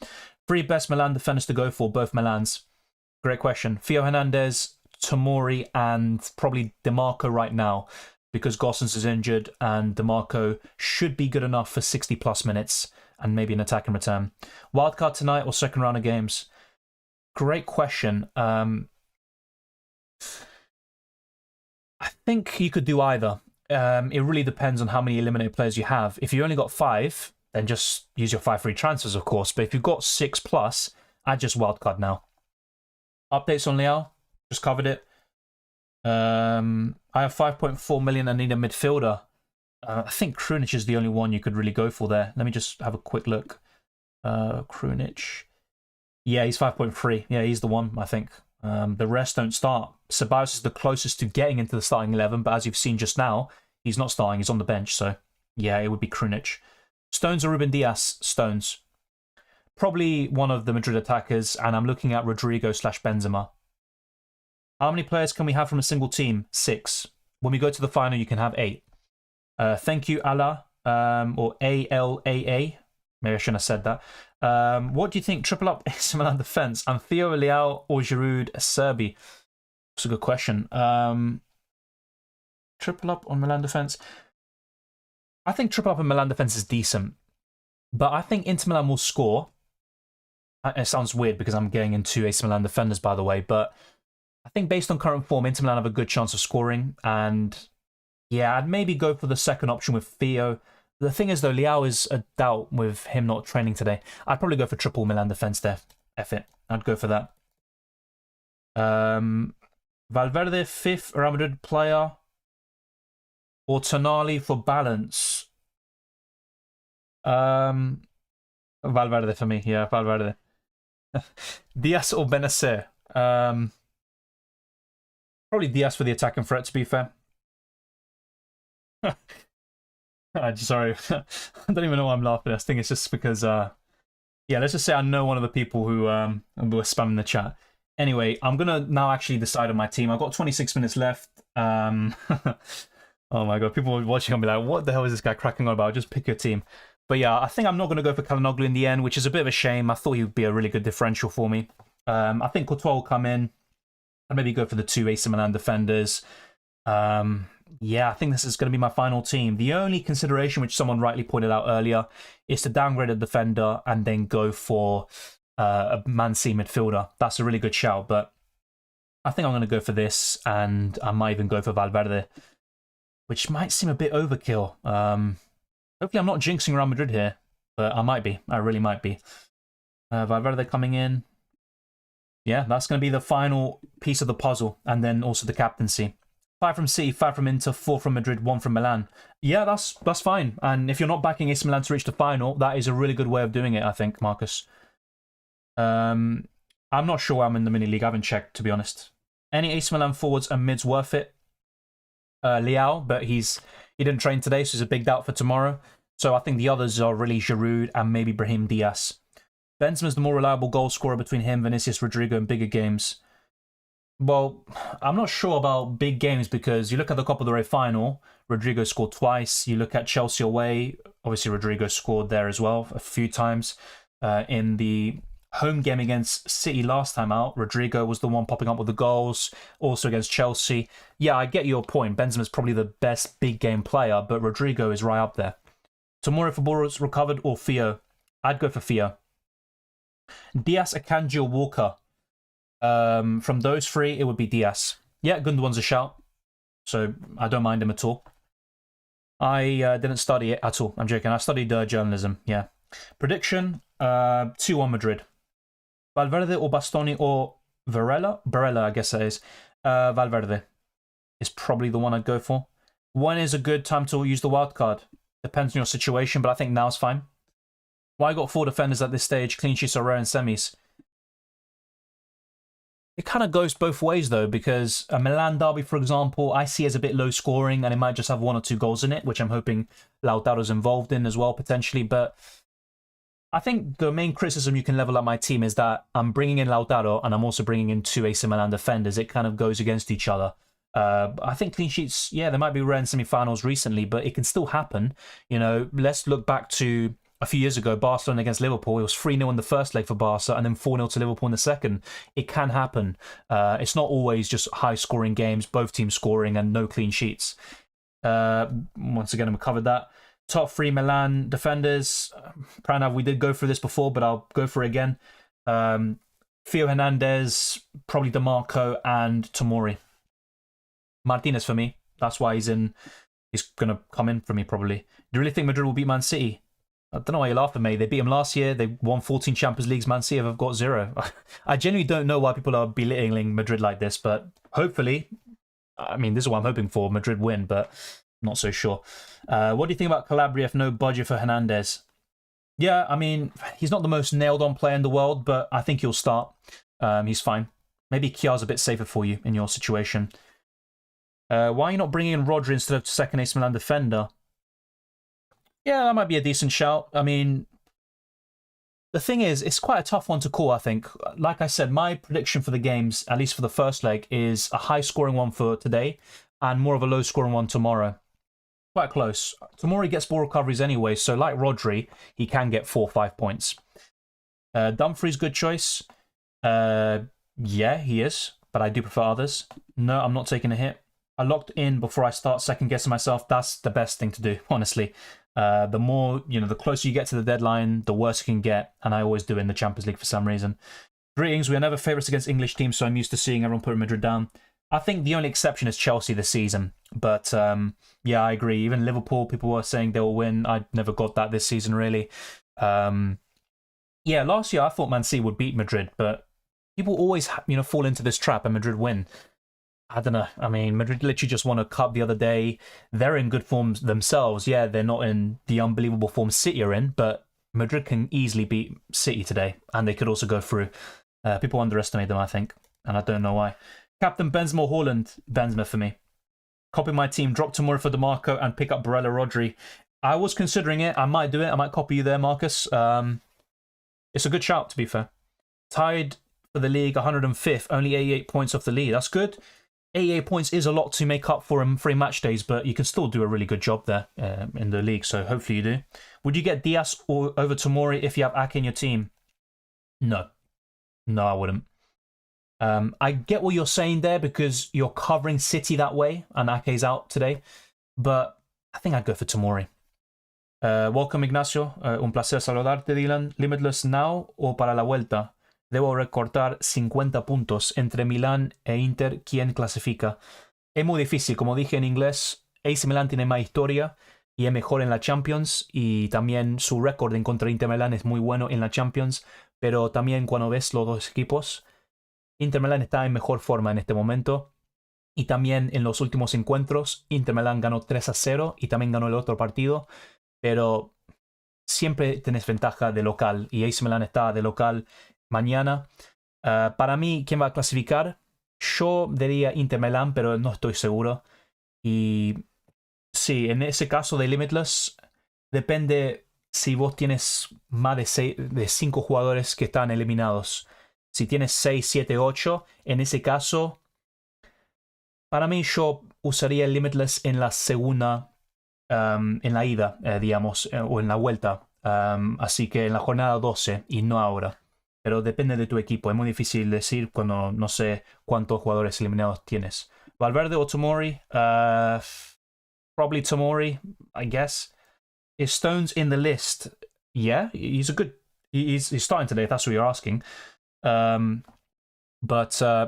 3 best Milan defenders to go for, both Milans. Great question. Theo Hernandez, Tomori, and probably DeMarco right now, because Gosens is injured, and DeMarco should be good enough for 60-plus minutes, and maybe an attack in return. Wildcard tonight or second round of games? Great question. I think you could do either. It really depends on how many eliminated players you have. If you only got 5, then just use your 5 free transfers, of course. But if you've got 6+, I'd just wildcard now. Updates on Leao, just covered it. I have 5.4 million and need a midfielder. I think Krunic is the only one you could really go for there. Let me just have a quick look. Krunic. Yeah, he's 5.3. Yeah, he's the one, I think. The rest don't start. Ceballos is the closest to getting into the starting 11, but as you've seen just now, he's not starting, he's on the bench, so yeah, it would be Krunic. Stones or Ruben Diaz? Stones. Probably one of the Madrid attackers, and I'm looking at Rodrigo/Benzema. How many players can we have from a single team? 6. When we go to the final, you can have 8. Thank you, Allah, or ALAA. Maybe I shouldn't have said that. What do you think? Triple up AC Milan defense. And Theo Leao or Giroud Serbi? That's a good question. Triple up on Milan defense. I think triple up on Milan defense is decent, but I think Inter Milan will score. It sounds weird because I'm getting into AC Milan defenders, by the way, but I think based on current form, Inter Milan have a good chance of scoring. And yeah, I'd maybe go for the second option with Theo. The thing is, though, Leao is a doubt with him not training today. I'd probably go for triple Milan defense there. F it. I'd go for that. Valverde, 5th Real Madrid player. Or Tonali for balance. Valverde for me. Yeah, Valverde. Diaz or Benacer? Probably Diaz for the attacking threat, to be fair. Sorry, I don't even know why I'm laughing. I think it's just because, yeah, let's just say I know one of the people who were spamming the chat. Anyway, I'm going to now actually decide on my team. I've got 26 minutes left. Oh my god, people are watching and be like, what the hell is this guy cracking on about? Just pick your team. But yeah, I think I'm not going to go for Kalinoglu in the end, which is a bit of a shame. I thought he would be a really good differential for me. I think Courtois will come in. I'd maybe go for the two AC Milan defenders. Yeah, I think this is going to be my final team. The only consideration, which someone rightly pointed out earlier, is to downgrade a defender and then go for a Man City midfielder. That's a really good shout, but I think I'm going to go for this, and I might even go for Valverde, which might seem a bit overkill. Hopefully I'm not jinxing Real Madrid here, but I might be. I really might be. Valverde coming in. Yeah, that's going to be the final piece of the puzzle, and then also the captaincy. 5 from City, 5 from Inter, 4 from Madrid, 1 from Milan. Yeah, that's fine. And if you're not backing AC Milan to reach the final, that is a really good way of doing it, I think, Marcus. I'm not sure why I'm in the mini league. I haven't checked, to be honest. Any AC Milan forwards and mids worth it? Leao, but he didn't train today, so he's a big doubt for tomorrow. So I think the others are really Giroud and maybe Brahim Diaz. Benzema's the more reliable goal scorer between him, Vinicius, Rodrigo in bigger games. Well, I'm not sure about big games because you look at the Copa del Rey final, Rodrigo scored twice. You look at Chelsea away, obviously Rodrigo scored there as well a few times. In the home game against City last time out, Rodrigo was the one popping up with the goals. Also against Chelsea. Yeah, I get your point. Benzema's probably the best big game player, but Rodrigo is right up there. Tomorrow for Boris recovered or Theo? I'd go for Theo. Diaz, Akanji, or Walker? From those three, it would be Diaz. Yeah, Gundogan's a shout, so I don't mind him at all. I didn't study it at all. I'm joking. I studied journalism. Yeah. Prediction: 2-1 Madrid. Valverde or Bastoni or Varela? Barella, I guess that is. Valverde is probably the one I'd go for. When is a good time to use the wild card? Depends on your situation, but I think now's fine. Why got 4 defenders at this stage? Clean sheets are rare in semis. It kind of goes both ways, though, because a Milan derby, for example, I see as a bit low scoring, and it might just have 1 or 2 goals in it, which I'm hoping Lautaro's involved in as well, potentially. But I think the main criticism you can level at my team is that I'm bringing in Lautaro, and I'm also bringing in 2 AC Milan defenders. It kind of goes against each other. I think clean sheets, yeah, they might be rare in semi-finals recently, but it can still happen. You know, let's look back to a few years ago, Barcelona against Liverpool. It was 3-0 in the first leg for Barca and then 4-0 to Liverpool in the second. It can happen. It's not always just high-scoring games, both teams scoring and no clean sheets. Once again, I've covered that. Top 3 Milan defenders. Pranav, we did go through this before, but I'll go for it again. Theo Hernandez, probably DeMarco, and Tomori. Martinez for me. That's why he's going to come in for me, probably. Do you really think Madrid will beat Man City? I don't know why you laugh at me. They beat him last year. They won 14 Champions Leagues. Man City have got 0. I genuinely don't know why people are belittling Madrid like this, but hopefully, I mean, this is what I'm hoping for, Madrid win, but I'm not so sure. What do you think about Calabria if no budget for Hernandez? Yeah, I mean, he's not the most nailed-on player in the world, but I think he'll start. He's fine. Maybe Kjaer's a bit safer for you in your situation. Why are you not bringing in Rodri instead of second AC Milan defender? Yeah, that might be a decent shout. I mean, the thing is, it's quite a tough one to call, I think. Like I said, my prediction for the games, at least for the first leg, is a high-scoring one for today and more of a low-scoring one tomorrow. Quite close. Tomorrow gets ball recoveries anyway, so like Rodri, he can get 4 or 5 points. Dumfries, good choice. Yeah, he is, but I do prefer others. No, I'm not taking a hit. I locked in before I start second-guessing myself. That's the best thing to do, honestly. The more, the closer you get to the deadline, the worse it can get. And I always do in the Champions League for some reason. Greetings, we are never favourites against English teams, so I'm used to seeing everyone put Madrid down. I think the only exception is Chelsea this season. But yeah, I agree. Even Liverpool, people were saying they'll win. I never got that this season, really. Yeah, last year I thought Man City would beat Madrid, but people always, fall into this trap and Madrid win. I don't know. I mean, Madrid literally just won a cup the other day. They're in good form themselves. Yeah, they're not in the unbelievable form City are in, but Madrid can easily beat City today, and they could also go through. People underestimate them, I think, and I don't know why. Captain Benzema or Haaland? Benzema for me. Copy my team, drop tomorrow for DeMarco, and pick up Barella Rodri. I was considering it. I might do it. I might copy you there, Marcus. It's a good shout, to be fair. Tied for the league, 105th, only 88 points off the lead. That's good. 88 points is a lot to make up for in 3 match days, but you can still do a really good job there in the league, so hopefully you do. Would you get Diaz over Tomori if you have Ake in your team? No. No, I wouldn't. I get what you're saying there because you're covering City that way, and Ake's out today, but I think I'd go for Tomori. Welcome, Ignacio. Un placer saludarte, Dylan. Limitless now o para la vuelta? Debo recortar 50 puntos entre Milán e Inter. ¿Quién clasifica? Es muy difícil. Como dije en inglés, AC Milán tiene más historia y es mejor en la Champions. Y también su récord en contra de Inter Milán es muy bueno en la Champions. Pero también cuando ves los dos equipos, Inter Milán está en mejor forma en este momento. Y también en los últimos encuentros, Inter Milán ganó 3-0 y también ganó el otro partido. Pero siempre tenés ventaja de local y AC Milan está de local mañana. Para mí, ¿quién va a clasificar? Yo diría Inter Milan, pero no estoy seguro. Y sí, en ese caso de Limitless, depende si vos tienes más de 5 jugadores que están eliminados. Si tienes 6, 7, 8, en ese caso, para mí yo usaría el Limitless en la segunda. En la ida, digamos, o en la vuelta. Así que en la jornada 12 y no ahora. Pero depende de tu equipo. Es muy difícil decir cuando no sé cuántos jugadores eliminados tienes. Valverde o Tomori? Probably Tomori, I guess. Is Stones in the list? Yeah, he's a good... He's starting today, if that's what you're asking. But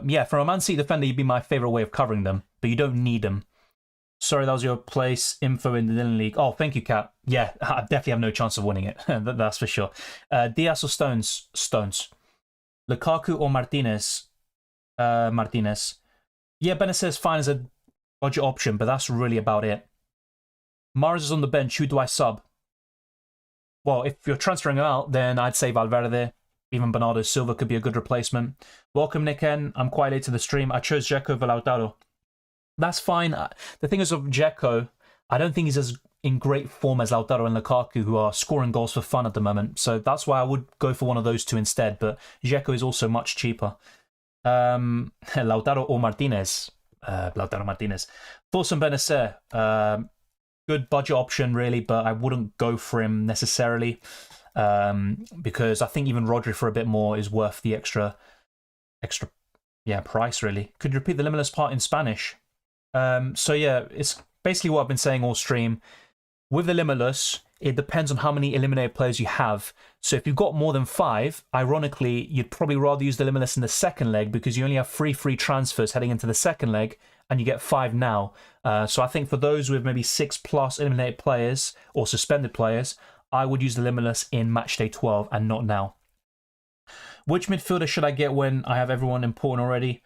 yeah, from a Man City defender, he'd be my favourite way of covering them. But you don't need them. Sorry, that was your place info in the Dylan League. Oh, thank you, Cap. Yeah, I definitely have no chance of winning it. That's for sure. Diaz or Stones? Stones. Lukaku or Martinez? Martinez. Yeah, Benitez fine as a budget option, but that's really about it. Mars is on the bench. Who do I sub? Well, if you're transferring him out, then I'd say Valverde. Even Bernardo Silva could be a good replacement. Welcome, Nick N. I'm quite late to the stream. I chose Dzeko over Lautaro. That's fine. The thing is, of Dzeko, I don't think he's as in great form as Lautaro and Lukaku, who are scoring goals for fun at the moment. So that's why I would go for one of those two instead. But Dzeko is also much cheaper. Lautaro or Martinez? Lautaro Martinez. Fulson Benacer. Good budget option, really, but I wouldn't go for him necessarily. Because I think even Rodri for a bit more is worth the extra price, really. Could you repeat the limitless part in Spanish? So yeah, it's basically what I've been saying all stream. With the Limitless, it depends on how many eliminated players you have. So if you've got more than 5, ironically, you'd probably rather use the Limitless in the second leg because you only have 3 free transfers heading into the second leg and you get 5 now. So I think for those with maybe 6+ eliminated players or suspended players, I would use the Limitless in Matchday 12 and not now. Which midfielder should I get when I have everyone important already?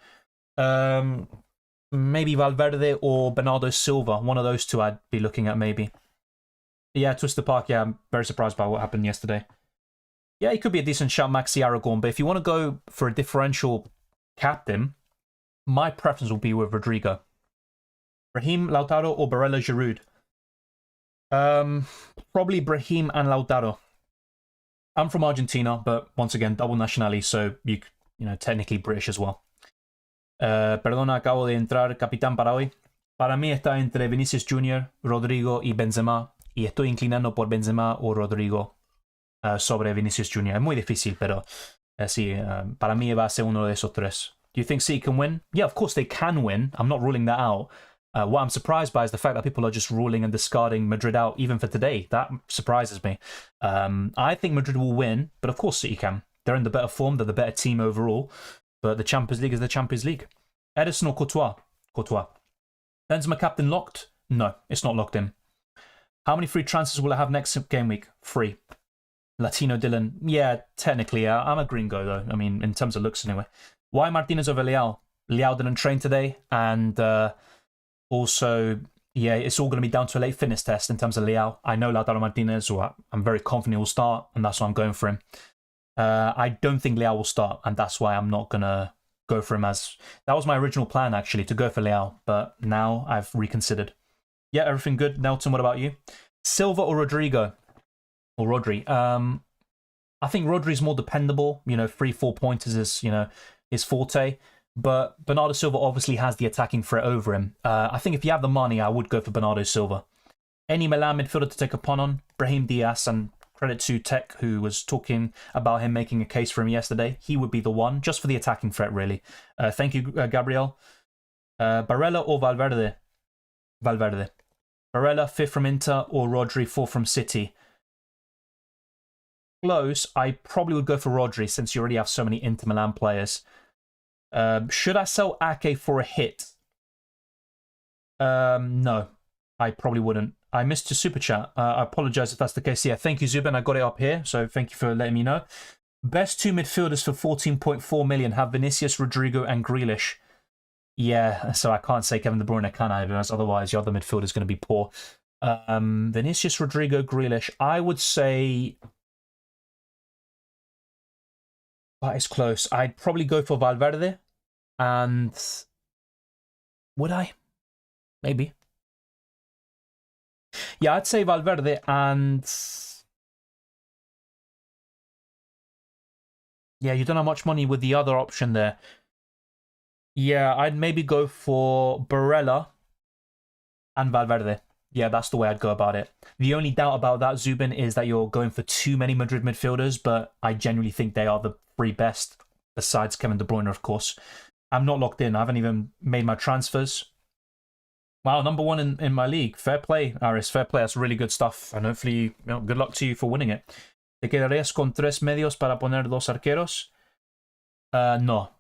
Maybe Valverde or Bernardo Silva. One of those two I'd be looking at, maybe. Yeah, Twister Park, yeah, I'm very surprised by what happened yesterday. Yeah, he could be a decent shout, Maxi Aragon, but if you want to go for a differential captain, my preference will be with Rodrigo. Brahim, Lautaro, or Barella Giroud? Probably Brahim and Lautaro. I'm from Argentina, but once again, double nationality, so you know, technically British as well. Perdona, acabo de entrar, capitán para hoy. Para mí está entre Vinicius Jr., Rodrigo y Benzema. Y estoy inclinando por Benzema o Rodrigo sobre Vinicius Jr. Es muy difícil, pero sí, para mí va a ser uno de esos tres. Do you think City can win? Yeah, of course they can win. I'm not ruling that out. What I'm surprised by is the fact that people are just ruling and discarding Madrid out even for today. That surprises me. I think Madrid will win, but of course City can. They're in the better form. They're the better team overall. But the Champions League is the Champions League. Edison or Courtois? Courtois. Benzema captain locked? No, it's not locked in. How many free transfers will I have next game week? 3. Latino Dylan. Yeah, technically, I'm a gringo, though. I mean, in terms of looks, anyway. Why Martinez over Leao? Leao didn't train today, and also, yeah, it's all going to be down to a late fitness test in terms of Leao. I know Lautaro Martinez, or I'm very confident he'll start, and that's why I'm going for him. I don't think Leao will start, and that's why I'm not going to go for him as... That was my original plan, actually, to go for Leao, but now I've reconsidered. Yeah, everything good. Nelton, what about you? Silva or Rodrigo? Or Rodri? I'm I think Rodri's more dependable. 3-4 pointers is, his forte. But Bernardo Silva obviously has the attacking threat over him. I think if you have the money, I would go for Bernardo Silva. Any Milan midfielder to take a punt on? Brahim Diaz, and credit to Tech, who was talking about him making a case for him yesterday. He would be the one, just for the attacking threat, really. Thank you, Gabriel. Barella or Valverde? Valverde. Barella, 5th from Inter, or Rodri, 4th from City? Close. I probably would go for Rodri, since you already have so many Inter Milan players. Should I sell Ake for a hit? No, I probably wouldn't. I missed your super chat. I apologize if that's the case. Yeah, thank you, Zubin. I got it up here, so thank you for letting me know. Best 2 midfielders for 14.4 million have Vinicius, Rodrigo, and Grealish. Yeah, so I can't say Kevin De Bruyne, can I? Because otherwise, your other midfielder is going to be poor. Vinicius, Rodrigo, Grealish. I would say... That is close. I'd probably go for Valverde. And... Would I? Maybe. Yeah, I'd say Valverde and... Yeah, you don't have much money with the other option there. Yeah, I'd maybe go for Barella and Valverde. Yeah, that's the way I'd go about it. The only doubt about that, Zubin, is that you're going for too many Madrid midfielders, but I genuinely think they are the 3 best, besides Kevin De Bruyne, of course. I'm not locked in. I haven't even made my transfers. Wow, number 1 in my league. Fair play, Aris. Fair play. That's really good stuff. And hopefully, good luck to you for winning it. ¿Te quedarías con 3 medios para poner 2 arqueros? No.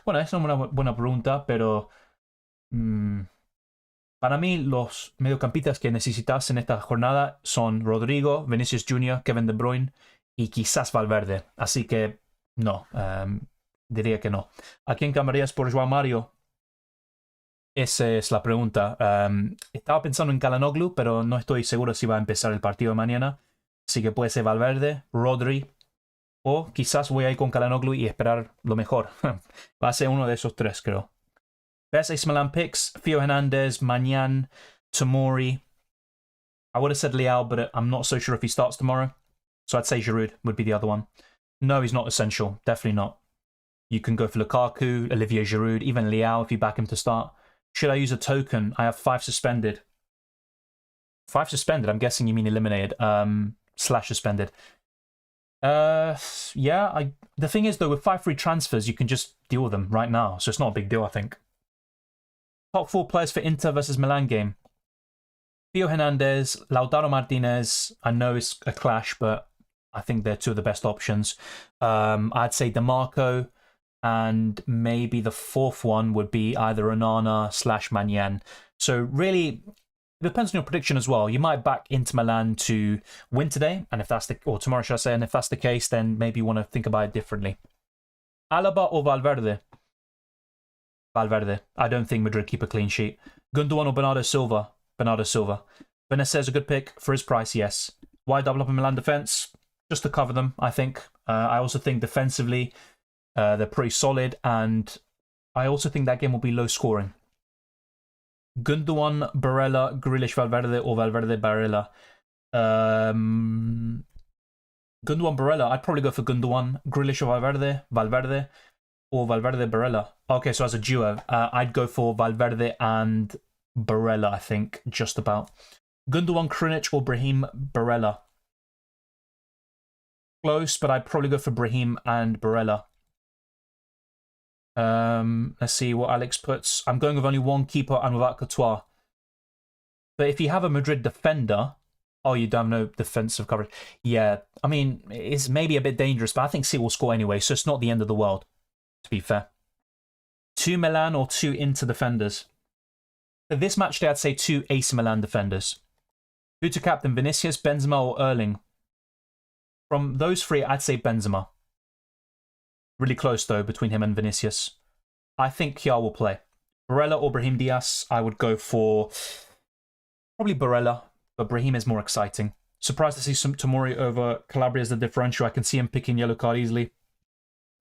Bueno, esa es una buena pregunta, pero... para mí, los mediocampistas que necesitas en esta jornada son Rodrigo, Vinicius Jr., Kevin De Bruyne y quizás Valverde. Así que, no. Diría que no. ¿A quién cambiarías por Joao Mario? Esa es la pregunta. Estaba pensando en Calhanoglu, pero no estoy seguro si va a empezar el partido de mañana. Así que puede ser Valverde, Rodri, o quizás voy a ir con Calhanoglu y esperar lo mejor. Va a ser uno de esos 3, creo. Best AC Milan picks: Theo Hernandez, Mañan, Tomori. I would have said Leao, but I'm not so sure if he starts tomorrow. So I'd say Giroud would be the other one. No, he's not essential. Definitely not. You can go for Lukaku, Olivier Giroud, even Leao if you back him to start. Should I use a token? I have 5 suspended. 5 suspended? I'm guessing you mean eliminated. / suspended. Yeah, the thing is, though, with 5 free transfers, you can just deal with them right now. So it's not a big deal, I think. Top 4 players for Inter versus Milan game. Theo Hernandez, Lautaro Martinez. I know it's a clash, but I think they're 2 of the best options. I'd say DeMarco. And maybe the 4th one would be either Onana / Mañan. So really, it depends on your prediction as well. You might back Inter Milan to win today, and if that's or tomorrow, should I say? And if that's the case, then maybe you want to think about it differently. Alaba or Valverde? Valverde. I don't think Madrid keep a clean sheet. Gundogan or Bernardo Silva? Bernardo Silva. Vanessa is a good pick for his price, yes. Why double up in Milan defense? Just to cover them, I think. I also think defensively, they're pretty solid, and I also think that game will be low scoring. Gundogan, Barella, Grealish, Valverde, or Valverde, Barella. Gundogan, Barella. I'd probably go for Gundogan, Grealish, or Valverde, or Valverde, Barella. Okay, so as a duo, I'd go for Valverde and Barella, I think, just about. Gundogan, Krunic, or Brahim, Barella. Close, but I'd probably go for Brahim and Barella. Let's see what Alex puts. I'm going with only 1 keeper and without Courtois. But if you have a Madrid defender... Oh, you don't have no defensive coverage. Yeah, I mean, it's maybe a bit dangerous, but I think City will score anyway, so it's not the end of the world, to be fair. 2 Milan or 2 Inter defenders? For this match day, I'd say 2 AC Milan defenders. Who to captain, Vinicius, Benzema, or Erling? From those 3, I'd say Benzema. Really close, though, between him and Vinicius. I think Kiar will play. Barella or Brahim Diaz, I would go for probably Barella, but Brahim is more exciting. Surprised to see some Tomori over Calabria as the differential. I can see him picking yellow card easily.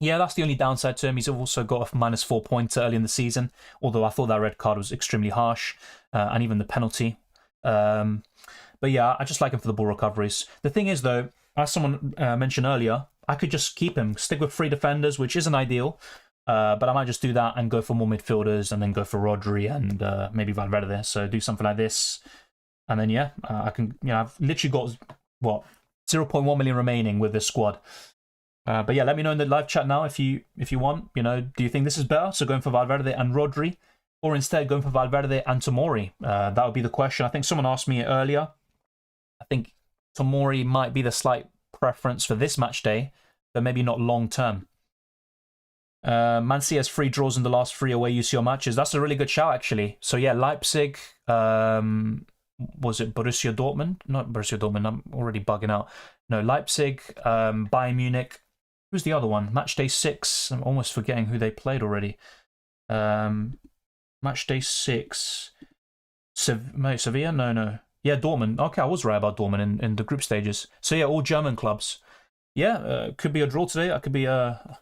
Yeah, that's the only downside to him. He's also got a -4 pointer early in the season, although I thought that red card was extremely harsh, and even the penalty. But yeah, I just like him for the ball recoveries. The thing is, though, as someone mentioned earlier, I could just keep him, stick with 3 defenders, which isn't ideal. But I might just do that and go for more midfielders and then go for Rodri and maybe Valverde. So do something like this. And then, yeah, I can, I've literally got, what, 0.1 million remaining with this squad. But yeah, let me know in the live chat now if you want. Do you think this is better? So going for Valverde and Rodri, or instead going for Valverde and Tomori? That would be the question. I think someone asked me it earlier. I think Tomori might be the slight preference for this match day, but maybe not long term. Man City has 3 draws in the last 3 away UCL matches. That's a really good shout, actually. So yeah, Leipzig. Was it Borussia Dortmund? Not Borussia Dortmund. I'm already bugging out. No, Leipzig, Bayern Munich. Who's the other one? Matchday 6. I'm almost forgetting who they played already. Matchday 6. Sevilla? No. Yeah, Dortmund. Okay, I was right about Dortmund in the group stages. So yeah, all German clubs. Yeah, could be a draw today. That could be a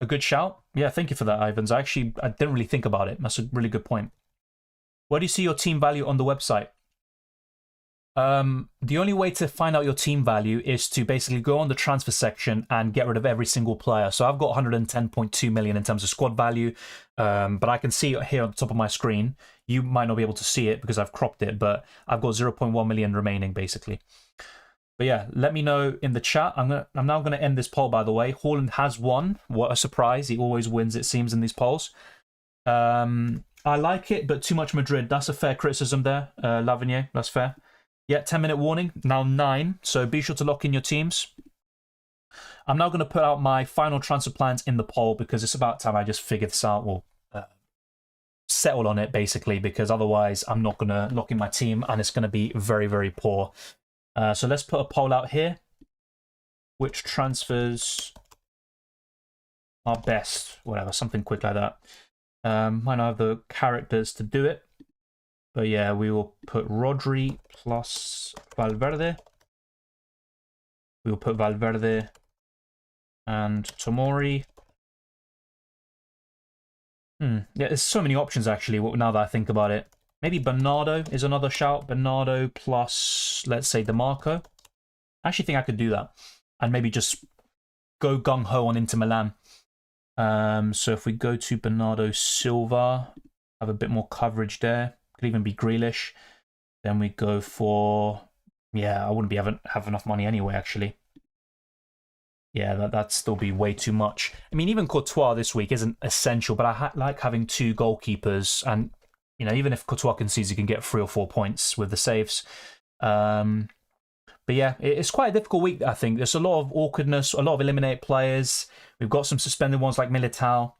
good shout. Yeah, thank you for that, Ivans. I didn't really think about it. That's a really good point. Where do you see your team value on the website? The only way to find out your team value is to basically go on the transfer section and get rid of every single player. So I've got 110.2 million in terms of squad value, but I can see it here on the top of my screen. You might not be able to see it because I've cropped it, but I've got 0.1 million remaining basically. But yeah, let me know in the chat. I'm now gonna end this poll, by the way. Haaland has won. What a surprise! He always wins, it seems, in these polls. I like it, but too much Madrid. That's a fair criticism there, Lavinier. That's fair. Yeah, 10-minute warning, now 9, so be sure to lock in your teams. I'm now going to put out my final transfer plans in the poll because it's about time I just figure this out, or settle on it, basically, because otherwise I'm not going to lock in my team and it's going to be very, very poor. So let's put a poll out here. Which transfers are best? Whatever, something quick like that. Might not have the characters to do it. But yeah, we will put Rodri plus Valverde. We will put Valverde and Tomori. Yeah, there's so many options actually, now that I think about it. Maybe Bernardo is another shout. Bernardo plus, let's say, DeMarco. I actually think I could do that. And maybe just go gung-ho on Inter Milan. So if we go to Bernardo Silva, have a bit more coverage there. Could even be Grealish. Then we go for, yeah, I wouldn't have enough money anyway, actually. Yeah, that'd still be way too much. I mean, even Courtois this week isn't essential, but I like having 2 goalkeepers, and even if Courtois concedes, he can get 3 or 4 points with the saves. But yeah, it's quite a difficult week, I think. There's a lot of awkwardness, a lot of eliminated players. We've got some suspended ones like Militao.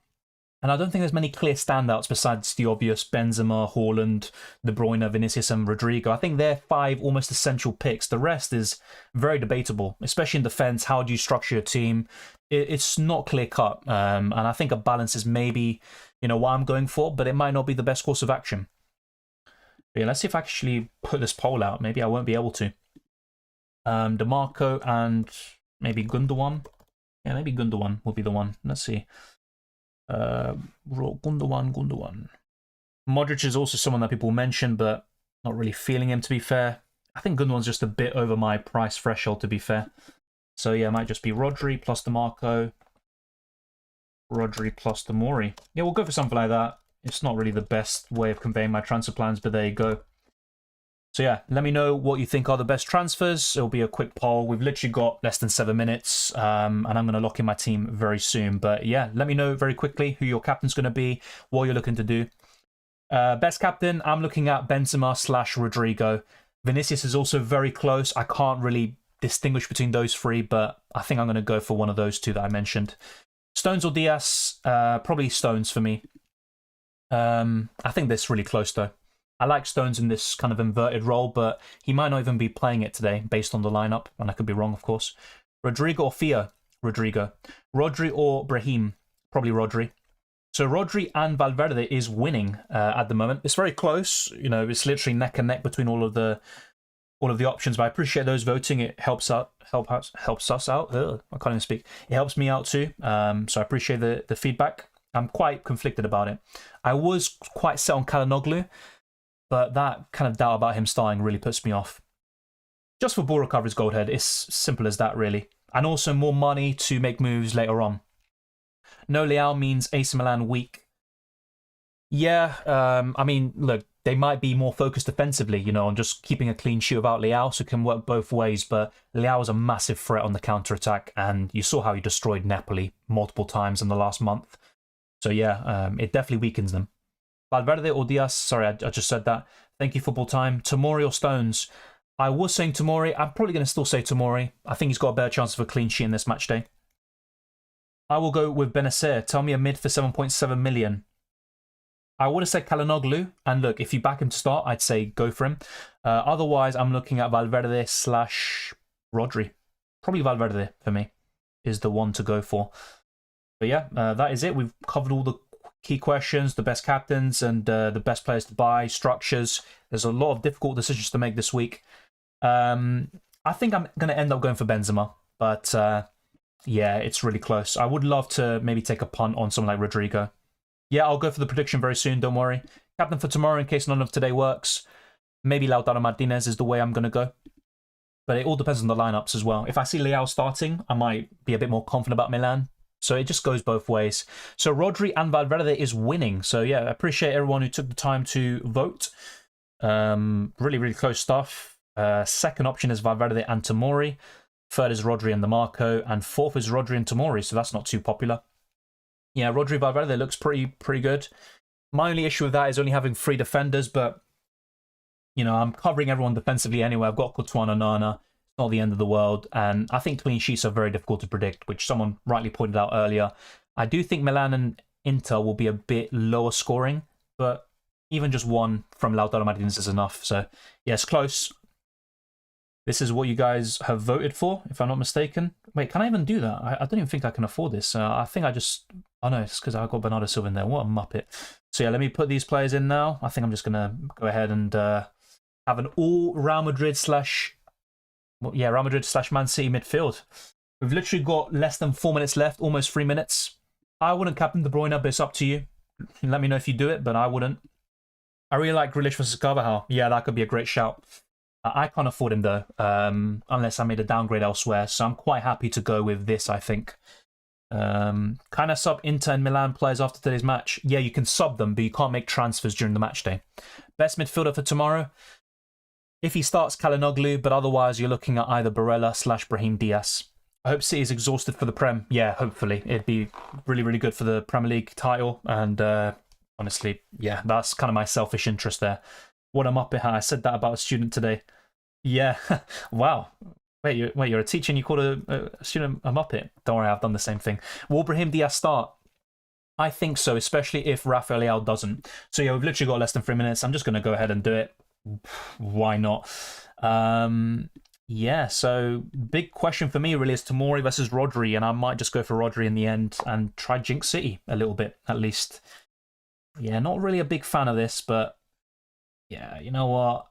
And I don't think there's many clear standouts besides the obvious Benzema, Haaland, De Bruyne, Vinicius and Rodrigo. I think they're 5 almost essential picks. The rest is very debatable, especially in defence. How do you structure your team? It's not clear-cut. And I think a balance is maybe, what I'm going for, but it might not be the best course of action. But yeah, let's see if I actually put this poll out. Maybe I won't be able to. DeMarco and maybe Gundogan. Yeah, maybe Gundogan will be the one. Let's see. Gundogan. Modric is also someone that people mention, but not really feeling him, to be fair. I think Gundogan's just a bit over my price threshold, to be fair. So yeah, it might just be Rodri plus DeMarco. Rodri plus Tomori. Yeah, we'll go for something like that. It's not really the best way of conveying my transfer plans, but there you go. So yeah, let me know what you think are the best transfers. It'll be a quick poll. We've literally got less than 7 minutes, and I'm going to lock in my team very soon. But yeah, let me know very quickly who your captain's going to be, what you're looking to do. Best captain, I'm looking at Benzema / Rodrigo. Vinicius is also very close. I can't really distinguish between those 3, but I think I'm going to go for one of those 2 that I mentioned. Stones or Diaz? Probably Stones for me. I think this is really close though. I like Stones in this kind of inverted role, but he might not even be playing it today based on the lineup, and I could be wrong, of course. Rodrigo or Fia? Rodrigo. Rodri or Brahim? Probably Rodri. So Rodri and Valverde is winning at the moment. It's very close. It's literally neck and neck between all of the options. But I appreciate those voting. It helps us out. Ugh, I can't even speak. It helps me out too. So I appreciate the feedback. I'm quite conflicted about it. I was quite set on Çalhanoğlu, but that kind of doubt about him starting really puts me off. Just for ball recoveries, Goldhead. It's simple as that, really. And also more money to make moves later on. No Leao means AC Milan weak. Yeah, I mean, look, they might be more focused defensively, you know, on just keeping a clean sheet without Leao, so it can work both ways. But Leao is a massive threat on the counter-attack, and you saw how he destroyed Napoli multiple times in the last month. So yeah, it definitely weakens them. Valverde or Diaz, sorry, I just said that. Thank you, football time. Tomori or Stones? I was saying Tomori. I'm probably going to still say Tomori. I think he's got a better chance of a clean sheet in this match day. I will go with Benacer. Tell me a mid for 7.7 million. I would have said Calhanoglu, and look, if you back him to start, I'd say go for him. Otherwise, I'm looking at Valverde / Rodri. Probably Valverde for me is the one to go for. But yeah, that is it. We've covered all the key questions, the best captains, and the best players to buy, structures. There's a lot of difficult decisions to make this week. I think I'm going to end up going for Benzema, but yeah, it's really close. I would love to maybe take a punt on someone like Rodrigo. Yeah, I'll go for the prediction very soon, don't worry. Captain for tomorrow in case none of today works. Maybe Lautaro Martinez is the way I'm going to go. But it all depends on the lineups as well. If I see Leao starting, I might be a bit more confident about Milan. So it just goes both ways. So Rodri and Valverde is winning. So yeah, I appreciate everyone who took the time to vote. Really, really close stuff. Second option is Valverde and Tomori. Third is Rodri and DeMarco. And fourth is Rodri and Tomori. So that's not too popular. Yeah, Rodri Valverde looks pretty good. My only issue with that is only having 3 defenders, but you know, I'm covering everyone defensively anyway. I've got Courtois and Onana. It's not the end of the world, and I think clean sheets are very difficult to predict, which someone rightly pointed out earlier. I do think Milan and Inter will be a bit lower scoring, but even just one from Lautaro Martinez is enough. So yes, close. This is what you guys have voted for, if I'm not mistaken. Wait, can I even do that? I don't even think I can afford this. I think I just... Oh no, it's because I've got Bernardo Silva in there. What a muppet. So yeah, let me put these players in now. I think I'm just going to go ahead and have an all Real Madrid / Real Madrid / Man City midfield. We've literally got less than 4 minutes left, almost 3 minutes. I wouldn't captain De Bruyne, but it's up to you. Let me know if you do it, but I wouldn't. I really like Grealish versus Carvajal. Yeah, that could be a great shout. I can't afford him though, unless I made a downgrade elsewhere. So I'm quite happy to go with this, I think. Kind of sub Inter and Milan players after today's match? Yeah, you can sub them, but you can't make transfers during the match day. Best midfielder for tomorrow? If he starts, Calhanoglu, but otherwise you're looking at either Barella / Brahim Diaz. I hope City is exhausted for the Prem. Yeah, hopefully. It'd be really, really good for the Premier League title. And honestly, yeah, that's kind of my selfish interest there. What a muppet. I said that about a student today. Yeah, wow. Wait, you're a teacher and you called a student a muppet? Don't worry, I've done the same thing. Will Brahim Diaz start? I think so, especially if Rafael Leao doesn't. So yeah, we've literally got less than 3 minutes. I'm just going to go ahead and do it. Why not? Yeah, so big question for me really is Tomori versus Rodri, and I might just go for Rodri in the end and try Jinx City a little bit, at least. Yeah, not really a big fan of this, but yeah, you know what?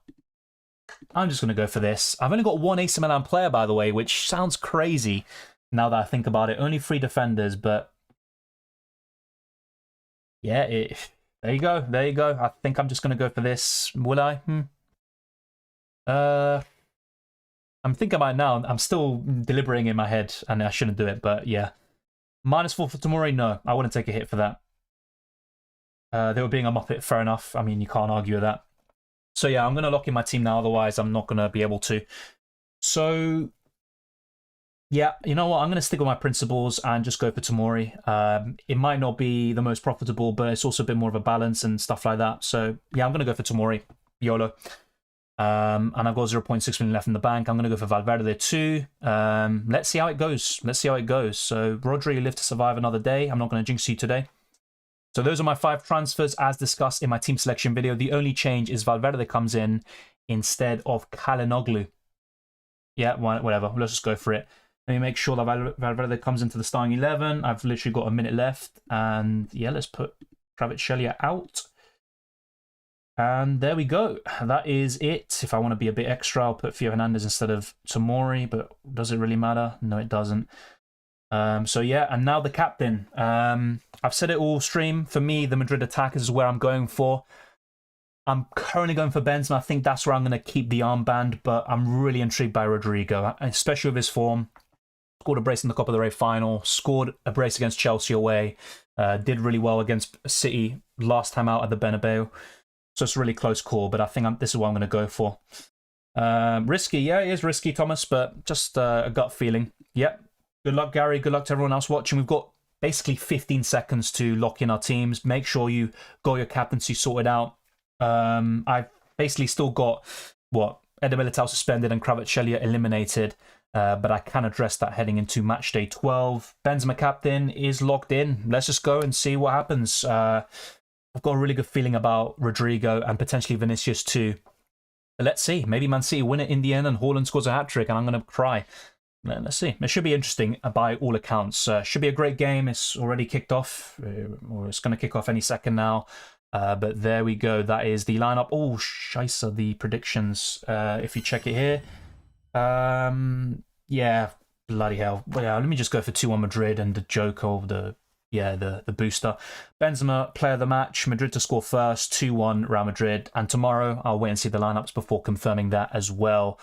I'm just going to go for this. I've only got 1 AC Milan player, by the way, which sounds crazy now that I think about it. Only 3 defenders, but yeah, there you go. There you go. I think I'm just going to go for this. Will I? I'm thinking about it now. I'm still deliberating in my head, and I shouldn't do it, but yeah. -4 for Tomori? No, I wouldn't take a hit for that. They were being a muppet, fair enough. I mean, you can't argue with that. So yeah, I'm going to lock in my team now, otherwise I'm not going to be able to. So yeah, you know what? I'm going to stick with my principles and just go for Tomori. It might not be the most profitable, but it's also a bit more of a balance and stuff like that. So yeah, I'm going to go for Tomori. YOLO. And I've got 0.6 million left in the bank. I'm going to go for Valverde too. Let's see how it goes. Let's see how it goes. So Rodri, live to survive another day. I'm not going to jinx you today. So those are my 5 transfers as discussed in my team selection video. The only change is Valverde comes in instead of Calhanoglu. Yeah, whatever. Let's just go for it. Let me make sure that Valverde comes into the starting 11. I've literally got a minute left. And yeah, let's put Kvaratskhelia out. And there we go. That is it. If I want to be a bit extra, I'll put Theo Hernandez instead of Tomori. But does it really matter? No, it doesn't. So yeah, and now the captain. I've said it all stream. For me, the Madrid attackers is where I'm going for. I'm currently going for Benzema. I think that's where I'm going to keep the armband, but I'm really intrigued by Rodrigo, especially with his form. Scored a brace in the Copa del Rey final, scored a brace against Chelsea away, did really well against City last time out at the Bernabeu. So it's a really close call, but I think this is what I'm going to go for. Risky, yeah, it is risky, Thomas, but just a gut feeling. Yep. Good luck, Gary. Good luck to everyone else watching. We've got basically 15 seconds to lock in our teams. Make sure you got your captaincy sorted out. I've basically still got, Eder Militao suspended and Kvaratskhelia eliminated, but I can address that heading into Matchday 12. Benzema captain is locked in. Let's just go and see what happens. I've got a really good feeling about Rodrigo and potentially Vinicius too. But let's see. Maybe Man City win it in the end and Haaland scores a hat-trick and I'm going to cry. Let's see. It should be interesting by all accounts. Should be a great game. It's already kicked off, or it's going to kick off any second now. But there we go. That is the lineup. Oh, scheisse, the predictions. If you check it here. Yeah, bloody hell. Well, yeah, let me just go for 2-1 Madrid and the joke of the booster. Benzema, player of the match. Madrid to score first. 2-1 Real Madrid. And tomorrow, I'll wait and see the lineups before confirming that as well.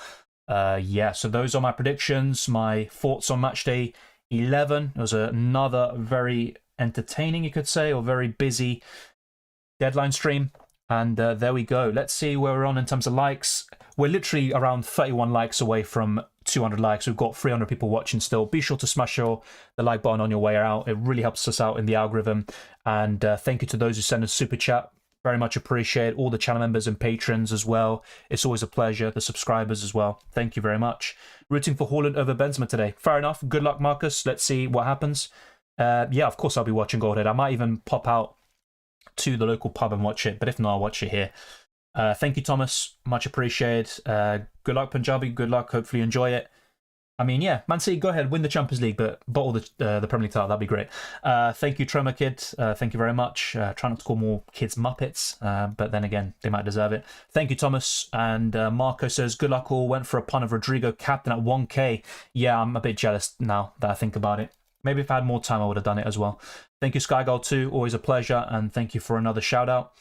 Yeah, so those are my predictions. My thoughts on Matchday 11. It was another very entertaining, you could say, or very busy deadline stream. And there we go. Let's see where we're on in terms of likes. We're literally around 31 likes away from 200 likes. We've got 300 people watching still. Be sure to smash the like button on your way out. It really helps us out in the algorithm. And thank you to those who send us super chat. Very much appreciate all the channel members and patrons as well. It's always a pleasure. The subscribers as well. Thank you very much. Rooting for Haaland over Benzema today. Fair enough. Good luck, Marcus. Let's see what happens. Yeah, of course I'll be watching Goldhead. I might even pop out to the local pub and watch it, but if not, I'll watch it here. Thank you, Thomas. Much appreciated. Good luck, Punjabi. Good luck. Hopefully you enjoy it. I mean, yeah, Man City, go ahead, win the Champions League, but bottle the Premier League title. That'd be great. Thank you, Troma Kid. Thank you very much. Try not to call more kids Muppets, but then again, they might deserve it. Thank you, Thomas. And Marco says, good luck all. Went for a pun of Rodrigo, captain at 1K. Yeah, I'm a bit jealous now that I think about it. Maybe if I had more time, I would have done it as well. Thank you, Skygirl, too. Always a pleasure. And thank you for another shout out.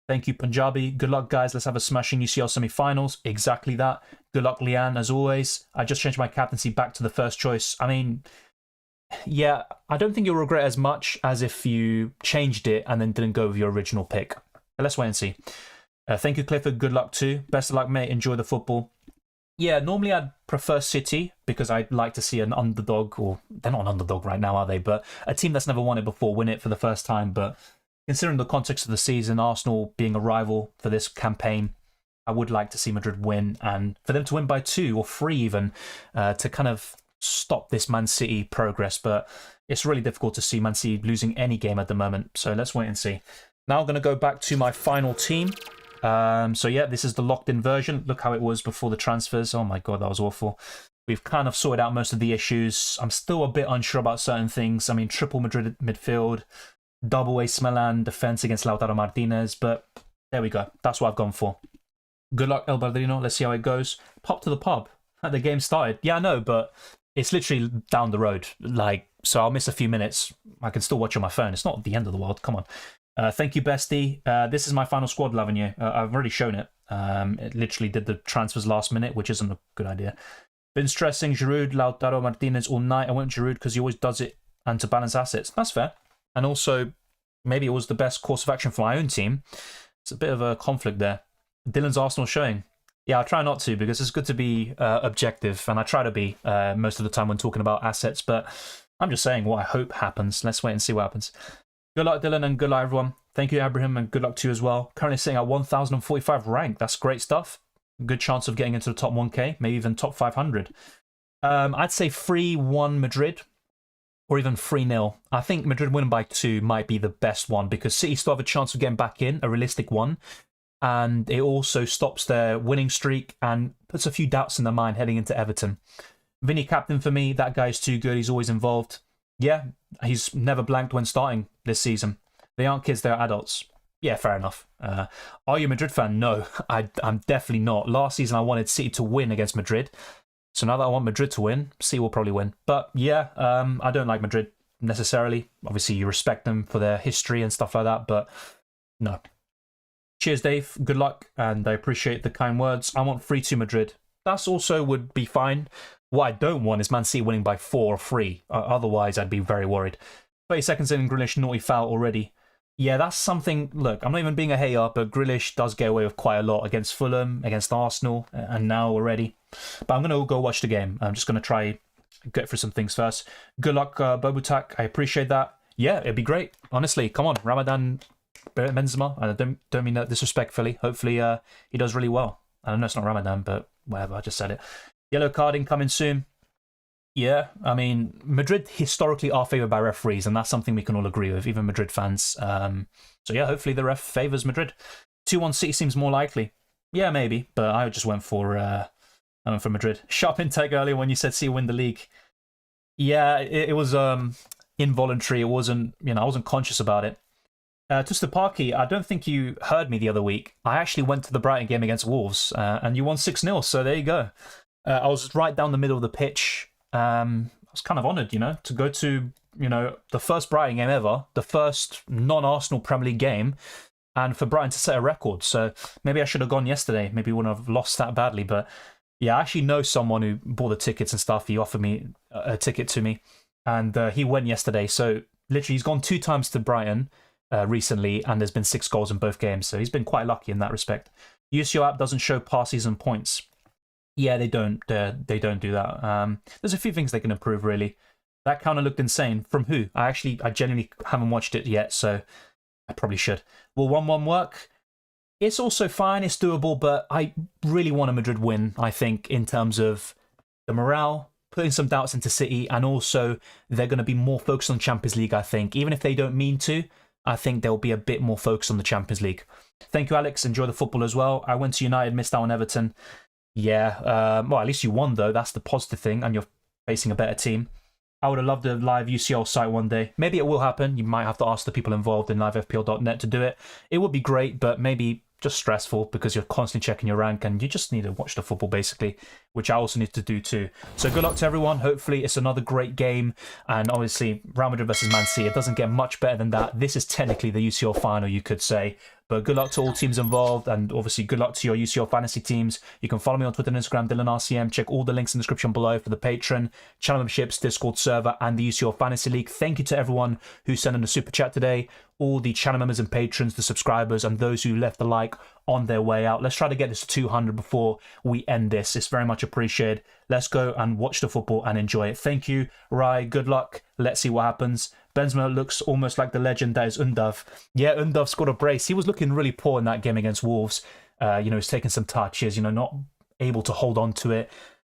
Thank you, Punjabi. Good luck, guys. Let's have a smashing UCL semi-finals. Exactly that. Good luck, Leanne, as always. I just changed my captaincy back to the first choice. I mean, yeah, I don't think you'll regret as much as if you changed it and then didn't go with your original pick. But let's wait and see. Thank you, Clifford. Good luck, too. Best of luck, mate. Enjoy the football. Yeah, normally I'd prefer City because I'd like to see an underdog, or they're not an underdog right now, are they? But a team that's never won it before win it for the first time. But considering the context of the season, Arsenal being a rival for this campaign, I would like to see Madrid win, and for them to win by 2 or 3 even, to kind of stop this Man City progress. But it's really difficult to see Man City losing any game at the moment. So let's wait and see. Now I'm going to go back to my final team. So yeah, this is the locked-in version. Look how it was before the transfers. Oh my god, that was awful. We've kind of sorted out most of the issues. I'm still a bit unsure about certain things. I mean, triple Madrid midfield, double A Smellan defense against Lautaro Martinez, but there we go. That's what I've gone for. Good luck, El Bardino. Let's see how it goes. Pop to the pub. The game started. Yeah, I know, but it's literally down the road. So I'll miss a few minutes. I can still watch on my phone. It's not the end of the world. Come on. Thank you, Bestie. This is my final squad, Lavigny. I've already shown it. It literally did the transfers last minute, which isn't a good idea. Been stressing Giroud, Lautaro Martinez all night. I went Giroud because he always does it and to balance assets. That's fair. And also, maybe it was the best course of action for my own team. It's a bit of a conflict there. Dylan's Arsenal showing. Yeah, I try not to because it's good to be objective, and I try to be most of the time when talking about assets, but I'm just saying what I hope happens. Let's wait and see what happens. Good luck, Dylan, and good luck, everyone. Thank you, Abraham, and good luck to you as well. Currently sitting at 1,045 rank. That's great stuff. Good chance of getting into the top 1K, maybe even top 500. I'd say 3-1 Madrid, or even 3-0. I think Madrid winning by 2 might be the best one because City still have a chance of getting back in, a realistic one. And it also stops their winning streak and puts a few doubts in their mind heading into Everton. Vinny captain for me. That guy's too good. He's always involved. Yeah, he's never blanked when starting this season. They aren't kids, they're adults. Yeah, fair enough. Are you a Madrid fan? No, I'm definitely not. Last season, I wanted City to win against Madrid. So now that I want Madrid to win, City will probably win. But yeah, I don't like Madrid necessarily. Obviously, you respect them for their history and stuff like that, but no. Cheers, Dave. Good luck, and I appreciate the kind words. I want 3-2 Madrid. That's also would be fine. What I don't want is Man City winning by 4 or 3. Otherwise, I'd be very worried. 30 seconds in, Grealish, naughty foul already. Yeah, that's something. Look, I'm not even being a hater, but Grealish does get away with quite a lot against Fulham, against Arsenal, and now already. But I'm going to go watch the game. I'm just going to try get through some things first. Good luck, Bobutak. I appreciate that. Yeah, it'd be great. Honestly, come on, Ramadan Benzema. I don't mean that disrespectfully. Hopefully, he does really well. I know it's not Ramadan, but whatever. I just said it. Yellow carding coming soon. Yeah, I mean, Madrid historically are favoured by referees, and that's something we can all agree with, even Madrid fans. So yeah, hopefully the ref favours Madrid. 2-1 City seems more likely. Yeah, maybe, but I just went for Madrid. Sharp intake earlier when you said City win the league. Yeah, it was involuntary. It wasn't, I wasn't conscious about it. To Stupaki, I don't think you heard me the other week. I actually went to the Brighton game against Wolves, and you won 6-0, so there you go. I was right down the middle of the pitch. I was kind of honoured, to go to, the first Brighton game ever, the first non-Arsenal Premier League game, and for Brighton to set a record. So maybe I should have gone yesterday. Maybe we wouldn't have lost that badly. But yeah, I actually know someone who bought the tickets and stuff. He offered me a ticket to me, and he went yesterday. So literally, he's gone 2 times to Brighton recently, and there's been 6 goals in both games. So he's been quite lucky in that respect. UCL app doesn't show past season points. Yeah, they don't. They don't do that. There's a few things they can improve, really. That counter looked insane. From who? I genuinely haven't watched it yet, so I probably should. Will 1-1 work? It's also fine. It's doable, but I really want a Madrid win, I think, in terms of the morale, putting some doubts into City, and also they're going to be more focused on Champions League, I think. Even if they don't mean to, I think they'll be a bit more focused on the Champions League. Thank you, Alex. Enjoy the football as well. I went to United, missed out on Everton. Yeah, well, at least you won, though. That's the positive thing, and you're facing a better team. I would have loved a live UCL site one day. Maybe it will happen. You might have to ask the people involved in livefpl.net to do it. It would be great, but maybe just stressful because you're constantly checking your rank and you just need to watch the football, basically, which I also need to do too. So good luck to everyone. Hopefully it's another great game. And obviously, Real Madrid versus Man City, it doesn't get much better than that. This is technically the UCL final, you could say. But good luck to all teams involved, and obviously good luck to your UCL fantasy teams. You can follow me on Twitter and Instagram, DylanRCM. Check all the links in the description below for the Patreon, channel memberships, Discord server, and the UCL Fantasy League. Thank you to everyone who sent in a super chat today, all the channel members and patrons, the subscribers, and those who left a like on their way out. Let's try to get this to 200 before we end this. It's very much appreciated. Let's go and watch the football and enjoy it. Thank you, Rai. Good luck. Let's see what happens. Benzema looks almost like the legend that is Undav. Yeah, Undav scored a brace. He was looking really poor in that game against Wolves. He's taking some touches, not able to hold on to it.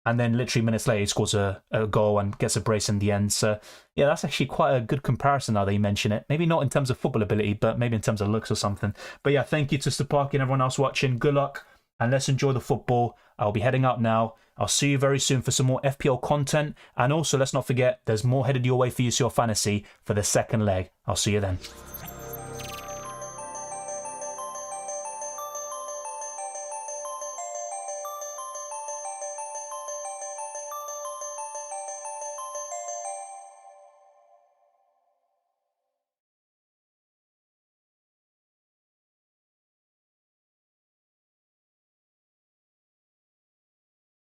And then literally minutes later, he scores a goal and gets a brace in the end. So, yeah, that's actually quite a good comparison now that you mention it. Maybe not in terms of football ability, but maybe in terms of looks or something. But yeah, thank you to Stupaki and everyone else watching. Good luck, and let's enjoy the football. I'll be heading out now. I'll see you very soon for some more FPL content. And also, let's not forget, there's more headed your way for UCL Fantasy for the second leg. I'll see you then.